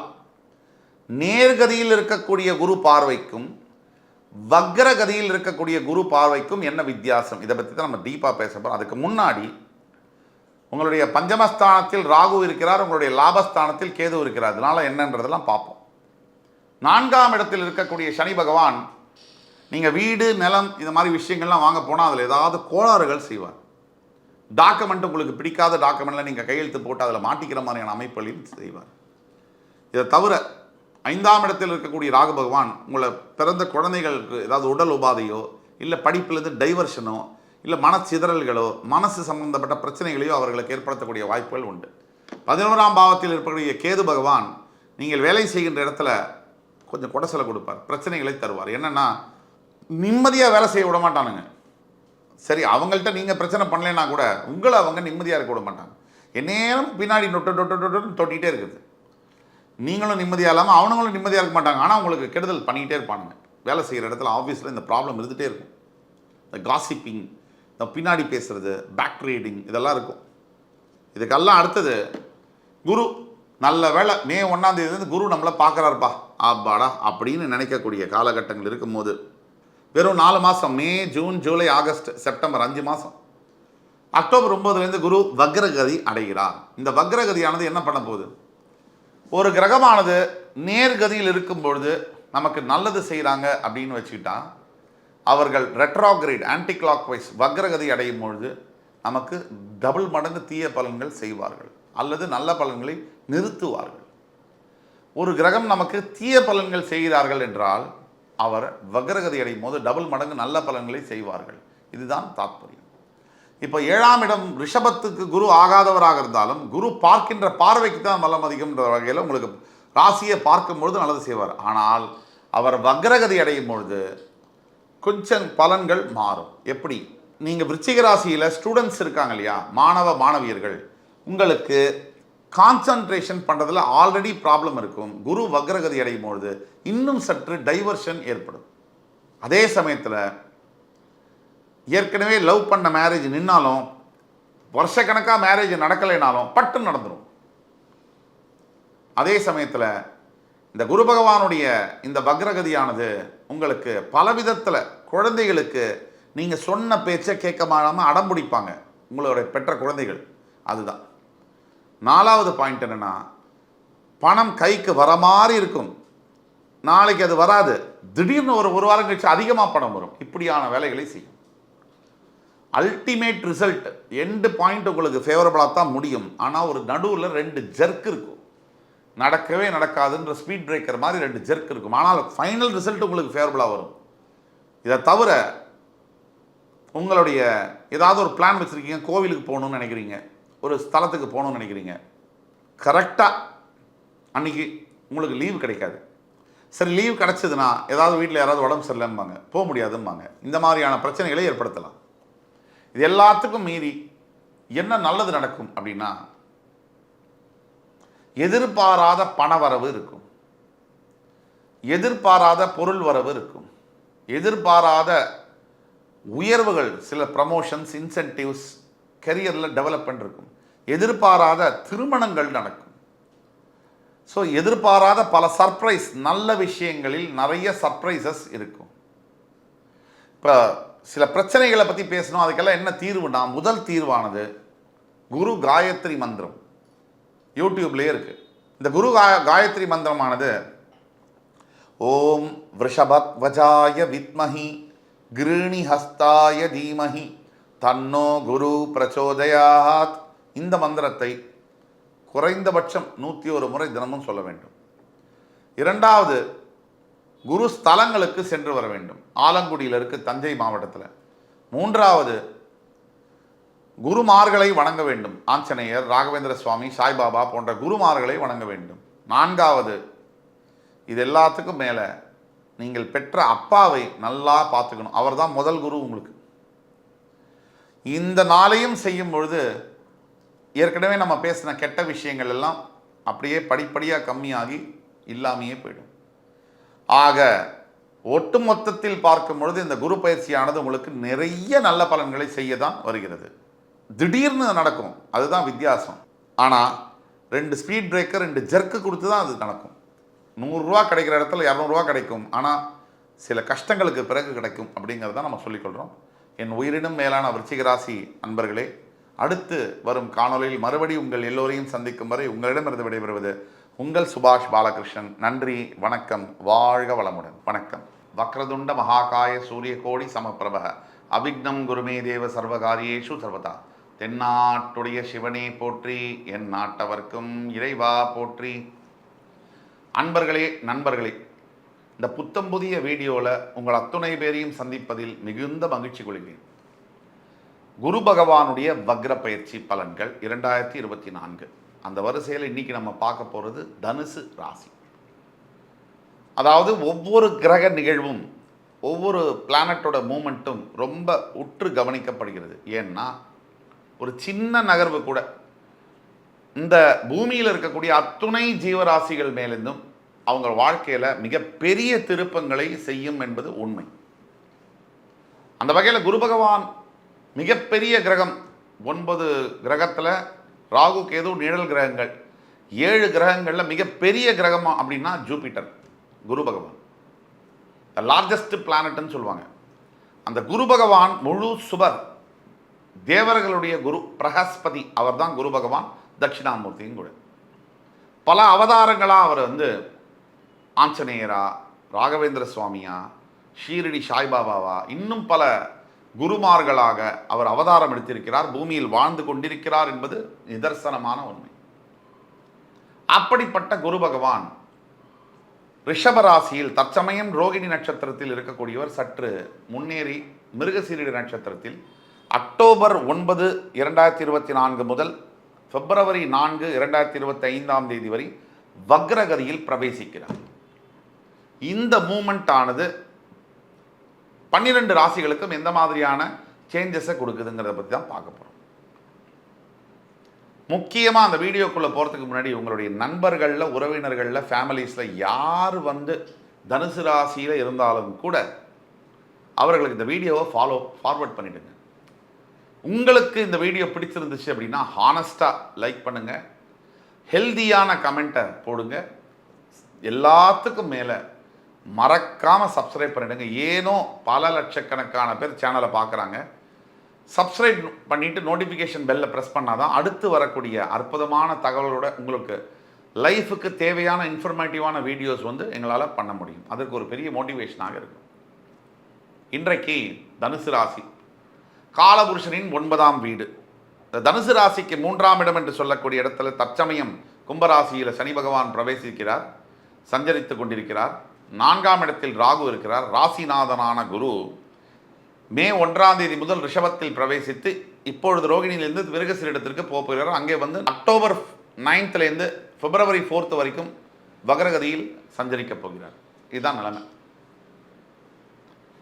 நேர்கதியில் இருக்கக்கூடிய குரு பார்வைக்கும் வக்ரகதியில் இருக்கக்கூடிய குரு பார்வைக்கும் என்ன வித்தியாசம், இதை பற்றி தான் நம்ம டீப்பாக பேச போகிறோம். அதுக்கு முன்னாடி உங்களுடைய பஞ்சமஸ்தானத்தில் ராகு இருக்கிறார், உங்களுடைய லாபஸ்தானத்தில் கேது இருக்கிறார். அதனால் என்னன்றதெல்லாம் பார்ப்போம். 4ஆம் இடத்தில் இருக்கக்கூடிய சனி பகவான் நீங்கள் வீடு நிலம் இந்த மாதிரி விஷயங்கள்லாம் வாங்க போனால் அதில் ஏதாவது கோளாறுகள் செய்வார். டாக்குமெண்ட் உங்களுக்கு பிடிக்காத டாக்குமெண்ட்டில் நீங்கள் கையெழுத்து போட்டு அதில் மாட்டிக்கிற மாதிரியான அமைப்புகளையும் செய்வார். இதை தவிர 5ஆம் இடத்தில் இருக்கக்கூடிய ராகு பகவான் உங்களை பிறந்த குழந்தைகளுக்கு ஏதாவது உடல் உபாதையோ இல்லை படிப்பிலிருந்து டைவர்ஷனோ இல்லை மனச்சிதறல்களோ மனசு சம்பந்தப்பட்ட பிரச்சனைகளையோ அவர்களுக்கு ஏற்படுத்தக்கூடிய வாய்ப்புகள் உண்டு. 11ஆம் பாவத்தில் இருக்கக்கூடிய கேது பகவான் நீங்கள் வேலை செய்கின்ற இடத்துல கொஞ்சம் குடைசலை கொடுப்பார், பிரச்சனைகளை தருவார். என்னென்னா நிம்மதியாக வேலை செய்ய விட மாட்டானுங்க. சரி, அவங்கள்ட்ட நீங்கள் பிரச்சனை பண்ணலைன்னா கூட உங்களை அவங்க நிம்மதியாக இருக்க விட மாட்டாங்க. எந்நேரம் பின்னாடி தொட்டிகிட்டே இருக்குது. நீங்களும் நிம்மதியாக இல்லாமல் அவனுங்களும் நிம்மதியாக இருக்க மாட்டாங்க. ஆனால் உங்களுக்கு கெடுதல் பண்ணிக்கிட்டே இருப்பானுங்க. வேலை செய்கிற இடத்துல ஆஃபீஸில் இந்த ப்ராப்ளம் இருந்துகிட்டே இருக்கும். இந்த காசிப்பிங், இந்த பின்னாடி பேசுகிறது, பேக் ரீடிங், இதெல்லாம் இருக்கும். இதுக்கெல்லாம் அடுத்தது குரு நல்ல வேலை மே 1ஆம் தேதி குரு நம்மளை பார்க்குறாருப்பா ஆப்பாடா அப்படின்னு நினைக்கக்கூடிய காலகட்டங்கள் இருக்கும்போது வெறும் 4 மாதம், May June July August September 5 மாதம், அக்டோபர் 9 குரு வக்ரகதி அடைகிறார். இந்த வக்ரகதியானது என்ன பண்ண போகுது, ஒரு கிரகமானது நேர்கதியில் இருக்கும் பொழுது நமக்கு நல்லது செய்கிறாங்க அப்படின்னு வச்சுக்கிட்டா அவர்கள் ரெட்ரோகிரேட் ஆன்டி கிளாக் வைஸ் வக்ரகதி அடையும் பொழுது நமக்கு டபுள் மடங்கு தீய பலன்கள் செய்வார்கள் அல்லது நல்ல பலன்களை நிறுத்துவார்கள். ஒரு கிரகம் நமக்கு தீய பலன்கள் செய்கிறார்கள் என்றால் அவர் வக்ரகதி அடையும் போது டபுள் மடங்கு நல்ல பலன்களை செய்வார்கள். இதுதான் தாத்பரியம். இப்போ 7ஆம் இடம் ரிஷபத்துக்கு குரு ஆகாதவராக இருந்தாலும் குரு பார்க்கின்ற பார்வைக்கு தான் பலம் அதிகம்ன்ற வகையில் உங்களுக்கு ராசியை பார்க்கும்பொழுது நல்லது செய்வார். ஆனால் அவர் வக்ரகதி அடையும் பொழுது கொஞ்சம் பலன்கள் மாறும். எப்படி, நீங்கள் விருச்சிக ராசியில் ஸ்டூடெண்ட்ஸ் இருக்காங்க இல்லையா, மாணவ மாணவியர்கள், உங்களுக்கு கான்சன்ட்ரேஷன் பண்ணுறதுல ஆல்ரெடி ப்ராப்ளம் இருக்கும். குரு வக்ரகதி அடையும் பொழுது இன்னும் சற்று டைவர்ஷன் ஏற்படும். அதே சமயத்தில் ஏற்கனவே லவ் பண்ண மேரேஜ் நின்னாலும் வருஷக்கணக்காக மேரேஜ் நடக்கலைனாலும் பட்டு நடந்துடும். அதே சமயத்தில் இந்த குரு பகவானுடைய இந்த வக்ரகதியானது உங்களுக்கு பலவிதத்தில் குழந்தைகளுக்கு நீங்கள் சொன்ன பேச்சை கேட்க மாட்டாமல் அடம்பிடிப்பாங்க உங்களுடைய பெற்ற குழந்தைகள். அதுதான் 4வது பாயிண்ட். என்னென்னா பணம் கைக்கு வர மாதிரி இருக்கும், நாளைக்கு அது வராது, திடீர்னு ஒரு வாரம் கழிச்சு அதிகமாக பணம் வரும். இப்படியான வேலைகளை செய்யும். அல்டிமேட் ரிசல்ட் எண்டு பாயிண்ட் உங்களுக்கு ஃபேவரபுளாக தான் முடியும். ஆனால் ஒரு நடுவில் 2 ஜெர்க் இருக்கும். நடக்கவே நடக்காதுன்ற ஸ்பீட் பிரேக்கர் மாதிரி 2 ஜெர்க் இருக்கும். ஆனால் ஃபைனல் ரிசல்ட் உங்களுக்கு ஃபேவரபுளாக வரும். இதை தவிர உங்களுடைய ஏதாவது ஒரு பிளான் வச்சுருக்கீங்க, கோவிலுக்கு போகணுன்னு நினைக்கிறீங்க, ஒரு ஸ்தலத்துக்கு போகணுன்னு நினைக்கிறீங்க, கரெக்டாக அன்றைக்கி உங்களுக்கு லீவ் கிடைக்காது. சரி, லீவ் கிடச்சிதுன்னா ஏதாவது வீட்டில் யாராவது உடம்பு சரியில்லைம்பாங்க, போக முடியாதும்பாங்க. இந்த மாதிரியான பிரச்சனைகளை ஏற்படுத்தலாம். இது எல்லாத்துக்கும் மீறி என்ன நல்லது நடக்கும் அப்படின்னா, எதிர்பாராத பண வரவு இருக்கும், எதிர்பாராத பொருள் வரவு இருக்கும், எதிர்பாராத உயர்வுகள், சில ப்ரமோஷன்ஸ், இன்சென்டிவ்ஸ், கெரியரில் டெவலப்மெண்ட் இருக்கும், எதிர்பாராத திருமணங்கள் நடக்கும். ஸோ எதிர்பாராத பல சர்ப்ரைஸ், நல்ல விஷயங்களில் நிறைய சர்ப்ரைசஸ் இருக்கும். இப்போ சில பிரச்சனைகளை பற்றி பேசணும். அதுக்கெல்லாம் என்ன தீர்வுனா, முதல் தீர்வானது குரு காயத்ரி மந்திரம். யூடியூப்லேயே இருக்கு. இந்த குரு காயத்ரி மந்திரமானது ஓம் விருஷபத்வஜாய வித்மஹி கிருணி ஹஸ்தாய தீமஹி தன்னோ குரு பிரச்சோதயாத். இந்த மந்திரத்தை குறைந்தபட்சம் 101 முறை தினமும் சொல்ல வேண்டும். இரண்டாவது, குரு ஸ்தலங்களுக்கு சென்று வர வேண்டும். ஆலங்குடியில் இருக்கு, தஞ்சை மாவட்டத்தில். மூன்றாவது, குருமார்களை வணங்க வேண்டும். ஆஞ்சநேயர், ராகவேந்திர சுவாமி, சாய்பாபா போன்ற குருமார்களை வணங்க வேண்டும். நான்காவது, இது எல்லாத்துக்கும் மேலே நீங்கள் பெற்ற அப்பாவை நல்லா பார்த்துக்கணும். அவர் தான் முதல் குரு உங்களுக்கு. இந்த நாளையும் செய்யும் பொழுது ஏற்கனவே நம்ம பேசின கெட்ட விஷயங்கள் எல்லாம் அப்படியே படிப்படியாக கம்மியாகி இல்லாமையே போயிடும். ஆக ஒட்டுமொத்தத்தில் பார்க்கும் பொழுது இந்த குரு பயிற்சியானது உங்களுக்கு நிறைய நல்ல பலன்களை செய்ய தான் வருகிறது. திடீர்னு நடக்கும், அதுதான் வித்தியாசம். ஆனால் 2 ஸ்பீட் பிரேக்கர் 2 ஜர்க்கு கொடுத்து தான் அது நடக்கும். 100 ரூபா கிடைக்கிற இடத்துல 200 ரூபா கிடைக்கும். ஆனால் சில கஷ்டங்களுக்கு பிறகு கிடைக்கும் அப்படிங்கிறத நம்ம சொல்லிக்கொள்கிறோம். என் உயிரினும் மேலான விருச்சிக ராசி அன்பர்களே, அடுத்து வரும் காணொலியில் மறுபடி உங்கள் எல்லோரையும் சந்திக்கும் வரை உங்களிடமிருந்து விடைபெறுவது உங்கள் சுபாஷ் பாலகிருஷ்ணன். நன்றி, வணக்கம், வாழ்க வளமுடன். வணக்கம். வக்ரதுண்ட மகாகாய சூரியகோடி சமப்பிரப அவிக்னம் குருமே தேவ சர்வகாரியேஷு சர்வதா. தென்னாட்டுடைய சிவனே போற்றி, என் நாட்டவர்க்கும் இறைவா போற்றி. அன்பர்களே, நண்பர்களே, இந்த புத்தம் புதிய வீடியோவில் உங்கள் அத்துணை பேரையும் சந்திப்பதில் மிகுந்த மகிழ்ச்சி கொள்கிறேன். குரு பகவானுடைய வக்ர பயிற்சி பலன்கள் 2024. அந்த வரிசையில் இன்னைக்கு நம்ம பார்க்க போகிறது தனுசு ராசி. அதாவது ஒவ்வொரு கிரக நிகழ்வும், ஒவ்வொரு பிளானட்டோட மூமெண்ட்டும் ரொம்ப உற்று கவனிக்கப்படுகிறது. ஏன்னா ஒரு சின்ன நகர்வு கூட இந்த பூமியில் இருக்கக்கூடிய அத்துணை ஜீவராசிகள் மேலிருந்தும் அவங்க வாழ்க்கையில் மிகப்பெரிய திருப்பங்களை செய்யும் என்பது உண்மை. அந்த வகையில் குரு பகவான் மிகப்பெரிய கிரகம். 9 கிரகத்தில் ராகு கேது நிழல் கிரகங்கள். 7 கிரகங்களில் மிகப்பெரிய கிரகம் அப்படின்னா ஜூபிட்டர், குரு பகவான், த லார்ஜஸ்ட் பிளானட்னு சொல்லுவாங்க. அந்த குரு பகவான் முழு சுபர், தேவர்களுடைய குரு பிரகஸ்பதி, அவர் தான் குரு பகவான், தட்சிணாமூர்த்தியும் கூட. பல அவதாரங்களாக அவர் ஆஞ்சநேயரா, ராகவேந்திர சுவாமியா, ஷீரடி சாய்பாபாவா, இன்னும் பல குருமார்களாக அவர் அவதாரம் எடுத்திருக்கிறார், பூமியில் வாழ்ந்து கொண்டிருக்கிறார் என்பது நிதர்சனமான உண்மை. அப்படிப்பட்ட குரு பகவான் ரிஷபராசியில் தற்சமயம் ரோகிணி நட்சத்திரத்தில் இருக்கக்கூடியவர். சற்று முன்னேறி மிருகசீரிட நட்சத்திரத்தில் அக்டோபர் 9, 2024 முதல் பிப்ரவரி 4, 2025 வரை வக்ரகதியில் பிரவேசிக்கிறார். இந்த மூமெண்ட் ஆனது 12 ராசிகளுக்கும் எந்த மாதிரியான சேஞ்சஸை கொடுக்குதுங்கிறத பற்றி தான் பார்க்க போகிறோம். முக்கியமாக அந்த வீடியோக்குள்ளே போகிறதுக்கு முன்னாடி உங்களுடைய நண்பர்களில், உறவினர்களில், ஃபேமிலிஸில் யார் தனுசு ராசியில் இருந்தாலும் கூட அவர்களுக்கு இந்த வீடியோவை ஃபார்வர்ட் பண்ணிவிடுங்க. உங்களுக்கு இந்த வீடியோ பிடிச்சிருந்துச்சு அப்படின்னா ஹானஸ்ட்டாக லைக் பண்ணுங்கள், ஹெல்தியான கமெண்ட்டை போடுங்க. எல்லாத்துக்கும் மேலே மறக்காமல் சப்ஸ்கிரைப் பண்ணிடுங்க. ஏனோ பல லட்சக்கணக்கான பேர் சேனலை பார்க்குறாங்க. சப்ஸ்கிரைப் பண்ணிவிட்டு நோட்டிஃபிகேஷன் பெல்லை ப்ரெஸ் பண்ணால் தான் அடுத்து வரக்கூடிய அற்புதமான தகவலோட உங்களுக்கு லைஃபுக்கு தேவையான இன்ஃபர்மேட்டிவான வீடியோஸ் எங்களால் பண்ண முடியும். அதற்கு ஒரு பெரிய மோட்டிவேஷனாக இருக்கும். இன்றைக்கு தனுசு ராசி காலபுருஷனின் 9ஆம் வீடு. இந்த தனுசு ராசிக்கு 3ஆம் இடம் என்று சொல்லக்கூடிய இடத்துல தற்சமயம் கும்பராசியில் சனி பகவான் பிரவேசிக்கிறார், சஞ்சரித்து கொண்டிருக்கிறார். 4ஆம் இடத்தில் ராகு இருக்கிறார். ராசிநாதனான குரு மே 1ஆம் தேதி முதல் ரிஷபத்தில் பிரவேசித்து இப்பொழுது ரோகிணியிலிருந்து மிருகசீரிடத்திற்கு போகிறார். அங்கே அக்டோபர் 9லேருந்து பிப்ரவரி 4 வரைக்கும் வக்ரகதியில் சஞ்சரிக்கப் போகிறார். இதுதான் நிலைமை.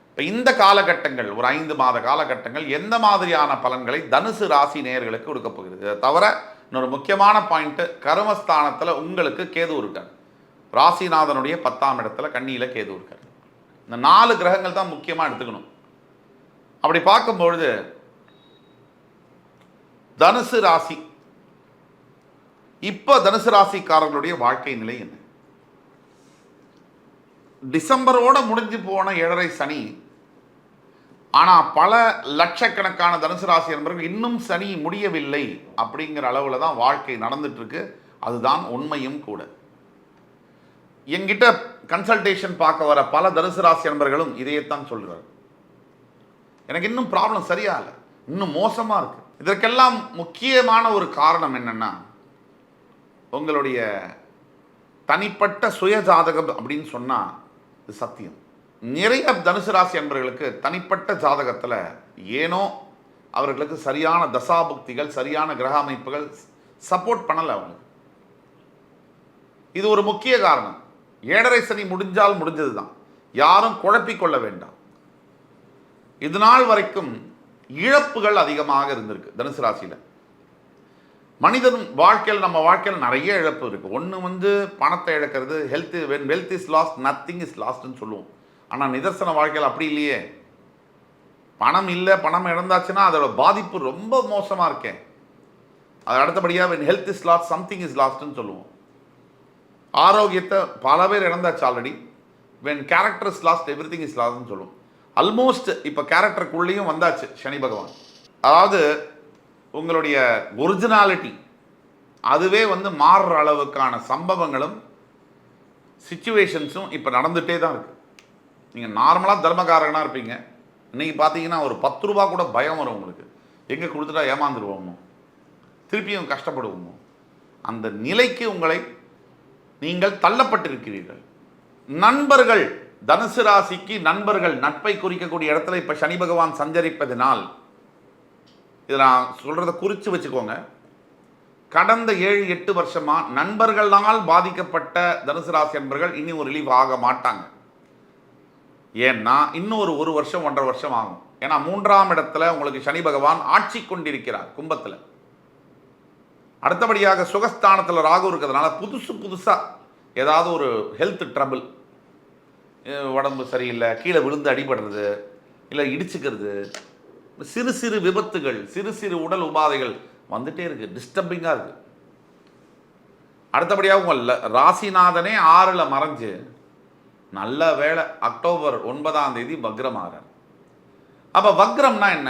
இப்போ இந்த காலகட்டங்கள், ஒரு 5 மாத காலகட்டங்கள் எந்த மாதிரியான பலன்களை தனுசு ராசி நேயர்களுக்கு கொடுக்க போகிறது? இதை தவிர இன்னொரு முக்கியமான பாயிண்ட்டு, கர்மஸ்தானத்தில் உங்களுக்கு கேது இருக்கார். ராசிநாதனுடைய 10ஆம் இடத்துல கன்னியில் கேது இருக்கார். இந்த 4 கிரகங்கள் தான் முக்கியமாக எடுத்துக்கணும். அப்படி பார்க்கும்பொழுது தனுசு ராசி, இப்போ தனுசு ராசிக்காரர்களுடைய வாழ்க்கை நிலை என்ன? டிசம்பரோட முடிஞ்சு போன 7.5 சனி ஆனால் பல லட்சக்கணக்கான தனுசு ராசி என்பவர்கள் இன்னும் சனி முடியவில்லை அப்படிங்கிற அளவில் தான் வாழ்க்கை நடந்துட்டு இருக்கு. அதுதான் உண்மையும் கூட. என்கிட்ட கன்சல்டேஷன் பார்க்க வர பல தனுசு ராசி நண்பர்களும் இதையத்தான் சொல்கிறார். எனக்கு இன்னும் ப்ராப்ளம் சரியா இல்லை, இன்னும் மோசமாக இருக்கு. இதற்கெல்லாம் முக்கியமான ஒரு காரணம் என்னன்னா, உங்களுடைய தனிப்பட்ட சுய ஜாதகம் அப்படின்னு சொன்னால் இது சத்தியம். நிறைய தனுசு ராசி அன்பர்களுக்கு தனிப்பட்ட ஜாதகத்தில் ஏனோ அவர்களுக்கு சரியான தசாபுக்திகள், சரியான கிரக அமைப்புகள் சப்போர்ட் பண்ணலை அவங்களுக்கு. இது ஒரு முக்கிய காரணம். 7.5 சனி முடிஞ்சால் முடிஞ்சது தான், யாரும் குழப்பிக்கொள்ள வேண்டாம். இது நாள் வரைக்கும் இழப்புகள் அதிகமாக இருந்திருக்கு தனுசு ராசியில். மனிதன் வாழ்க்கையில், நம்ம வாழ்க்கையில் நிறைய இழப்பு இருக்குது. ஒன்று பணத்தை இழக்கிறது, wealth is lost nothing is லாஸ்ட்னு சொல்லுவோம். ஆனால் நிதர்சன வாழ்க்கையில் அப்படி இல்லையே. பணம் இல்லை, பணம் இழந்தாச்சுன்னா அதோட பாதிப்பு ரொம்ப மோசமாக இருக்கேன். அது அடுத்தபடியாக when health is lost something is லாஸ்ட்னு சொல்லுவோம். ஆரோக்கியத்தை பல பேர் இழந்தாச்சு already. When character is lost everything is லாஸ்ட்னு சொல்லுவோம். ஆல்மோஸ்ட் இப்போ கேரக்டருக்குள்ளேயும் வந்தாச்சு சனி பகவான். அதாவது உங்களுடைய ஒரிஜினாலிட்டி அதுவே மாறுற அளவுக்கான சம்பவங்களும் சிச்சுவேஷன்ஸும் இப்போ நடந்துகிட்டே தான் இருக்குது. நீங்கள் நார்மலாக தர்மகாரகனாக இருப்பீங்க, இன்றைக்கி பார்த்தீங்கன்னா ஒரு 10 ரூபா கூட பயம் வரும் உங்களுக்கு. எங்கே கொடுத்துட்டா ஏமாந்துருவோமோ, திருப்பியும் கஷ்டப்படுவோமோ, அந்த நிலைக்கு உங்களை நீங்கள் தள்ளப்பட்டிருக்கிறீர்கள். நண்பர்கள், தனுசு ராசிக்கு நண்பர்கள், நட்பை குறிக்கக்கூடிய இடத்துல இப்போ சனி பகவான் சஞ்சரிப்பதினால், இதை நான் சொல்கிறத குறித்து வச்சுக்கோங்க, கடந்த 7-8 வருஷமாக நண்பர்களால் பாதிக்கப்பட்ட தனுசு ராசி நண்பர்கள் இனி ஒரு ரிலீவ் ஆக மாட்டாங்க. ஏன்னா இன்னும் ஒரு வருஷம் 1.5 வருஷம் ஆகும். ஏன்னா 3ஆம் இடத்துல உங்களுக்கு சனி பகவான் ஆட்சி கொண்டிருக்கிறார் கும்பத்தில். அடுத்தபடியாக சுகஸ்தானத்தில் ராகு இருக்கிறதுனால புதுசாக ஏதாவது ஒரு ஹெல்த் ட்ரபிள், உடம்பு சரியில்லை, கீழே விழுந்து அடிபடுறது, இல்லை இடிச்சுக்கிறது, சிறு சிறு விபத்துகள், சிறு சிறு உடல் உபாதைகள் வந்துட்டே இருக்குது, டிஸ்டர்பிங்காக இருக்குது. அடுத்தபடியாக உங்கள் ராசிநாதனே 6ல் மறைஞ்சு, நல்ல வேளை அக்டோபர் 9ஆம் தேதி வக்ரமாகிறார். அப்போ வக்ரம்னா என்ன?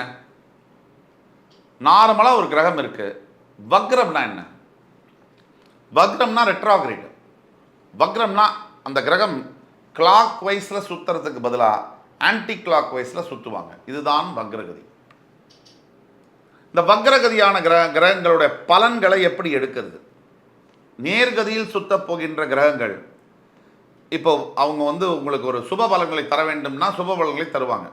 நார்மலாக ஒரு கிரகம் இருக்கு, வக்ரம்னா என்ன? வக்ரம்னா ரெட்ரோகிரேட். வக்ரம்னா அந்த கிரகம் கிளாக் வைஸில் சுற்றுறதுக்கு பதிலாக ஆன்டி கிளாக் வைஸில் சுற்றுவாங்க. இதுதான் வக்ரகதி. இந்த வக்ரகதியான கிரகங்களுடைய பலன்களை எப்படி எடுக்கிறது? நேர்கதியில் சுத்த போகின்ற கிரகங்கள் இப்போ அவங்க உங்களுக்கு ஒரு சுப பலன்களை தர வேண்டும்னா சுப பலன்களை தருவாங்க,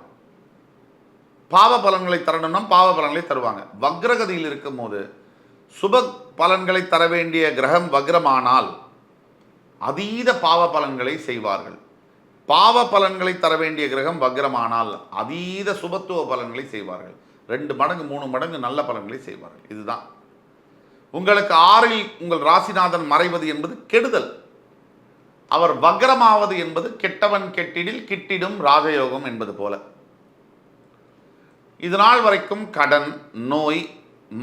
பாவ பலன்களை தரணும்னா பாவ பலன்களை தருவாங்க. வக்ரகதியில் இருக்கும் போது சுப பலன்களை தர வேண்டிய கிரகம் வக்ரமானால் அதீத பாவ பலன்களை செய்வார்கள். பாவ பலன்களை தர வேண்டிய கிரகம் வக்ரமானால் அதீத சுபத்துவ பலன்களை செய்வார்கள். 2 மடங்கு 3 மடங்கு நல்ல பலன்களை செய்வார்கள். இதுதான் உங்களுக்கு 6ல் உங்கள் ராசிநாதன் மறைவது என்பது கெடுதல். அவர் வக்ரமாவது என்பது கெட்டவன் கெட்டிடில் கிட்டிடும் ராஜயோகம் என்பது போல. இதனால் வரைக்கும் கடன், நோய்,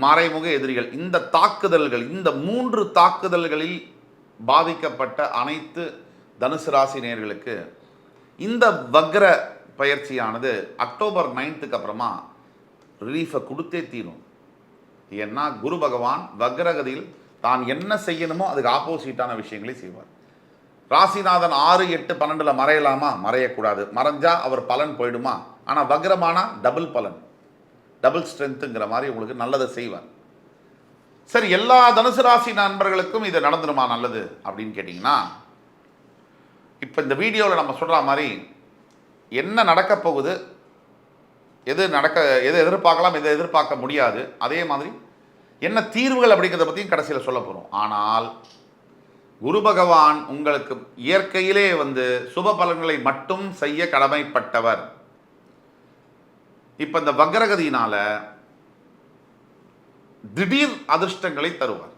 மறைமுக எதிரிகள், இந்த தாக்குதல்கள், இந்த 3 தாக்குதல்களில் பாதிக்கப்பட்ட அனைத்து தனுசு ராசி நேயர்களுக்கு இந்த வக்ர பயிற்சியானது அக்டோபர் 9க்கு அப்புறமா ரிலீஃபை கொடுத்தே தீரும். ஏன்னா குரு பகவான் வக்ரகதியில் தான் என்ன செய்யணுமோ அதுக்கு ஆப்போசிட்டான விஷயங்களை செய்வார். ராசிநாதன் 6, 8, 12 மறையலாமா? மறையக்கூடாது. மறைஞ்சா அவர் பலன் போயிடுமா? ஆனால் வக்ரமானா டபுள் பலன், டபுள் ஸ்ட்ரென்த்துங்கிற மாதிரி உங்களுக்கு நல்லதை செய்வார். சரி, எல்லா தனுசு ராசி நண்பர்களுக்கும் இது நடந்துருமா நல்லது அப்படின்னு கேட்டிங்கன்னா, இப்போ இந்த வீடியோவில் நம்ம சொல்கிற மாதிரி என்ன நடக்க போகுது, எது எதிர்பார்க்கலாம், எது எதிர்பார்க்க முடியாது, அதே மாதிரி என்ன தீர்வுகள் அப்படிங்கிறத பற்றியும் கடைசியில் சொல்ல போகிறோம். ஆனால் குரு பகவான் உங்களுக்கு இயற்கையிலே சுப பலன்களை மட்டும் செய்ய கடமைப்பட்டவர். இப்போ இந்த வக்ரகதியினால திடீர் அதிர்ஷ்டங்களை தருவார்.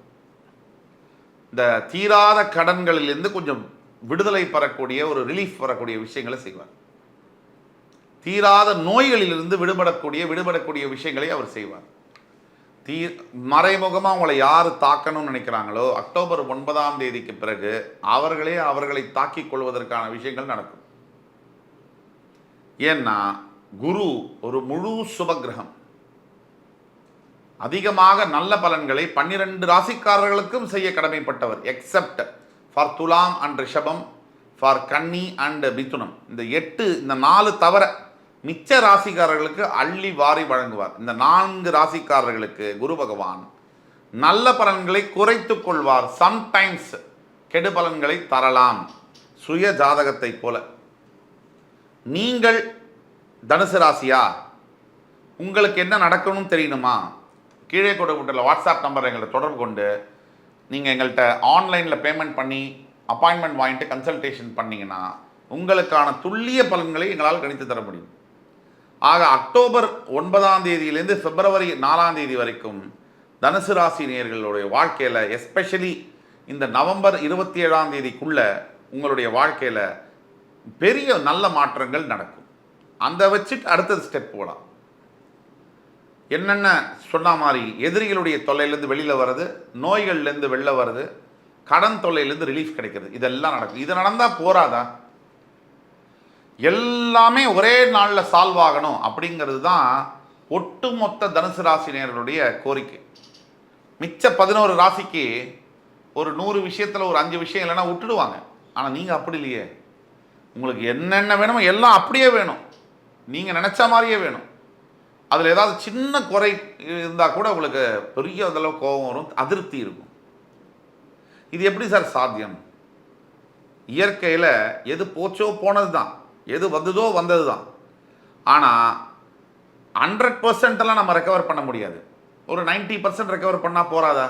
இந்த தீராத கடன்களிலிருந்து கொஞ்சம் விடுதலை பெறக்கூடிய ஒரு ரிலீஃப் வரக்கூடிய விஷயங்களை செய்வார். தீராத நோய்களிலிருந்து விடுபடக்கூடிய விஷயங்களை அவர் செய்வார். மறைமுகமாக உங்களை யார் தாக்கணும்னு நினைக்கிறாங்களோ அக்டோபர் 9ஆம் தேதிக்கு பிறகு அவர்களை தாக்கிக் கொள்வதற்கான விஷயங்கள் நடக்கும். ஏன்னா குரு ஒரு முழு சுபகிரகம். அதிகமாக நல்ல பலன்களை 12 ராசிக்காரர்களுக்கும் செய்ய கடமைப்பட்டவர். எக்ஸப்ட் ஃபார் துலாம் அண்ட் ரிஷபம், ஃபார் கன்னி அண்ட் மிதுனம். இந்த 4 தவிர மிச்ச ராசிக்காரர்களுக்கு அள்ளி வாரி வழங்குவார். இந்த 4 ராசிக்காரர்களுக்கு குரு பகவான் நல்ல பலன்களை குறைத்து கொள்வார். சம்டைம்ஸ் கெடு பலன்களை தரலாம், சுய ஜாதகத்தை போல. நீங்கள் தனுசு ராசியா, உங்களுக்கு என்ன நடக்கணும்னு தெரியணுமா? கீழே கொடுக்கப்பட்டுள்ள வாட்ஸ்அப் நம்பர் எங்களை தொடர்பு கொண்டு நீங்கள் எங்கள்கிட்ட ஆன்லைனில் பேமெண்ட் பண்ணி அப்பாயின்மெண்ட் வாங்கிட்டு கன்சல்டேஷன் பண்ணிங்கன்னா உங்களுக்கான துல்லிய பலன்களை எங்களால் கணித்து தர முடியும். ஆக அக்டோபர் 9ஆம் தேதியிலேருந்து பிப்ரவரி 4ஆம் தேதி வரைக்கும் தனுசு ராசி நேயர்களுடைய வாழ்க்கையில், எஸ்பெஷலி இந்த நவம்பர் 27ஆம் தேதிக்குள்ள உங்களுடைய வாழ்க்கையில் பெரிய நல்ல மாற்றங்கள் நடக்கும். அந்த வச்சுட்டு அடுத்தது ஸ்டெப் போகலாம். என்னென்ன சொன்ன மாதிரி எதிரிகளுடைய தொல்லையிலேருந்து வெளியில் வர்றது, நோய்கள்லேருந்து வெளில வர்றது, கடன் தொல்லையிலேருந்து ரிலீஃப் கிடைக்கிறது, இதெல்லாம் நடக்கும். இது நடந்தால் போராதா? எல்லாமே ஒரே நாளில் சால்வ் ஆகணும் அப்படிங்கிறது தான் ஒட்டுமொத்த தனுசு ராசினியர்களுடைய கோரிக்கை. மிச்ச 11 ராசிக்கு ஒரு 100 விஷயத்தில் ஒரு 5 விஷயம் இல்லைன்னா விட்டுடுவாங்க. ஆனால் நீங்கள் அப்படி இல்லையே. உங்களுக்கு என்னென்ன வேணுமோ எல்லாம் அப்படியே வேணும், நீங்கள் நினச்ச மாதிரியே வேணும். அதில் ஏதாவது சின்ன குறை இருந்தால் கூட உங்களுக்கு பெரிய அளவு கோபம் வரும், அதிருப்தி இருக்கும். இது எப்படி சார் சாத்தியம்? இயற்கையில் எது போச்சோ போனது தான், எது வந்ததோ வந்தது தான். ஆனால் 100% நம்ம ரெக்கவர் பண்ண முடியாது. ஒரு 90% ரெக்கவர் பண்ணால் போராதா?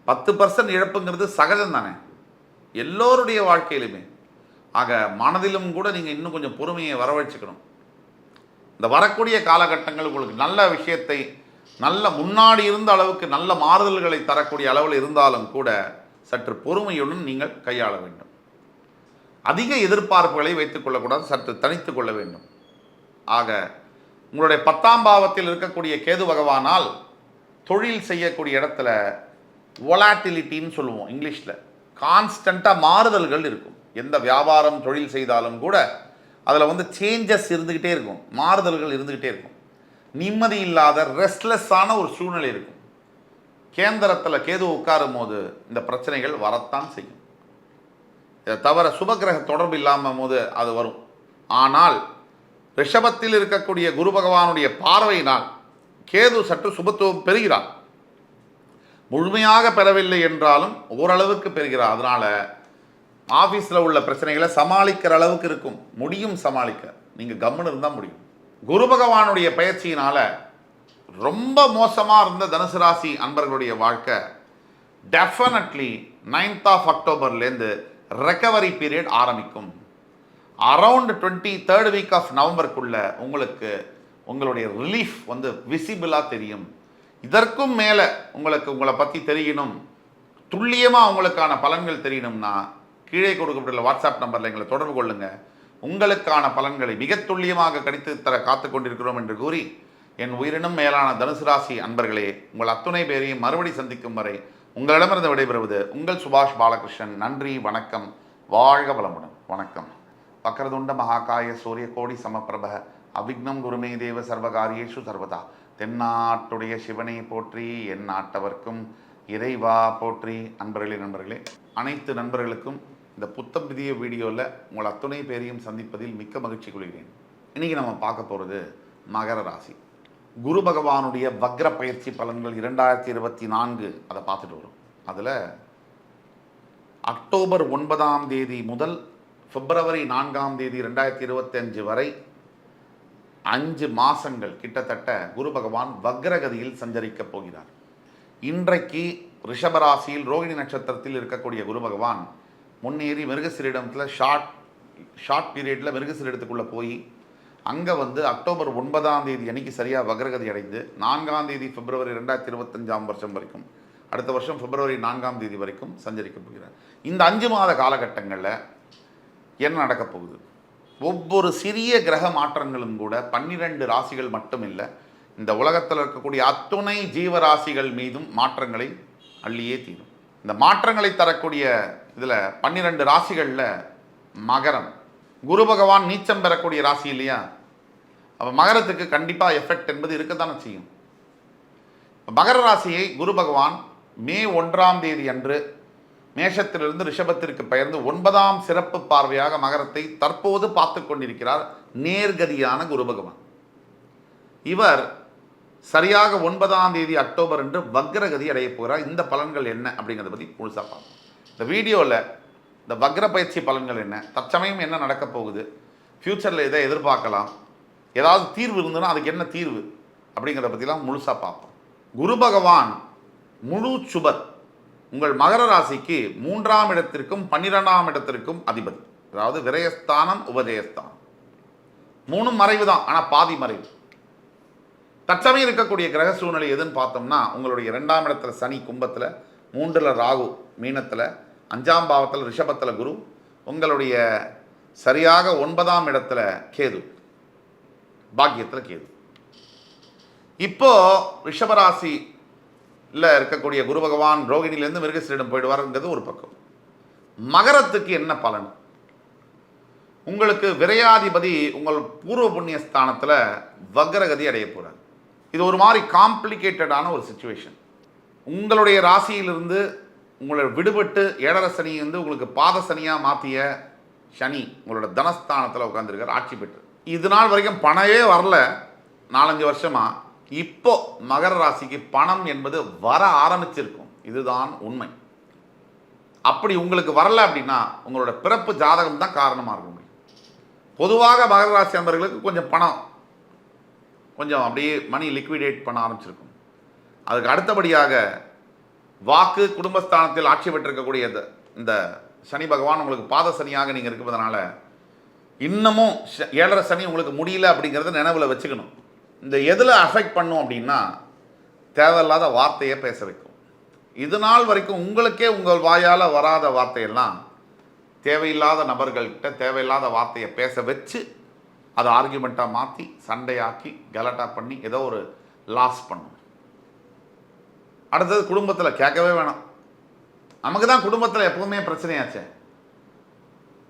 10% இழப்புங்கிறது சகஜம் தானே எல்லோருடைய வாழ்க்கையிலுமே. ஆக மனதிலும் கூட நீங்கள் இன்னும் கொஞ்சம் பொறுமையை வரவழைச்சுக்கணும். இந்த வரக்கூடிய காலகட்டங்கள் உங்களுக்கு நல்ல விஷயத்தை, நல்ல முன்னாடி இருந்த அளவுக்கு நல்ல மாறுதல்களை தரக்கூடிய அளவில் இருந்தாலும் கூட சற்று பொறுமையுடன் நீங்கள் கையாள வேண்டும். அதிக எதிர்பார்ப்புகளை வைத்துக் கொள்ளக்கூடாது, சற்று தனித்து கொள்ள வேண்டும். ஆக உங்களுடைய 10ஆம் பாவத்தில் இருக்கக்கூடிய கேது பகவானால் தொழில் செய்யக்கூடிய இடத்துல வொலாட்டிலிட்டின்னு சொல்லுவோம் இங்கிலீஷில். கான்ஸ்டண்ட்டாக மாறுதல்கள் இருக்கும். எந்த வியாபாரம் தொழில் செய்தாலும் கூட அதில் சேஞ்சஸ் இருந்துக்கிட்டே இருக்கும், மாறுதல்கள் இருந்துக்கிட்டே இருக்கும். நிம்மதி இல்லாத ரெஸ்ட்லெஸ்ஸான ஒரு சூழ்நிலை இருக்கும். கேந்திரத்தில் கேது உட்காரும் போது இந்த பிரச்சனைகள் வரத்தான் செய்யும். இதை தவிர சுபகிரக தொடர்பு இல்லாமல் போது அது வரும். ஆனால் ரிஷபத்தில் இருக்கக்கூடிய குரு பகவானுடைய பார்வையினால் கேது சற்று சுபத்துவம் பெறுகிறார். முழுமையாக பெறவில்லை என்றாலும் ஓரளவுக்கு பெறுகிறார். அதனால் ஆஃபீஸில் உள்ள பிரச்சனைகளை சமாளிக்கிற அளவுக்கு இருக்கும், முடியும் சமாளிக்க. நீங்கள் கம்முன்னு இருந்தால் முடியும். குரு பகவானுடைய பயிற்சியினால் ரொம்ப மோசமாக இருந்த தனுசு ராசி அன்பர்களுடைய வாழ்க்கை டெஃபினெட்லி 9th of Octoberலேருந்து ரெக்கவரி பீரியட் ஆரம்பிக்கும். அரவுண்ட் 23rd week of நவம்பருக்குள்ள உங்களுக்கு உங்களுடைய ரிலீஃப் விசிபிளாக தெரியும். இதற்கும் மேலே உங்களை பற்றி தெரியணும், துல்லியமாக உங்களுக்கான பலன்கள் தெரியணும்னா கீழே கொடுக்கப்பட்டுள்ள வாட்ஸ்அப் நம்பரில் எங்களை தொடர்பு கொள்ளுங்கள். உங்களுக்கான பலன்களை மிக துல்லியமாக கணித்து தர காத்து கொண்டிருக்கிறோம் என்று கூறி, என் உயிரினும் மேலான தனுசு ராசி அன்பர்களே, உங்கள் அத்துணை பேரையும் மறுபடி சந்திக்கும் வரை உங்களிடமிருந்து விடைபெறுவது உங்கள் சுபாஷ் பாலகிருஷ்ணன். நன்றி, வணக்கம், வாழ்க வளமுடன். வணக்கம். வக்ரதுண்ட மகாகாய சூரிய கோடி சமப்பிரப அவிக்னம் குருமே தேவ சர்வகாரியேஷு சர்வதா. தென்னாட்டுடைய சிவனை போற்றி, என் நாட்டவர்க்கும் இறைவா போற்றி. நண்பர்களே, அனைத்து நண்பர்களுக்கும் இந்த புத்தம் புதிய வீடியோவில் உங்கள் அத்துணை பேரையும் சந்திப்பதில் மிக்க மகிழ்ச்சி கொள்கிறேன். இன்றைக்கி நம்ம பார்க்க போகிறது மகர ராசி. குரு பகவானுடைய வக்ர பயிற்சி பலன்கள் 2024 அதை பார்த்துட்டு வரும். அதில் அக்டோபர் 9ஆம் தேதி முதல் பிப்ரவரி 4ஆம் தேதி 2025 வரை 5 மாதங்கள் கிட்டத்தட்ட குரு பகவான் வக்ரகதியில் சஞ்சரிக்கப் போகிறார். இன்றைக்கு ரிஷபராசியில் ரோகிணி நட்சத்திரத்தில் இருக்கக்கூடிய குரு பகவான் முன்னேறி மிருகசீரிடத்தில் ஷார்ட் பீரியடில் மிருகசீரிடத்துக்குள்ளே போய் அங்கே அக்டோபர் 9ஆம் தேதி அன்றைக்கி சரியாக வக்ரகதி அடைந்து 4ஆம் தேதி பிப்ரவரி 2025 வருஷம் வரைக்கும், அடுத்த வருஷம் பிப்ரவரி 4ஆம் தேதி வரைக்கும் சஞ்சரிக்கப் போகிறார். இந்த 5 மாத காலகட்டங்களில் என்ன நடக்கப் போகுது? ஒவ்வொரு சிறிய கிரக மாற்றங்களும் கூட 12 ராசிகள் மட்டும் இல்லை, இந்த உலகத்தில் இருக்கக்கூடிய அத்துணை ஜீவராசிகள் மீதும் மாற்றங்களை அள்ளியே தீரும். இந்த மாற்றங்களை தரக்கூடிய இதில் 12 ராசிகளில் மகரம், குரு பகவான் நீச்சம் பெறக்கூடிய ராசி இல்லையா? அப்போ மகரத்துக்கு கண்டிப்பாக எஃபெக்ட் என்பது இருக்கத்தானே செய்யும். மகர ராசியை குரு பகவான் மே 1ஆம் தேதி அன்று மேஷத்திலிருந்து ரிஷபத்திற்கு பெயர்ந்து 9ஆம் சிறப்பு பார்வையாக மகரத்தை தற்போது பார்த்து கொண்டிருக்கிறார் நேர்கதியான குரு பகவான். இவர் சரியாக 9ஆம் தேதி அக்டோபர் அன்று வக்ரகதி அடைய போகிறார். இந்த பலன்கள் என்ன அப்படிங்கிறத பற்றி முழுசாக பார்ப்போம். இந்த வீடியோவில் இந்த வக்ர பயிற்சி பலன்கள் என்ன, தற்சமயம் என்ன நடக்க போகுது, ஃப்யூச்சரில் எதை எதிர்பார்க்கலாம், ஏதாவது தீர்வு இருந்ததுன்னா அதுக்கு என்ன தீர்வு அப்படிங்கிறத பற்றிலாம் முழுசாக பார்ப்போம். குரு பகவான் முழு சுபர். உங்கள் மகர ராசிக்கு 3ஆம் இடத்திற்கும் 12ஆம் இடத்திற்கும் அதிபதி. அதாவது விரயஸ்தானம், உபஜயஸ்தானம், 3 மறைவு தான், ஆனால் பாதி மறைவு. தற்சமயம் இருக்கக்கூடிய கிரக சூழ்நிலை எதுன்னு பார்த்தோம்னா, உங்களுடைய 2ஆம் இடத்துல சனி கும்பத்தில், 3ல் ராகு மீனத்தில், 5ஆம் பாவத்தில் ரிஷபத்தில் குரு, உங்களுடைய சரியாக 9ஆம் இடத்துல கேது, பாக்கியத்தில் கேது. இப்போ ரிஷபராசியில் இருக்கக்கூடிய குரு பகவான் ரோகிணியிலேருந்து மிருகசீரிடம் போயிடுவாருங்கிறது ஒரு பக்கம். மகரத்துக்கு என்ன பலன்? உங்களுக்கு விரையாதிபதி உங்கள் பூர்வ புண்ணிய ஸ்தானத்தில் வக்ரகதி அடைய போகிறார். இது ஒரு மாதிரி காம்ப்ளிகேட்டடான ஒரு சுச்சுவேஷன். உங்களுடைய ராசியிலிருந்து உங்களை விடுபட்டு 7.5 சனி வந்து உங்களுக்கு பாத சனியாக மாற்றிய சனி உங்களோட தனஸ்தானத்தில் உட்காந்துருக்கார் ஆட்சி பெற்று. இது நாள் வரைக்கும் பணமே வரல, 4-5 வருஷமாக. இப்போ மகர ராசிக்கு பணம் என்பது வர ஆரம்பிச்சிருக்கும். இதுதான் உண்மை. அப்படி உங்களுக்கு வரல அப்படின்னா உங்களோட பிறப்பு ஜாதகம் தான் காரணமாக இருக்கும். பொதுவாக மகர ராசி நண்பர்களுக்கு கொஞ்சம் பணம் கொஞ்சம் அப்படியே மணி லிக்விடேட் பண்ண ஆரம்பிச்சிருக்கும். அதுக்கு அடுத்தபடியாக வாக்கு குடும்பஸ்தானத்தில் ஆட்சி பெற்றிருக்கக்கூடிய இந்த சனி பகவான் உங்களுக்கு பாத சனியாக நீங்கள் இருப்பதனால இன்னமும் 7.5 சனி உங்களுக்கு முடியல அப்படிங்கிறத நினைவில் வச்சுக்கணும். இந்த எதில் அஃபெக்ட் பண்ணும் அப்படின்னா தேவையில்லாத வார்த்தையை பேச வைக்கும். இது நாள் வரைக்கும் உங்களுக்கே உங்கள் வாயால் வராத வார்த்தையெல்லாம் தேவையில்லாத நபர்கள்கிட்ட தேவையில்லாத வார்த்தையை பேச வச்சு அதை ஆர்கியூமெண்ட்டாக மாற்றி சண்டையாக்கி கலட்டா பண்ணி ஏதோ ஒரு லாஸ் பண்ணும். அடுத்தது குடும்பத்தில் கேட்கவே வேணாம். நமக்கு தான் குடும்பத்தில் எப்பவுமே பிரச்சனையாச்சே.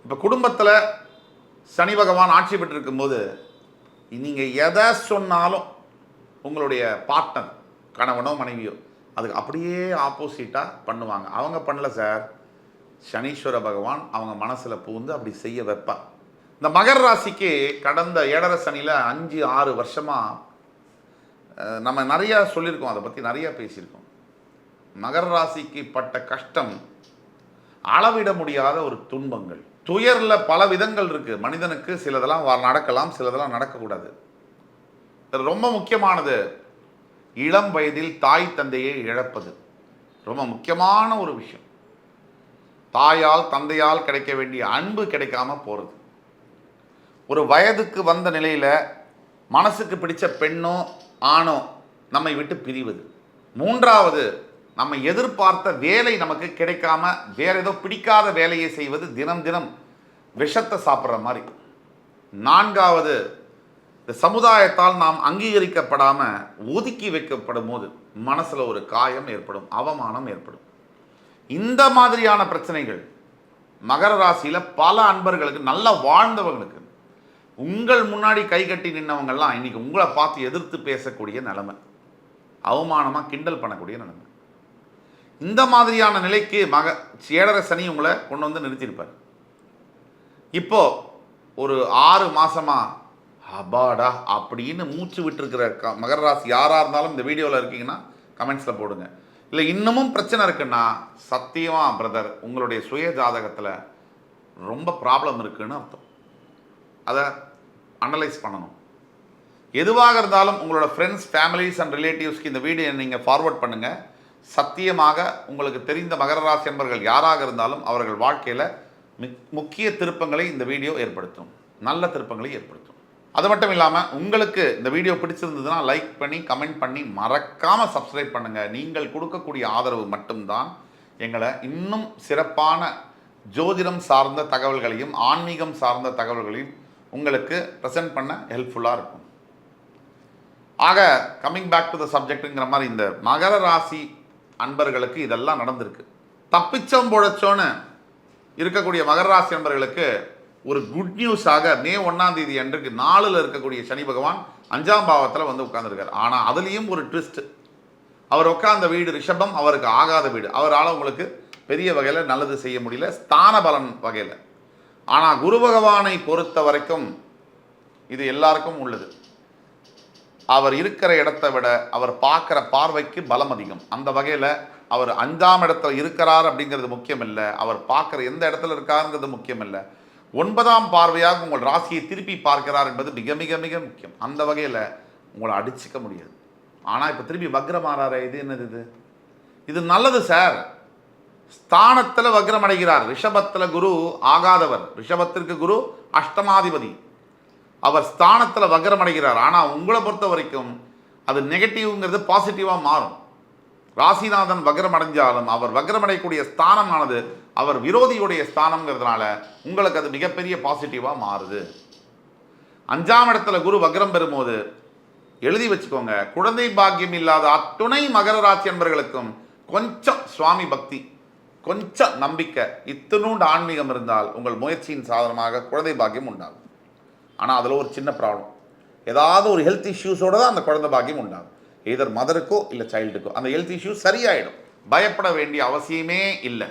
இப்போ குடும்பத்தில் சனி பகவான் ஆட்சி பெற்றிருக்கும்போது நீங்கள் எதை சொன்னாலும் உங்களுடைய பார்ட்னர் கணவனோ மனைவியோ அதுக்கு அப்படியே ஆப்போசிட்டாக பண்ணுவாங்க. அவங்க பண்ணல சார், சனீஸ்வர பகவான் அவங்க மனசில் பூந்து அப்படி செய்ய வைப்பார். இந்த மகர ராசிக்கு கடந்த 7.5 சனியில் 5-6 வருஷமாக நம்ம நிறையா சொல்லியிருக்கோம், அதை பற்றி நிறையா பேசியிருக்கோம். மகர ராசிக்கு பட்ட கஷ்டம் அளவிட முடியாத ஒரு துன்பங்கள். துயரில் பல விதங்கள் இருக்குது. மனிதனுக்கு சிலதெல்லாம் நடக்கலாம், சிலதெல்லாம் நடக்கக்கூடாது. ரொம்ப முக்கியமானது இளம் வயதில் தாய் தந்தையை இழப்பது ரொம்ப முக்கியமான ஒரு விஷயம். தாயால் தந்தையால் கிடைக்க வேண்டிய அன்பு கிடைக்காம போகிறது. ஒரு வயதுக்கு வந்த நிலையில் மனசுக்கு பிடிச்ச பெண்ணோ ஆணோ நம்மை விட்டு பிரிவது. 3வது நம்ம எதிர்பார்த்த வேலை நமக்கு கிடைக்காம வேற ஏதோ பிடிக்காத வேலையை செய்வது, தினம் தினம் விஷத்தை சாப்பிட்ற மாதிரி. 4வது இந்த சமுதாயத்தால் நாம் அங்கீகரிக்கப்படாமல் ஒதுக்கி வைக்கப்படும் போது மனசில் ஒரு காயம் ஏற்படும், அவமானம் ஏற்படும். இந்த மாதிரியான பிரச்சனைகள் மகர ராசியில் பல அன்பர்களுக்கு, நல்லா வாழ்ந்தவங்களுக்கு, உங்கள் முன்னாடி கை கட்டி நின்றவங்கெல்லாம் இன்னைக்கு உங்களை பார்த்து எதிர்த்து பேசக்கூடிய நிலைமை, அவமானமாக கிண்டல் பண்ணக்கூடிய நிலைமை. இந்த மாதிரியான நிலைக்கு 7.5 சனி உங்களை கொண்டு வந்து நிறுத்தியிருப்பார். இப்போ ஒரு 6 மாசமா அபாடா அப்படின்னு மூச்சு விட்டுருக்கிற மகர ராசி யாராக இருந்தாலும் இந்த வீடியோவில் இருக்கீங்கன்னா கமெண்ட்ஸில் போடுங்க. இல்லை இன்னமும் பிரச்சனை இருக்குன்னா சத்தியமாக பிரதர் உங்களுடைய சுய ஜாதகத்தில் ரொம்ப ப்ராப்ளம் இருக்குன்னு அர்த்தம். அதை அனலைஸ் பண்ணணும். எதுவாக இருந்தாலும் உங்களோட ஃப்ரெண்ட்ஸ், ஃபேமிலிஸ் அண்ட் ரிலேட்டிவ்ஸ்க்கு இந்த வீடியோ நீங்கள் ஃபார்வர்ட் பண்ணுங்கள். சத்தியமாக உங்களுக்கு தெரிந்த மகர ராசி நண்பர்கள் யாராக இருந்தாலும் அவர்கள் வாழ்க்கையில் முக்கிய திருப்பங்களை இந்த வீடியோ ஏற்படுத்தும், நல்ல திருப்பங்களை ஏற்படுத்தும். அது மட்டும் இல்லாமல் உங்களுக்கு இந்த வீடியோ பிடிச்சிருந்ததுன்னா லைக் பண்ணி கமெண்ட் பண்ணி மறக்காமல் சப்ஸ்கிரைப் பண்ணுங்கள். நீங்கள் கொடுக்கக்கூடிய ஆதரவு மட்டும்தான் எங்களை இன்னும் சிறப்பான ஜோதிடம் சார்ந்த தகவல்களையும் ஆன்மீகம் சார்ந்த தகவல்களையும் உங்களுக்கு ப்ரெசென்ட் பண்ண ஹெல்ப்ஃபுல்லாக இருக்கும். ஆக கம்மிங் பேக் டு த சப்ஜெக்ட்டுங்கிற மாதிரி இந்த மகர ராசி அன்பர்களுக்கு இதெல்லாம் நடந்திருக்கு. தப்பிச்சோம் பொழைச்சோன்னு இருக்கக்கூடிய மகர ராசி அன்பர்களுக்கு ஒரு குட் நியூஸாக மே 1ஆம் தேதி அன்றைக்கு 4ல் இருக்கக்கூடிய சனி பகவான் 5ஆம் பாவத்தில் வந்து உட்கார்ந்துருக்கார். ஆனால் அதுலேயும் ஒரு ட்விஸ்ட். அவர் உட்கார்ந்த வீடு ரிஷபம், அவருக்கு ஆகாத வீடு. அவரால் உங்களுக்கு பெரிய வகையில் நல்லது செய்ய முடியல, ஸ்தான பலன் வகையில். ஆனால் குரு பகவானை பொறுத்த வரைக்கும் இது எல்லாருக்கும் உள்ளது. அவர் இருக்கிற இடத்தை விட அவர் பார்க்குற பார்வைக்கு பலம் அதிகம். அந்த வகையில் அவர் 5ஆம் இடத்துல இருக்கிறார் அப்படிங்கிறது முக்கியம் இல்லை, அவர் பார்க்குற எந்த இடத்துல இருக்காருங்கிறது முக்கியம் இல்லை, 9ஆம் பார்வையாக உங்கள் ராசியை திருப்பி பார்க்கிறார் என்பது மிக மிக மிக முக்கியம். அந்த வகையில் உங்களை அடிச்சுக்க முடியாது. ஆனால் இப்போ திருப்பி வக்ரம் ஆறாரு, இது என்னது? இது நல்லது சார். ஸ்தானத்தில் வக்ரம் அடைகிறார். ரிஷபத்தில் குரு ஆகாதவர், ரிஷபத்திற்கு குரு அஷ்டமாதிபதி, அவர் ஸ்தானத்தில் வக்ரம் அடைகிறார். ஆனால் உங்களை பொறுத்த வரைக்கும் அது நெகட்டிவ்ங்கிறது பாசிட்டிவாக மாறும். ராசிநாதன் வக்ரம் அடைஞ்சாலும் அவர் வக்ரம் அடையக்கூடிய ஸ்தானமானது அவர் விரோதியுடைய ஸ்தானம்ங்கிறதுனால உங்களுக்கு அது மிகப்பெரிய பாசிட்டிவாக மாறுது. 5ஆம் இடத்துல குரு வக்ரம் பெறும்போது எழுதி வச்சுக்கோங்க, குழந்தை பாக்கியம் இல்லாத அத்துணை மகர ராசி என்பவர்களுக்கும் கொஞ்சம் சுவாமி பக்தி, கொஞ்சம் நம்பிக்கை, இத்தினூண்டு ஆன்மீகம் இருந்தால் உங்கள் முயற்சியின் சாதனமாக குழந்தை பாக்கியம் உண்டாகும். ஆனால் அதில் ஒரு சின்ன ப்ராப்ளம், ஏதாவது ஒரு ஹெல்த் இஷ்யூஸோடு தான் அந்த குழந்தை பாக்கியம் உண்டாகும். எதர் மதருக்கோ இல்லை சைல்டுக்கோ அந்த ஹெல்த் இஷ்யூ சரியாயிடும். பயப்பட வேண்டிய அவசியமே இல்லை.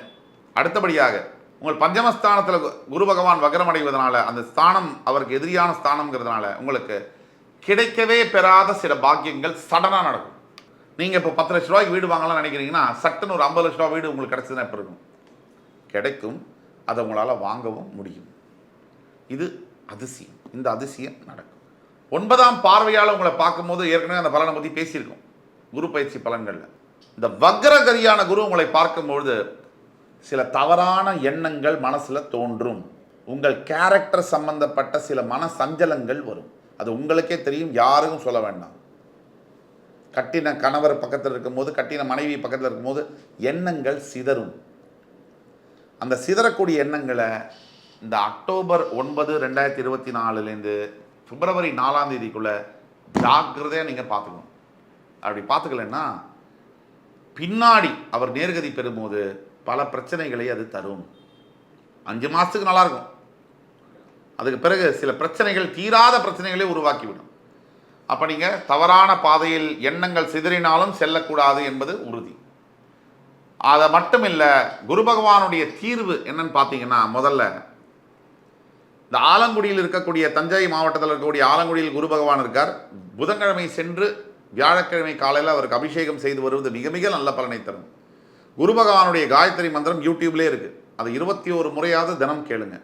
அடுத்தபடியாக உங்கள் பஞ்சமஸ்தானத்தில் குரு பகவான் வக்ரம் அடைவதனால அந்த ஸ்தானம் அவருக்கு எதிரியான ஸ்தானம்ங்கிறதுனால உங்களுக்கு கிடைக்கவே பெறாத சில பாக்கியங்கள் சடனாக நடக்கும். நீங்கள் இப்போ 10 லட்ச ரூபாய்க்கு வீடு வாங்கலாம்னு நினைக்கிறீங்கன்னா சட்டுன்னு ஒரு 50 லட்ச ரூபா வீடு உங்களுக்கு கிடைச்சதுன்னா எப்படி இருக்கும்? கிடைக்கும், அதை உங்களால் வாங்கவும் முடியும். இது அதிசயம். இந்த அதிசயம் நடக்கும். 9ஆம் பார்வையால் உங்களை பார்க்கும்போது ஏற்கனவே அந்த பலனை பற்றி பேசியிருக்கோம் குரு பயிற்சி பலன்களில். இந்த வக்ரகரியான குரு உங்களை பார்க்கும்பொழுது சில தவறான எண்ணங்கள் மனசில் தோன்றும். உங்கள் கேரக்டர் சம்பந்தப்பட்ட சில மன சஞ்சலங்கள் வரும். அது உங்களுக்கே தெரியும், யாருக்கும் சொல்ல வேண்டாம். கட்டின கணவர் பக்கத்தில் இருக்கும்போது, கட்டின மனைவி பக்கத்தில் இருக்கும்போது எண்ணங்கள் சிதறும். அந்த சிதறக்கூடிய எண்ணங்களை இந்த அக்டோபர் 9, 2024 பிப்ரவரி 4ஆம் தேதிக்குள்ளே ஜாக்கிரதையாக நீங்கள் பார்த்துக்கணும். அப்படி பார்த்துக்கலன்னா பின்னாடி அவர் நேர்கதி பெறும்போது பல பிரச்சனைகளை அது தரும். 5 மாதத்துக்கு நல்லாயிருக்கும், அதுக்கு பிறகு சில பிரச்சனைகள், தீராத பிரச்சனைகளே உருவாக்கிவிடும். அப்போ நீங்கள் தவறான பாதையில் எண்ணங்கள் சிதறினாலும் செல்லக்கூடாது என்பது உறுதி. அதை மட்டும் இல்லை, குரு பகவானுடைய தீர்வு என்னன்னு பார்த்தீங்கன்னா, முதல்ல இந்த ஆலங்குடியில் இருக்கக்கூடிய தஞ்சை மாவட்டத்தில் இருக்கக்கூடிய ஆலங்குடியில் குரு பகவான் இருக்கார். புதன்கிழமை சென்று வியாழக்கிழமை காலையில் அவருக்கு அபிஷேகம் செய்து வருவது மிக மிக நல்ல பலனை தரும். குரு பகவானுடைய காயத்ரி மந்திரம் யூடியூப்லேயே இருக்குது, அது 21 முறையாவது தினம் கேளுங்க.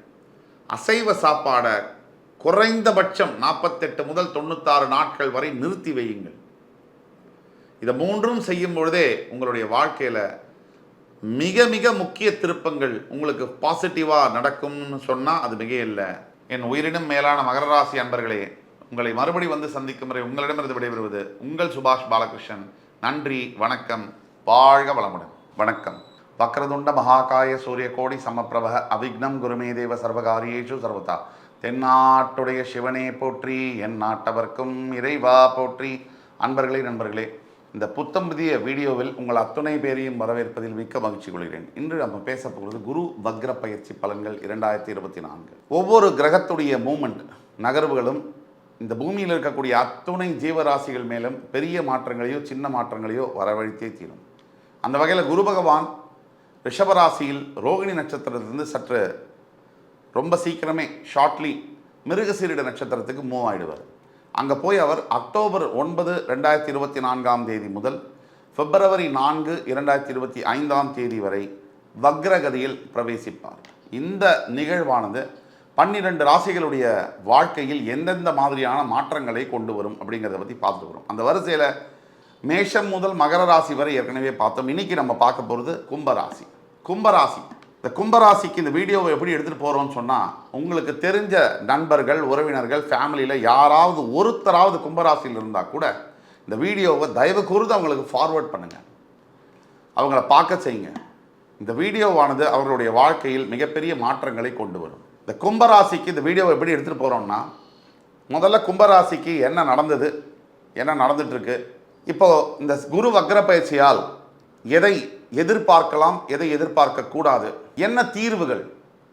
அசைவ சாப்பாடை குறைந்தபட்சம் 48 முதல் 96 நாட்கள் வரை நிறுத்தி வையுங்கள். இதை 3ம் செய்யும் பொழுதே உங்களுடைய வாழ்க்கையில் மிக மிக முக்கிய திருப்பங்கள் உங்களுக்கு பாசிட்டிவாக நடக்கும்னு சொன்னால் அது மிக இல்லை. என் உயிரினும் மேலான மகர ராசி அன்பர்களே, உங்களை மறுபடி வந்து சந்திக்கும் வரை உங்களிடமிருந்து விடைபெறுவது உங்கள் சுபாஷ் பாலகிருஷ்ணன். நன்றி, வணக்கம், வாழ்க வளமுடன். வணக்கம். வக்ரதுண்ட மகாகாய சூரிய கோடி சமப்பிரப அவிக்னம் குருமே தேவ சர்வகாரியேஷு சர்வதா. தென்னாட்டுடைய சிவனே போற்றி, என் நாட்டவர்க்கும் இறைவா போற்றி. அன்பர்களே, நண்பர்களே, இந்த புத்தம் புதிய வீடியோவில் உங்கள் அத்துணை பேரையும் வரவேற்பதில் மிக்க மகிழ்ச்சி கொள்கிறேன். இன்று நம்ம பேச போகிறது குரு வக்ர பயிற்சி பலன்கள் 2024. ஒவ்வொரு கிரகத்துடைய மூமெண்ட், நகர்வுகளும் இந்த பூமியில் இருக்கக்கூடிய அத்துணை ஜீவராசிகள் மேலும் பெரிய மாற்றங்களையோ சின்ன மாற்றங்களையோ வரவழைத்தே தீரும். அந்த வகையில் குரு பகவான் ரிஷபராசியில் ரோகிணி நட்சத்திரத்திலிருந்து சற்று ரொம்ப சீக்கிரமே ஷார்ட்லி மிருகசீரிட நட்சத்திரத்துக்கு மூவ் ஆகிடுவார். அங்கே போய் அவர் அக்டோபர் 9, 2024 முதல் பிப்ரவரி 4, 2025 வரை வக்ரகதியில் பிரவேசிப்பார். இந்த நிகழ்வானது 12 ராசிகளுடைய வாழ்க்கையில் எந்தெந்த மாதிரியான மாற்றங்களை கொண்டு வரும் அப்படிங்கிறத பற்றி பார்த்துட்டு வரும். அந்த வரிசையில் மேஷம் முதல் மகர ராசி வரை ஏற்கனவே பார்த்தோம். இன்றைக்கி நம்ம பார்க்க போகிறது கும்பராசி. இந்த கும்பராசிக்கு இந்த வீடியோவை எப்படி எடுத்துகிட்டு போகிறோம்னு சொன்னால், உங்களுக்கு தெரிஞ்ச நண்பர்கள், உறவினர்கள், ஃபேமிலியில் யாராவது ஒருத்தராவது கும்பராசியில் இருந்தால் கூட இந்த வீடியோவை தயவு கூர்ந்து அவங்களுக்கு ஃபார்வர்ட் பண்ணுங்கள், அவங்கள பார்க்க செய்யுங்க. இந்த வீடியோவானது அவர்களுடைய வாழ்க்கையில் மிகப்பெரிய மாற்றங்களை கொண்டு வரும். இந்த கும்பராசிக்கு இந்த வீடியோவை எப்படி எடுத்துகிட்டு போகிறோம்னா, முதல்ல கும்பராசிக்கு என்ன நடந்தது, என்ன நடந்துகிட்ருக்கு, இப்போது இந்த குரு வக்ர பயிற்சியால் எதை எதிர்பார்க்கலாம், எதை எதிர்பார்க்கக்கூடாது, என்ன தீர்வுகள்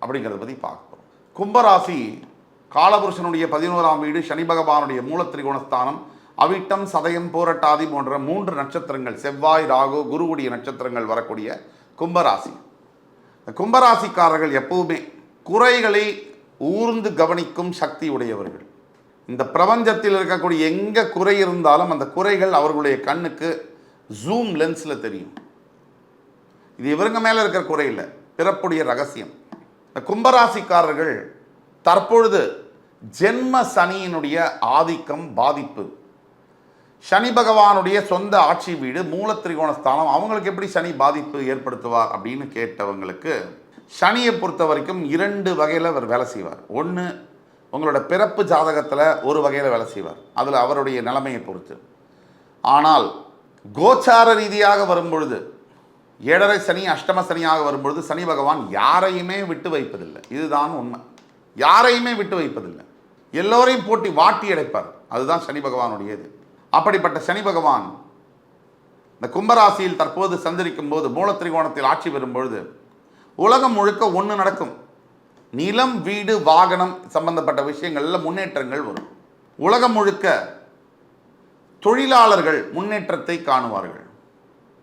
அப்படிங்கிறத பற்றி பார்க்க போகிறோம். கும்பராசி காலபுருஷனுடைய 11ஆம் வீடு, சனி பகவானுடைய மூலத்திரிகோணஸ்தானம், அவிட்டம், சதயம், பூரட்டாதி போன்ற 3 நட்சத்திரங்கள், செவ்வாய், ராகு, குருவுடைய நட்சத்திரங்கள் வரக்கூடிய கும்பராசி. கும்பராசிக்காரர்கள் எப்பவுமே குறைகளை ஊர்ந்து கவனிக்கும் சக்தி உடையவர்கள். இந்த பிரபஞ்சத்தில் இருக்கக்கூடிய எங்கே குறை இருந்தாலும் அந்த குறைகள் அவர்களுடைய கண்ணுக்கு ஜூம் லென்ஸில் தெரியும். இது இவருங்க மேலே இருக்கிற குறை இல்லை, பிறப்புடைய ரகசியம். இந்த கும்பராசிக்காரர்கள் தற்பொழுது ஜென்ம சனியினுடைய ஆதிக்கம், பாதிப்பு, சனி பகவானுடைய சொந்த ஆட்சி வீடு, மூலத்திரிகோணஸ்தானம், அவங்களுக்கு எப்படி சனி பாதிப்பு ஏற்படுத்துவார் அப்படின்னு கேட்டவங்களுக்கு, சனியை பொறுத்த வரைக்கும் 2 வகையில் அவர் வேலை செய்வார். ஒன்று, உங்களோட பிறப்பு ஜாதகத்தில் ஒரு வகையில் வேலை செய்வார், அதில் அவருடைய நிலைமையை பொறுத்து. ஆனால் கோச்சார ரீதியாக வரும்பொழுது, 7.5 சனி, அஷ்டம சனியாக வரும்பொழுது சனி பகவான் யாரையுமே விட்டு வைப்பதில்லை. இதுதான் உண்மை. யாரையுமே விட்டு வைப்பதில்லை, எல்லோரையும் போட்டி வாட்டி அடைப்பார். அதுதான் சனி பகவானுடைய இது. அப்படிப்பட்ட சனி பகவான் இந்த கும்பராசியில் தற்போது சந்திரிக்கும் போது, மூலத்திரிகோணத்தில் ஆட்சி பெறும்பொழுது உலகம் முழுக்க ஒன்று நடக்கும். நிலம், வீடு, வாகனம் சம்பந்தப்பட்ட விஷயங்களில் முன்னேற்றங்கள் வரும். உலகம் முழுக்க தொழிலாளர்கள் முன்னேற்றத்தை காணுவார்கள்.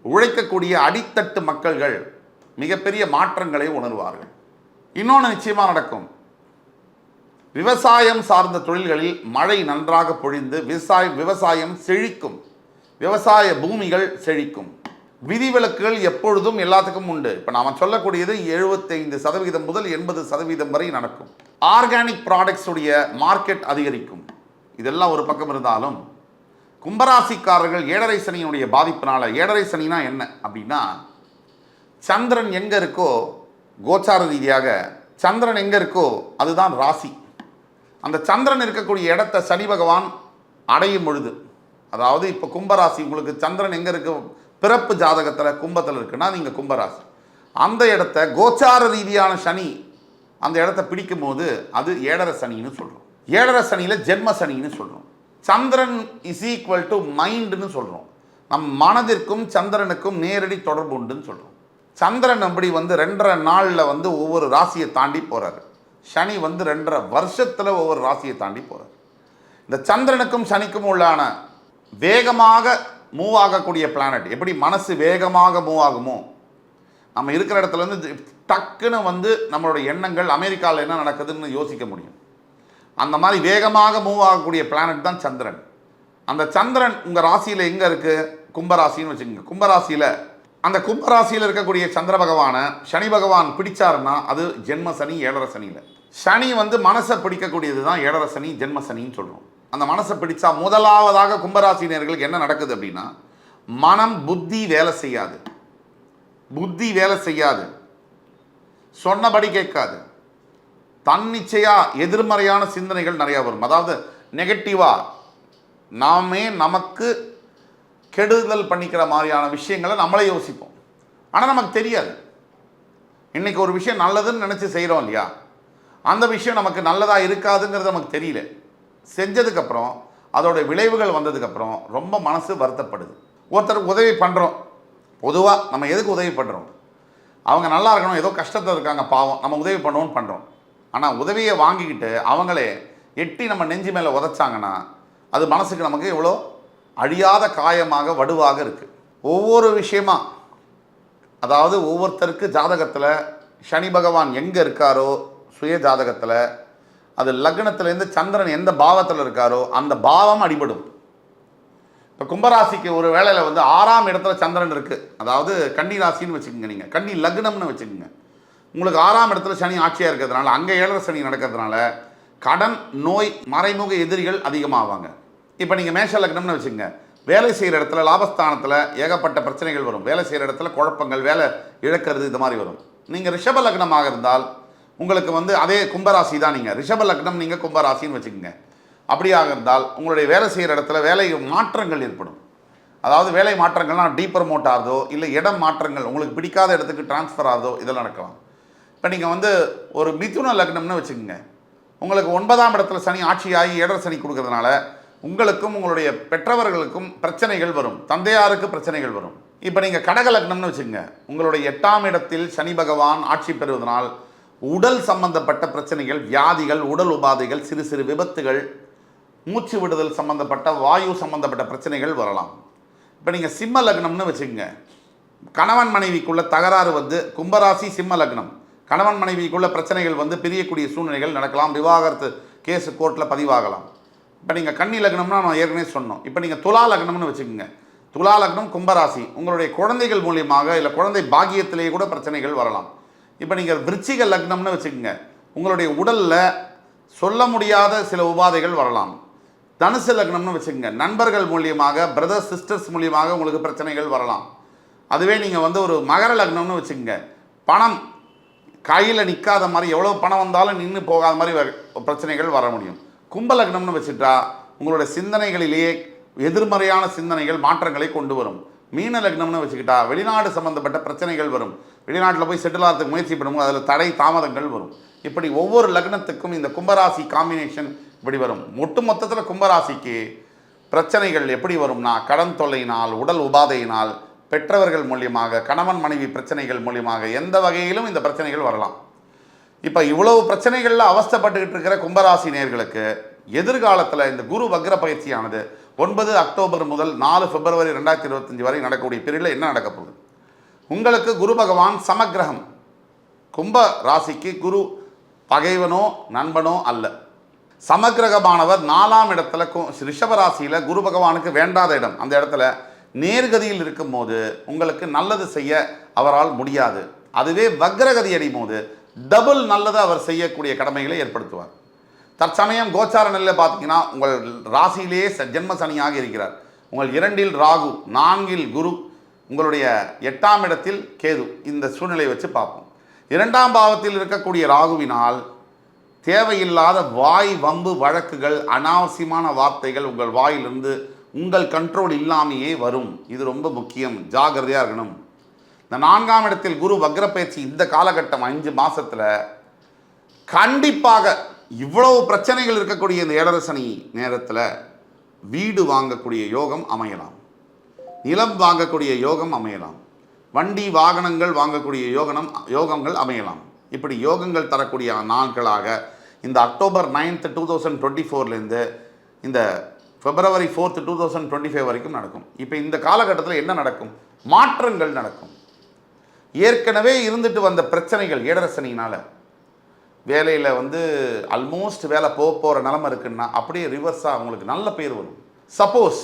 உழைக்கக்கூடிய அடித்தட்டு மக்கள்கள் மிகப்பெரிய மாற்றங்களை உணர்வார்கள். இன்னொன்று நிச்சயமாக நடக்கும். விவசாயம் சார்ந்த தொழில்களில் மழை நன்றாக பொழிந்து விவசாயம் செழிக்கும். விவசாய பூமிகள் செழிக்கும். விதிவிலக்குகள் எப்பொழுதும் எல்லாத்துக்கும் உண்டு. இப்போ நாம் சொல்லக்கூடியது 75% முதல் 80% வரை நடக்கும். ஆர்கானிக் ப்ராடக்ட்ஸ் உடைய மார்க்கெட் அதிகரிக்கும். இதெல்லாம் ஒரு பக்கம் இருந்தாலும், கும்பராசிக்காரர்கள் 7.5 சனியினுடைய பாதிப்பினால, 7.5 சனினா என்ன அப்படின்னா, சந்திரன் எங்கே இருக்கோ கோச்சார ரீதியாக சந்திரன் எங்கே இருக்கோ அதுதான் ராசி. அந்த சந்திரன் இருக்கக்கூடிய இடத்த சனி பகவான் அடையும் பொழுது, அதாவது இப்போ கும்பராசி, உங்களுக்கு சந்திரன் எங்கே இருக்கு, பிறப்பு ஜாதகத்தில் கும்பத்தில் இருக்குன்னா நீங்கள் கும்பராசி. அந்த இடத்த கோச்சார ரீதியான சனி அந்த இடத்த பிடிக்கும் போது அது 7.5 சனின்னு சொல்கிறோம். 7.5 சனியில் ஜென்ம சனின்னு சொல்கிறோம். சந்திரன் இஸ் ஈக்குவல் டு மைண்டுன்னு சொல்கிறோம். நம் மனதிற்கும் சந்திரனுக்கும் நேரடி தொடர்பு உண்டுன்னு சொல்கிறோம். சந்திரன் அப்படி 2.5 நாளில் ஒவ்வொரு ராசியை தாண்டி போகிறாரு. சனி 2.5 வருஷத்தில் ஒவ்வொரு ராசியை தாண்டி போகிறார். இந்த சந்திரனுக்கும் சனிக்கும் உள்ளான வேகமாக மூவ் ஆகக்கூடிய பிளானட், எப்படி மனசு வேகமாக மூவ் ஆகுமோ, நம்ம இருக்கிற இடத்துலேருந்து டக்குன்னு நம்மளோட எண்ணங்கள் அமெரிக்காவில் என்ன நடக்குதுன்னு யோசிக்க முடியும். அந்த மாதிரி வேகமாக மூவ் ஆகக்கூடிய பிளானட் தான் சந்திரன். அந்த சந்திரன் உங்கள் ராசியில் எங்கே இருக்குது, கும்பராசின்னு வச்சுக்கோங்க. கும்பராசியில், அந்த கும்பராசியில் இருக்கக்கூடிய சந்திர பகவானை சனி பகவான் பிடிச்சாருன்னா அது ஜென்ம சனி, 7.5 சனியில். சனி மனசை பிடிக்கக்கூடியது தான் 7.5 சனி, ஜென்ம சனின்னு சொல்கிறோம். அந்த மனசை பிடிச்சா முதலாவதாக கும்பராசினியர்களுக்கு என்ன நடக்குது அப்படின்னா, மனம், புத்தி வேலை செய்யாது. புத்தி வேலை செய்யாது, சொன்னபடி கேட்காது, தன்னிச்சையாக எதிர்மறையான சிந்தனைகள் நிறையா வரும். அதாவது நெகட்டிவாக நாமே நமக்கு கெடுதல் பண்ணிக்கிற மாதிரியான விஷயங்களை நம்மளே யோசிப்போம். ஆனால் நமக்கு தெரியாது. இன்றைக்கி ஒரு விஷயம் நல்லதுன்னு நினச்சி செய்கிறோம் இல்லையா, அந்த விஷயம் நமக்கு நல்லதாக இருக்காதுங்கிறது நமக்கு தெரியல. செஞ்சதுக்கப்புறம் அதோட விளைவுகள் வந்ததுக்கப்புறம் ரொம்ப மனசு வருத்தப்படுது. ஒருத்தருக்கு உதவி பண்ணுறோம். பொதுவாக நம்ம எதுக்கு உதவி பண்ணுறோம், அவங்க நல்லா இருக்கணும், ஏதோ கஷ்டத்தில் இருக்காங்க பாவம், நம்ம உதவி பண்ணுவோன்னு பண்ணுறோம். ஆனால் உதவியை வாங்கிக்கிட்டு அவங்களே எட்டி நம்ம நெஞ்சு மேலே உதைச்சாங்கன்னா அது மனசுக்கு நமக்கு எவ்வளோ அழியாத காயமாக, வடுவாக இருக்குது. ஒவ்வொரு விஷயமா, அதாவது ஒவ்வொருத்தருக்கு ஜாதகத்தில் சனி பகவான் எங்கே இருக்காரோ சுய ஜாதகத்தில், அது லக்னத்திலேருந்து சந்திரன் எந்த பாவத்தில் இருக்காரோ அந்த பாவம் அடிபடும். இப்போ கும்பராசிக்கு ஒரு வேளையில் 6ஆம் இடத்துல சந்திரன் இருக்குது, அதாவது கன்னி ராசின்னு வச்சுக்கோங்க, நீங்கள் கன்னி லக்னம்னு வச்சுக்கோங்க. உங்களுக்கு 6ஆம் இடத்துல சனி ஆட்சியாக இருக்கிறதுனால, அங்கே 7.5 சனி நடக்கிறதுனால கடன், நோய், மறைமுக எதிரிகள் அதிகமாவாங்க. இப்போ நீங்கள் மேஷ லக்னம்னு வச்சுக்கோங்க, வேலை செய்கிற இடத்துல லாபஸ்தானத்தில் ஏகப்பட்ட பிரச்சனைகள் வரும். வேலை செய்கிற இடத்துல குழப்பங்கள், வேலை இழக்கிறது, இது மாதிரி வரும். நீங்கள் ரிஷப லக்னமாக இருந்தால் உங்களுக்கு அதே கும்பராசி தான். நீங்கள் ரிஷப லக்னம், நீங்கள் கும்பராசின்னு வச்சுக்கோங்க. அப்படியாக இருந்தால் உங்களுடைய வேலை செய்கிற இடத்துல வேலை மாற்றங்கள் ஏற்படும். அதாவது வேலை மாற்றங்கள்லாம் டீப்ரமோட் ஆகுதோ, இல்லை இடம் மாற்றங்கள், உங்களுக்கு பிடிக்காத இடத்துக்கு டிரான்ஸ்ஃபர் ஆகுதோ, இதெல்லாம் நடக்கலாம். இப்போ நீங்கள் ஒரு மிதுன லக்னம்னு வச்சுக்கோங்க, உங்களுக்கு 9ஆம் இடத்துல சனி ஆட்சியாகி 7.5 சனி கொடுக்கறதுனால உங்களுக்கும் உங்களுடைய பெற்றவர்களுக்கும் பிரச்சனைகள் வரும், தந்தையாருக்கு பிரச்சனைகள் வரும். இப்போ நீங்கள் கடக லக்னம்னு வச்சுக்கோங்க, உங்களுடைய 8ஆம் இடத்தில் சனி பகவான் ஆட்சி பெறுவதனால் உடல் சம்பந்தப்பட்ட பிரச்சனைகள், வியாதிகள், உடல் உபாதைகள், சிறு சிறு விபத்துகள், மூச்சு விடுதல் சம்பந்தப்பட்ட வாயு சம்பந்தப்பட்ட பிரச்சனைகள் வரலாம். இப்போ நீங்கள் சிம்ம லக்னம்னு வச்சுக்கோங்க, கணவன் மனைவிக்குள்ள தகராறு வந்து கும்பராசி சிம்ம லக்னம், கணவன் மனைவிக்குள்ள பிரச்சனைகள் வந்து பிரியக்கூடிய சூழ்நிலைகள் நடக்கலாம், விவாகரத்து கேஸு கோர்ட்டில் பதிவாகலாம். இப்போ நீங்கள் கன்னி லக்னம்னா நான் ஏற்கனவே சொன்னோம். இப்போ நீங்கள் துலா லக்னம்னு வச்சுக்கோங்க, துலா லக்னம் கும்பராசி, உங்களுடைய குழந்தைகள் மூலியமாக இல்லை குழந்தை பாக்கியத்திலேயே கூட பிரச்சனைகள் வரலாம். இப்போ நீங்கள் விருச்சிக லக்னம்னு வச்சுக்கோங்க, உங்களுடைய உடலில் சொல்ல முடியாத சில உபாதைகள் வரலாம். தனுசு லக்னம்னு வச்சுக்கோங்க, நண்பர்கள் மூலியமாக, பிரதர்ஸ் சிஸ்டர்ஸ் மூலியமாக உங்களுக்கு பிரச்சனைகள் வரலாம். அதுவே நீங்கள் வந்து ஒரு மகர லக்னம்னு வச்சுக்கோங்க, பணம் கையில் நிற்காத மாதிரி, எவ்வளோ பணம் வந்தாலும் நின்று போகாத மாதிரி பிரச்சனைகள் வர முடியும். கும்ப லக்னம்னு வச்சுட்டா உங்களுடைய சிந்தனைகளிலேயே எதிர்மறையான சிந்தனைகள் மாற்றங்களை கொண்டு வரும். மீன லக்னம்னு வச்சுக்கிட்டா வெளிநாடு சம்பந்தப்பட்ட பிரச்சனைகள் வரும், வெளிநாட்டில் போய் செட்டில் ஆகிறதுக்கு முயற்சி பண்ணும்போது அதில் தடை தாமதங்கள் வரும். இப்படி ஒவ்வொரு லக்னத்துக்கும் இந்த கும்பராசி காம்பினேஷன் இப்படி வரும். ஒட்டு மொத்தத்தில் கும்பராசிக்கு பிரச்சனைகள் எப்படி வரும்னா, கடன் தொல்லையினால், உடல் உபாதையினால், பெற்றவர்கள் மூலியமாக, கணவன் மனைவி பிரச்சனைகள் மூலியமாக, எந்த வகையிலும் இந்த பிரச்சனைகள் வரலாம். இப்போ இவ்வளவு பிரச்சனைகளில் அவஸ்தைப்பட்டுக்கிட்டு இருக்கிற கும்பராசி நேயர்களுக்கு எதிர்காலத்தில் இந்த குரு வக்ர பயிற்சியானது 9 அக்டோபர் முதல் 4 பிப்ரவரி 2025 வரை நடக்கக்கூடிய பீரியடில் என்ன நடக்க போகுது? உங்களுக்கு குரு பகவான் சமக்கிரகம். கும்ப ராசிக்கு குரு பகைவனோ நண்பனோ அல்ல. சமக்கிரகமானவர் 4ஆம் இடத்துல ரிஷபராசியில் குரு பகவானுக்கு வேண்டாத இடம். அந்த இடத்துல நேர்கதியில் இருக்கும்போது உங்களுக்கு நல்லது செய்ய அவரால் முடியாது. அதுவே வக்ரகதி அடையும் போது டபுள் நல்லதை அவர் செய்யக்கூடிய கடமைகளை ஏற்படுத்துவார். தற்சமயம் கோச்சார நிலையில் பார்த்தீங்கன்னா உங்கள் ராசியிலேயே ஜென்ம சனியாக இருக்கிறார். உங்கள் 2இல் ராகு, 4இல் குரு, உங்களுடைய 8ஆம் இடத்தில் கேது. இந்த சூழ்நிலையை வச்சு பார்ப்போம். 2ஆம் பாவத்தில் இருக்கக்கூடிய ராகுவினால் தேவையில்லாத வாய் வம்பு வழக்குகள், அனாவசியமான வார்த்தைகள் உங்கள் வாயிலிருந்து உங்கள் கண்ட்ரோல் இல்லாமையே வரும். இது ரொம்ப முக்கியம், ஜாகிரதையாக இருக்கணும். இந்த 4ஆம் இடத்தில் குரு வக்ரப்பயிற்சி இந்த காலகட்டம் 5 மாதத்தில் கண்டிப்பாக இவ்வளவு பிரச்சனைகள் இருக்கக்கூடிய இந்த ஏழரை சனி நேரத்தில் வீடு வாங்கக்கூடிய யோகம் அமையலாம், நிலம் வாங்கக்கூடிய யோகம் அமையலாம், வண்டி வாகனங்கள் வாங்கக்கூடிய யோகங்கள் அமையலாம். இப்படி யோகங்கள் தரக்கூடிய நாட்களாக இந்த அக்டோபர் 9, 2024 இந்த பிப்ரவரி 4, 2025 வரைக்கும் நடக்கும். இப்போ இந்த காலகட்டத்தில் என்ன நடக்கும்? மாற்றங்கள் நடக்கும். ஏற்கனவே இருந்துட்டு வந்த பிரச்சனைகள் ஏழரை சனியினால் வேலையில் வந்து ஆல்மோஸ்ட் வேலை போகிற நிலமை இருக்குன்னா அப்படியே ரிவர்ஸாக உங்களுக்கு நல்ல பேர் வரும். சப்போஸ்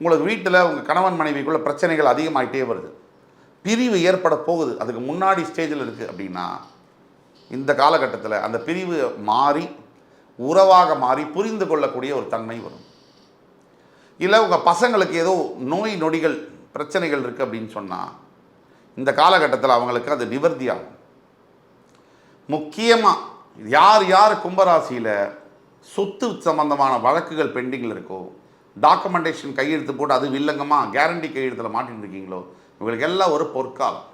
உங்களுக்கு வீட்டில் உங்கள் கணவன் மனைவிக்குள்ள பிரச்சனைகள் அதிகமாகிட்டே வருது, பிரிவு ஏற்பட போகுது, அதுக்கு முன்னாடி ஸ்டேஜில் இருக்குது அப்படின்னா இந்த காலகட்டத்தில் அந்த பிரிவு மாறி உறவாக மாறி புரிந்து கொள்ளக்கூடிய ஒரு தன்மை வரும். இல்லை உங்கள் பசங்களுக்கு ஏதோ நோய் நொடிகள் பிரச்சனைகள் இருக்குது அப்படின்னு சொன்னால் இந்த காலகட்டத்தில் அவங்களுக்கு அது நிவர்த்தியாகும். முக்கியமாக யார் யார் கும்பராசியில் சொத்து சம்பந்தமான வழக்குகள் பெண்டிங்கில் இருக்கோ, டாக்குமெண்டேஷன் கையெழுத்து போட்டு அது வில்லங்கமாக கேரண்டி கையெழுத்தில் மாட்டின்னு இருக்கீங்களோ, இவங்களுக்கு எல்லாம் ஒரு பொற்காலம்.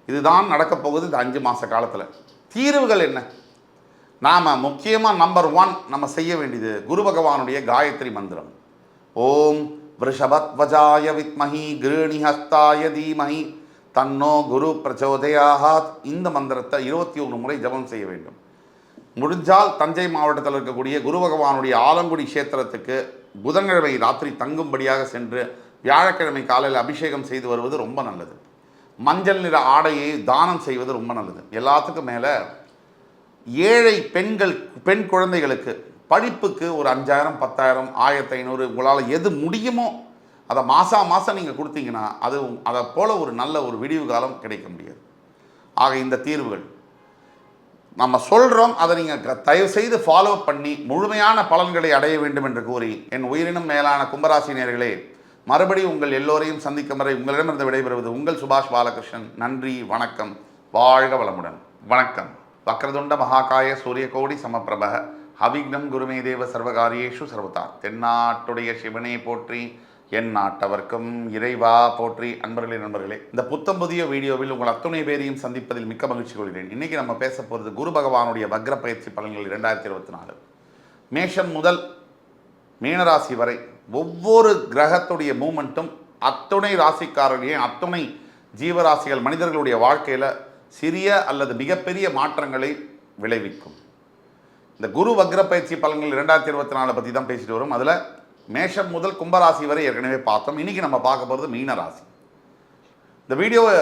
இதுதான் நடக்கப் போகுது இந்த 5 மாத காலத்தில். தீர்வுகள் என்ன? நாம் முக்கியமாக நம்பர் 1 நம்ம செய்ய வேண்டியது குரு பகவானுடைய காயத்ரி மந்திரம். ஓம் விருஷபத்வஜாய வித்மஹி கிருணிஹஸ்தாய தீமஹி தன்னோ குரு பிரச்சோதயாத். இந்த மந்திரத்தை 21 முறை ஜபம் செய்ய வேண்டும். முடிஞ்சால் தஞ்சை மாவட்டத்தில் இருக்கக்கூடிய குரு பகவானுடைய ஆலங்குடி கஷேத்திரத்துக்கு புதன்கிழமை ராத்திரி தங்கும்படியாக சென்று வியாழக்கிழமை காலையில் அபிஷேகம் செய்து வருவது ரொம்ப நல்லது. மஞ்சள் நிற ஆடையை தானம் செய்வது ரொம்ப நல்லது. எல்லாத்துக்கும் மேலே ஏழை பெண் குழந்தைகளுக்கு படிப்புக்கு ஒரு 5000, 10,000, 1500 உங்களால் எது முடியுமோ அதை மாதம் நீங்கள் கொடுத்தீங்கன்னா அதை போல் ஒரு நல்ல ஒரு விடிவு காலம் கிடைக்க முடியாது. ஆக இந்த தீர்வுகள் நம்ம சொல்கிறோம், அதை நீங்கள் தயவு செய்து ஃபாலோ பண்ணி முழுமையான பலன்களை அடைய வேண்டும் என்று கூறி என் உயிரினும் மேலான கும்பராசி நேயர்களே, மறுபடியும் உங்கள் எல்லோரையும் சந்திக்கும் வரை உங்களிடமிருந்து விடைபெறுவது உங்கள் சுபாஷ் பாலகிருஷ்ணன். நன்றி, வணக்கம், வாழ்க வளமுடன். வணக்கம். வக்ரதுண்ட மகாகாய சூரியகோடி சமப்பிரப அவிக்னம் குருமே தேவ சர்வகாரியேஷு சர்வதா. தென்னாட்டுடைய சிவனே போற்றி, என் நாட்டவர்க்கும் இறைவா போற்றி. நண்பர்களே, இந்த புத்தம் புதிய வீடியோவில் உங்கள் அத்துணை பேரையும் சந்திப்பதில் மிக்க மகிழ்ச்சி கொள்கிறேன். இன்றைக்கி நம்ம பேச போகிறது குரு பகவானுடைய வக்ர பயிற்சி பலன்கள் 2024. மேஷம் முதல் மீனராசி வரை ஒவ்வொரு கிரகத்துடைய மூமெண்ட்டும் அத்துணை ராசிக்காரர்களையும் அத்துணை ஜீவராசிகள் மனிதர்களுடைய வாழ்க்கையில் சிறிய அல்லது மிகப்பெரிய மாற்றங்களை விளைவிக்கும். இந்த குரு வக்ர பயிற்சி பலன்கள் 2024 பற்றி தான் பேசிட்டு வரும். அதில் மேஷம் முதல் கும்பராசி வரை ஏற்கனவே பார்த்தோம். இன்றைக்கி நம்ம பார்க்க போகிறது மீனராசி. இந்த வீடியோவை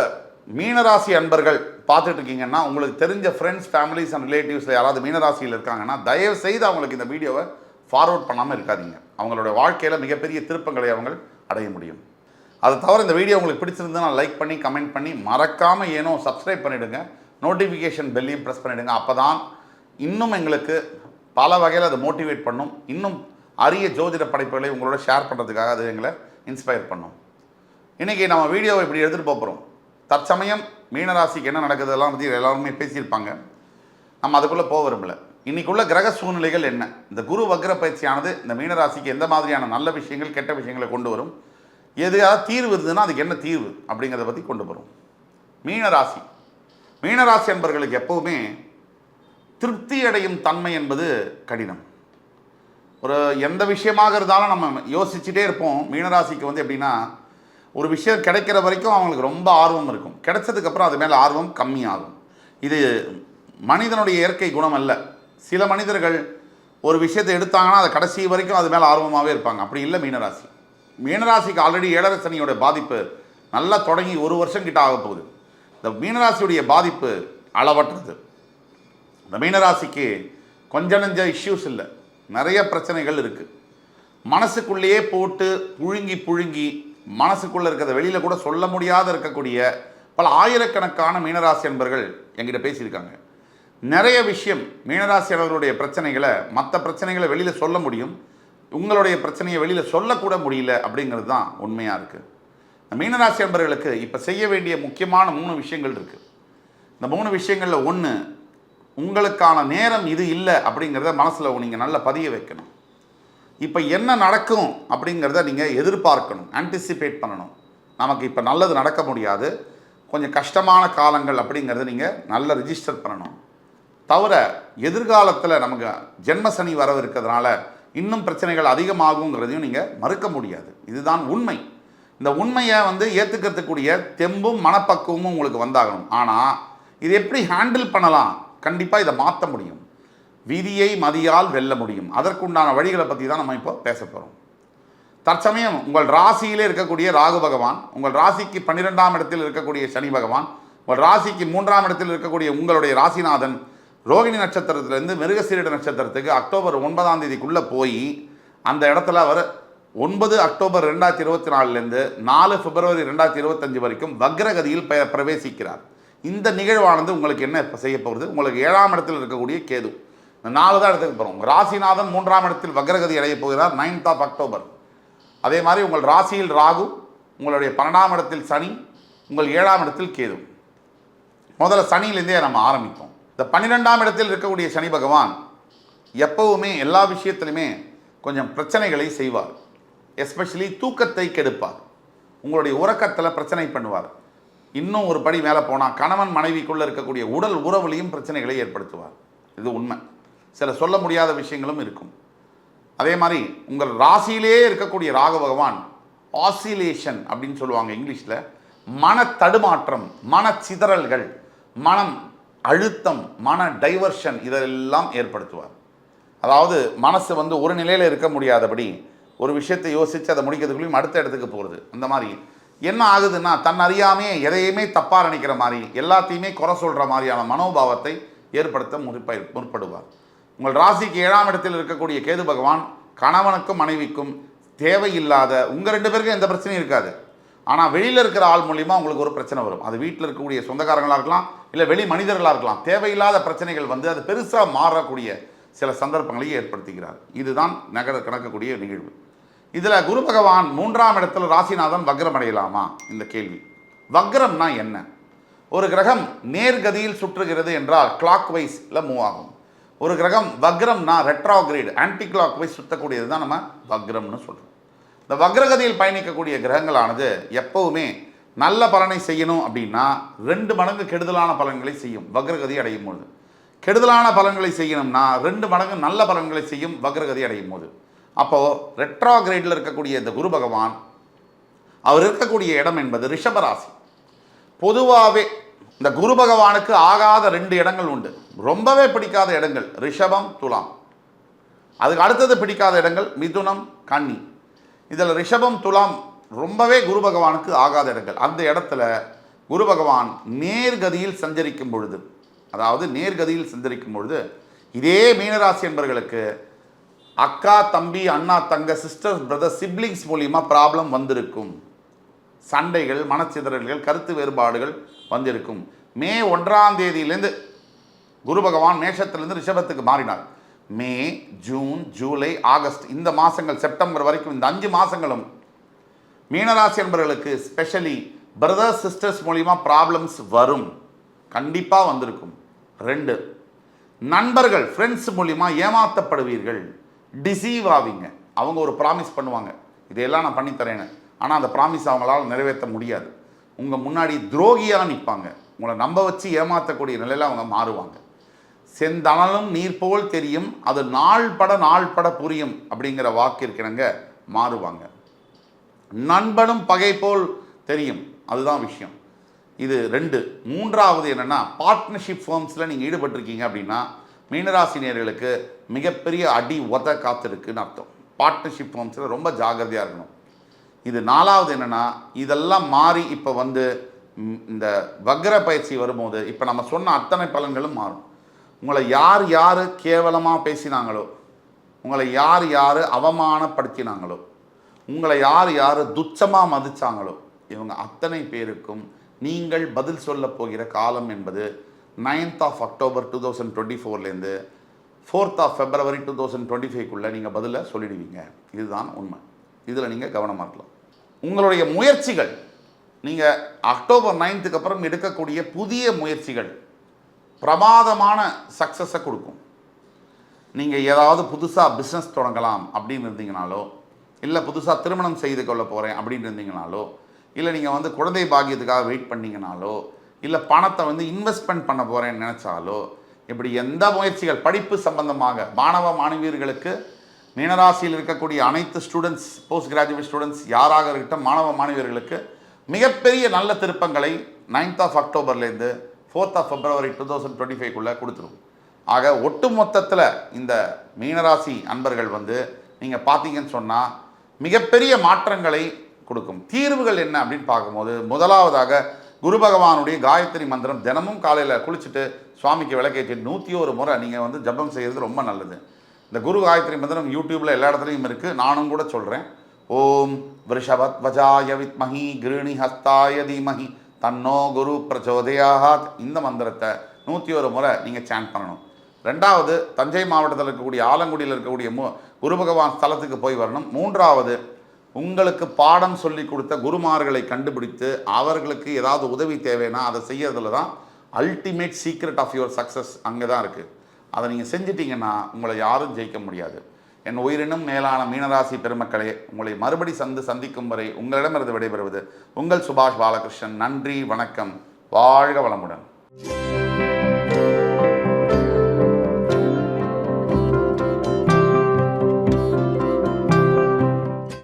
மீனராசி அன்பர்கள் பார்த்துட்டு இருக்கீங்கன்னா, உங்களுக்கு தெரிஞ்ச ஃப்ரெண்ட்ஸ், ஃபேமிலிஸ் அண்ட் ரிலேட்டிவ்ஸில் யாராவது மீனராசியில் இருக்காங்கன்னா, தயவு செய்து அவங்களுக்கு இந்த வீடியோவை ஃபார்வர்ட் பண்ணாமல் இருக்காதீங்க. அவங்களோட வாழ்க்கையில் மிகப்பெரிய திருப்பங்களை அவங்க அடைய முடியும். அதை தவிர இந்த வீடியோ உங்களுக்கு பிடிச்சிருந்தா லைக் பண்ணி கமெண்ட் பண்ணி மறக்காமல் ஏனோ சப்ஸ்கிரைப் பண்ணிவிடுங்க. நோட்டிஃபிகேஷன் பெல்லையும் ப்ரெஸ் பண்ணிவிடுங்க. அப்போ தான் இன்னும் எங்களுக்கு பல வகையில் அதை மோட்டிவேட் பண்ணும். இன்னும் அரிய ஜோதிட படைப்புகளை உங்களோட ஷேர் பண்ணுறதுக்காக அது எங்களை இன்ஸ்பயர் பண்ணும். இன்றைக்கி நம்ம வீடியோவை இப்படி எடுத்துகிட்டு போகிறோம். தற்சமயம் மீனராசிக்கு என்ன நடக்குதெல்லாம் பற்றி எல்லாருமே பேசியிருப்பாங்க. நம்ம அதுக்குள்ளே போக விரும்பலை. இன்றைக்குள்ள கிரக சூழ்நிலைகள் என்ன, இந்த குரு வக்ர பயிற்சியானது இந்த மீனராசிக்கு எந்த மாதிரியான நல்ல விஷயங்கள் கெட்ட விஷயங்களை கொண்டு வரும், எதையாவது தீர்வு இருந்ததுன்னா அதுக்கு என்ன தீர்வு அப்படிங்கிறத பற்றி கொண்டு வரும். மீனராசி என்பவர்களுக்கு எப்போவுமே திருப்தி அடையும் தன்மை என்பது கடினம். ஒரு எந்த விஷயமாக இருந்தாலும் நம்ம யோசிச்சுட்டே இருப்போம். மீனராசிக்கு வந்து எப்படின்னா, ஒரு விஷயம் கிடைக்கிற வரைக்கும் அவங்களுக்கு ரொம்ப ஆர்வம் இருக்கும். கிடைச்சதுக்கப்புறம் அது மேலே ஆர்வம் கம்மியாகும். இது மனிதனுடைய இயற்கை குணம் அல்ல. சில மனிதர்கள் ஒரு விஷயத்தை எடுத்தாங்கன்னா அதை கடைசி வரைக்கும் அது மேலே ஆர்வமாகவே இருப்பாங்க. அப்படி இல்லை மீனராசிக்கு ஆல்ரெடி 7.5 சனியோட பாதிப்பு நல்லா தொடங்கி 1 வருஷம் கிட்ட ஆக போகுது. இந்த மீனராசியுடைய பாதிப்பு அளவற்றது. இந்த மீனராசிக்கு கொஞ்ச நெஞ்ச இஷ்யூஸ் இல்லை, நிறைய பிரச்சனைகள் இருக்குது. மனசுக்குள்ளேயே போட்டு புழுங்கி மனசுக்குள்ளே இருக்கிறத வெளியில் கூட சொல்ல முடியாத இருக்கக்கூடிய பல ஆயிரக்கணக்கான மீனராசி என்பர்கள் என்கிட்ட பேசியிருக்காங்க. நிறைய விஷயம் மீனராசியர்களுடைய பிரச்சனைகளை, மற்ற பிரச்சனைகளை வெளியில் சொல்ல முடியும், உங்களுடைய பிரச்சனையை வெளியில் சொல்லக்கூட முடியல அப்படிங்கிறது தான் உண்மையாக இருக்குது. இந்த மீனராசி என்பர்களுக்கு இப்போ செய்ய வேண்டிய முக்கியமான 3 விஷயங்கள் இருக்குது. இந்த 3 விஷயங்களில் ஒன்று, உங்களுக்கான நேரம் இது இல்லை அப்படிங்கிறத மனசில் நீங்கள் நல்லா பதிய வைக்கணும். இப்போ என்ன நடக்கும் அப்படிங்கிறத நீங்கள் எதிர்பார்க்கணும், ஆன்டிசிபேட் பண்ணணும். நமக்கு இப்போ நல்லது நடக்க முடியாது, கொஞ்சம் கஷ்டமான காலங்கள் அப்படிங்கிறத நீங்கள் நல்லா ரிஜிஸ்டர் பண்ணணும். தவிர எதிர்காலத்தில் நமக்கு ஜென்ம சனி வரவிருக்கிறதுனால இன்னும் பிரச்சனைகள் அதிகமாகுங்கிறதையும் நீங்கள் மறுக்க முடியாது. இதுதான் உண்மை. இந்த உண்மையை வந்து ஏற்றுக்கிறதுக்கூடிய தெம்பும் மனப்பக்குவமும் உங்களுக்கு வந்தாகணும். ஆனால் இது எப்படி ஹேண்டில் பண்ணலாம், கண்டிப்பாக இதை மாற்ற முடியும். விதியை மதியால் வெல்ல முடியும். அதற்குண்டான வழிகளை பற்றி தான் நம்ம இப்போ பேச போகிறோம். தற்சமயம் உங்கள் ராசியிலே இருக்கக்கூடிய ராகு பகவான், உங்கள் ராசிக்கு 12ஆம் இடத்தில் இருக்கக்கூடிய சனி பகவான், உங்கள் ராசிக்கு 3ஆம் இடத்தில் இருக்கக்கூடிய உங்களுடைய ராசிநாதன் ரோகிணி நட்சத்திரத்திலேருந்து மிருகசீரிட நட்சத்திரத்துக்கு அக்டோபர் 9ஆம் தேதிக்குள்ளே போய் அந்த இடத்துல அவர் 9 அக்டோபர் 2024 4 பிப்ரவரி 2025 வரைக்கும் வக்ரகதியில் பிரவேசிக்கிறார். இந்த நிகழ்வானது உங்களுக்கு என்ன இப்போ செய்ய போகிறது, உங்களுக்கு 7ஆம் இடத்தில் இருக்கக்கூடிய கேது, இந்த 4 தான் இடத்துக்கு போகிறோம். ராசிநாதன் 3ஆம் இடத்தில் வக்ரகதி அடைய போகிறார் 9th அக்டோபர். அதே மாதிரி உங்கள் ராசியில் ராகு, உங்களுடைய 12ஆம் இடத்தில் சனி, உங்கள் 7ஆம் இடத்தில் கேது. முதல்ல சனியிலேருந்தே நம்ம ஆரம்பிப்போம். இந்த 12ஆம் இடத்தில் இருக்கக்கூடிய சனி பகவான் எப்பவுமே எல்லா விஷயத்திலுமே கொஞ்சம் பிரச்சனைகளை செய்வார். எஸ்பெஷலி தூக்கத்தை கெடுப்பார், உங்களுடைய உறக்கத்தில் பிரச்சனை பண்ணுவார். இன்னும் ஒரு படி மேலே போனால் கணவன் மனைவிக்குள்ளே இருக்கக்கூடிய உடல் உறவுலையும் பிரச்சனைகளை ஏற்படுத்துவார். இது உண்மை. சில சொல்ல முடியாத விஷயங்களும் இருக்கும். அதே மாதிரி உங்கள் ராசியிலே இருக்கக்கூடிய ராகு பகவான் ஆசிலேஷன் அப்படின்னு சொல்லுவாங்க இங்கிலீஷில், மன தடுமாற்றம், மன சிதறல்கள், மனம் அழுத்தம், மன டைவர்ஷன் இதெல்லாம் ஏற்படுத்துவார். அதாவது மனசு வந்து ஒரு நிலையில் இருக்க முடியாதபடி ஒரு விஷயத்தை யோசித்து அதை முடிக்கிறதுக்குள்ளேயும் அடுத்த இடத்துக்கு போகிறது. அந்த மாதிரி என்ன ஆகுதுன்னா, தன் அறியாமே எதையுமே தப்பாக நினைக்கிற மாதிரி, எல்லாத்தையுமே குறை சொல்கிற மாதிரியான மனோபாவத்தை ஏற்படுத்த முற்படுவார். உங்கள் ராசிக்கு 7ஆம் இடத்தில் இருக்கக்கூடிய கேது பகவான் கணவனுக்கும் மனைவிக்கும் தேவையில்லாத, உங்கள் 2 பேருக்கும் எந்த பிரச்சனையும் இருக்காது, ஆனால் வெளியில் இருக்கிற ஆள் மூலிமா உங்களுக்கு ஒரு பிரச்சனை வரும். அது வீட்டில் இருக்கக்கூடிய சொந்தக்காரங்களாக இருக்கலாம், இல்லை வெளி மனிதர்களாக இருக்கலாம். தேவையில்லாத பிரச்சனைகள் வந்து அது பெருசாக மாறக்கூடிய சில சந்தர்ப்பங்களை ஏற்படுத்துகிறார். இதுதான் நடக்கக்கூடிய நிகழ்வு. இதில் குரு பகவான் 3ஆம் இடத்தில் ராசிநாதன் வக்ரம் அடையலாமா? இந்த கேள்வி. வக்ரம்னா என்ன? ஒரு கிரகம் நேர்கதியில் சுற்றுகிறது என்றால் கிளாக் வைஸில் மூவ் ஆகும். ஒரு கிரகம் வக்ரம்னா ரெட்ரோகிரேட், ஆன்டி கிளாக் வைஸ் சுற்றக்கூடியது தான் நம்ம வக்ரம்னு சொல்கிறோம். இந்த வக்ரகதியில் பயணிக்கக்கூடிய கிரகங்களானது எப்பவுமே நல்ல பலனை செய்யணும் அப்படின்னா 2 மடங்கு கெடுதலான பலன்களை செய்யும் வக்ரகதி அடையும் போது. கெடுதலான பலன்களை செய்யணும்னா 2 மடங்கு நல்ல பலன்களை செய்யும் வக்ரகதி அடையும் போது. அப்போது ரெட்ரோகிரேடில் இருக்கக்கூடிய இந்த குரு பகவான் அவர் இருக்கக்கூடிய இடம் என்பது ரிஷபராசி. பொதுவாகவே இந்த குரு பகவானுக்கு ஆகாத 2 இடங்கள் உண்டு, ரொம்பவே பிடிக்காத இடங்கள், ரிஷபம் துலாம். அதுக்கு அடுத்தது பிடிக்காத இடங்கள் மிதுனம் கன்னி. இதில் ரிஷபம் துலாம் ரொம்பவே குரு பகவானுக்கு ஆகாத இடங்கள். அந்த இடத்துல குரு பகவான் நேர்கதியில் சஞ்சரிக்கும் பொழுது, அதாவது நேர்கதியில் சஞ்சரிக்கும் பொழுது இதே மீனராசி என்பவர்களுக்கு அக்கா தம்பி அண்ணா தங்க சிஸ்டர் பிரதர் சிப்ளிங்ஸ் மூலியமா ப்ராப்ளம் வந்திருக்கும். சண்டைகள், மனச்சிதறல்கள், கருத்து வேறுபாடுகள் வந்திருக்கும். மே 1ஆம் தேதியிலேருந்து குரு பகவான் மேஷத்திலிருந்து ரிஷபத்துக்கு மாறினார். மே, ஜூன், ஜூலை, ஆகஸ்ட் இந்த மாதங்கள், செப்டம்பர் வரைக்கும் இந்த 5 மாதங்களும் மீனராசி என்பவர்களுக்கு ஸ்பெஷலி பிரதர்ஸ் சிஸ்டர்ஸ் மூலிமா ப்ராப்ளம்ஸ் வரும், கண்டிப்பாக வந்திருக்கும். 2, நண்பர்கள் ஃப்ரெண்ட்ஸ் மூலிமா ஏமாற்றப்படுவீர்கள், டிசீவ் ஆவீங்க. அவங்க ஒரு ப்ராமிஸ் பண்ணுவாங்க, இதையெல்லாம் நான் பண்ணித்தரேன்னு, ஆனால் அந்த ப்ராமிஸ் அவங்களால் நிறைவேற்ற முடியாது. உங்கள் முன்னாடி துரோகியாக நிற்பாங்க, உங்களை நம்ப வச்சு ஏமாற்றக்கூடிய நிலையில் அவங்க மாறுவாங்க. செந்தனலும் நீர் போல் தெரியும், அது நாள் பட புரியும் அப்படிங்கிற வாக்கிற்கிணங்க மாறுவாங்க. நண்பனும் பகை போல் தெரியும், அதுதான் விஷயம். இது 2. 3வது என்னென்னா, பார்ட்னர்ஷிப் ஃபார்ம்ஸில் நீங்கள் ஈடுபட்டிருக்கீங்க அப்படின்னா மீனராசி நேயர்களுக்கு மிகப்பெரிய அடி உத காத்திருக்குன்னு அர்த்தம். பார்ட்னர்ஷிப் ஃபார்ம்ஸில் ரொம்ப ஜாகிரதையாக இருக்கணும். இது 4வது என்னென்னா, இதெல்லாம் மாறி இப்போ வந்து இந்த வக்ர பயிற்சி வரும்போது இப்போ நம்ம சொன்ன அத்தனை பலன்களும் மாறும். உங்களை யார் யார் கேவலமாக பேசினாங்களோ, உங்களை யார் யார் அவமானப்படுத்தினாங்களோ, உங்களை யார் யார் துச்சமாக மதித்தாங்களோ, இவங்க அத்தனை பேருக்கும் நீங்கள் பதில் சொல்ல போகிற காலம் என்பது 9th of October 2024லேருந்து 4th of February 2025க்குள்ளே நீங்கள் பதிலை சொல்லிடுவீங்க. இதுதான் உண்மை. இதில் நீங்கள் கவனமாக இருக்கலாம். உங்களுடைய முயற்சிகள், நீங்கள் அக்டோபர் 9th அப்புறம் எடுக்கக்கூடிய புதிய முயற்சிகள் பிரமாதமான சக்ஸஸை கொடுக்கும். நீங்கள் ஏதாவது புதுசாக பிஸ்னஸ் தொடங்கலாம் அப்படின்னு இருந்தீங்கனாலோ, இல்லை புதுசாக திருமணம் செய்து கொள்ள போகிறேன் அப்படின்னு இருந்தீங்கனாலோ, இல்லை நீங்கள் வந்து குழந்தை பாக்கியத்துக்காக வெயிட் பண்ணிங்கனாலோ, இல்லை பணத்தை வந்து இன்வெஸ்ட்மெண்ட் பண்ண போகிறேன்னு நினச்சாலோ, இப்படி எந்த முயற்சிகள், படிப்பு சம்பந்தமாக மாணவ மாணவியர்களுக்கு, மீனராசியில் இருக்கக்கூடிய அனைத்து ஸ்டூடெண்ட்ஸ், போஸ்ட் கிராஜுவேட் ஸ்டூடெண்ட்ஸ் யாராக இருக்கட்டும், மாணவ மாணவியர்களுக்கு மிகப்பெரிய நல்ல திருப்பங்களை 9th of Octoberலேருந்து 4th of February 2025க்குள்ளே கொடுத்துரும். ஆக ஒட்டு மொத்தத்தில் இந்த மீனராசி அன்பர்கள் வந்து நீங்கள் பார்த்தீங்கன்னு சொன்னால் மிகப்பெரிய மாற்றங்களை கொடுக்கும். தீர்வுகள் என்ன அப்படின்னு பார்க்கும்போது, முதலாவதாக குரு பகவானுடைய காயத்ரி மந்திரம் தினமும் காலையில் குளிச்சுட்டு சுவாமிக்கு விளக்கேற்றி 101 முறை நீங்கள் வந்து ஜபம் செய்கிறது ரொம்ப நல்லது. இந்த குரு காயத்ரி மந்திரம் யூடியூப்பில் எல்லா இடத்துலையும் இருக்குது, நானும் கூட சொல்கிறேன். ஓம் விருஷபத் வஜாய வித்மஹி கிருணி ஹஸ்தாய தீமஹி தன்னோ குரு பிரச்சோதயாத். இந்த மந்திரத்தை 101 முறை நீங்கள் சாண்ட் பண்ணணும். 2வது, தஞ்சை மாவட்டத்தில் இருக்கக்கூடிய ஆலங்குடியில் இருக்கக்கூடிய குரு பகவான் ஸ்தலத்துக்கு போய் வரணும். 3வது, உங்களுக்கு பாடம் சொல்லி கொடுத்த குருமார்களை கண்டுபிடித்து அவர்களுக்கு ஏதாவது உதவி தேவைன்னா அதை செய்யறதுல தான் ultimate secret of your success அங்கே தான் இருக்குது. அதை நீங்கள் செஞ்சிட்டிங்கன்னா உங்களை யாரும் ஜெயிக்க முடியாது. என் உயிரினும் மேலான மீனராசி பெருமக்களே, உங்களை மறுபடி சந்திக்கும் வரை உங்களிடமிருந்து விடைபெறுவது உங்கள் சுபாஷ் பாலகிருஷ்ணன். நன்றி, வணக்கம், வாழ்க வளமுடன்.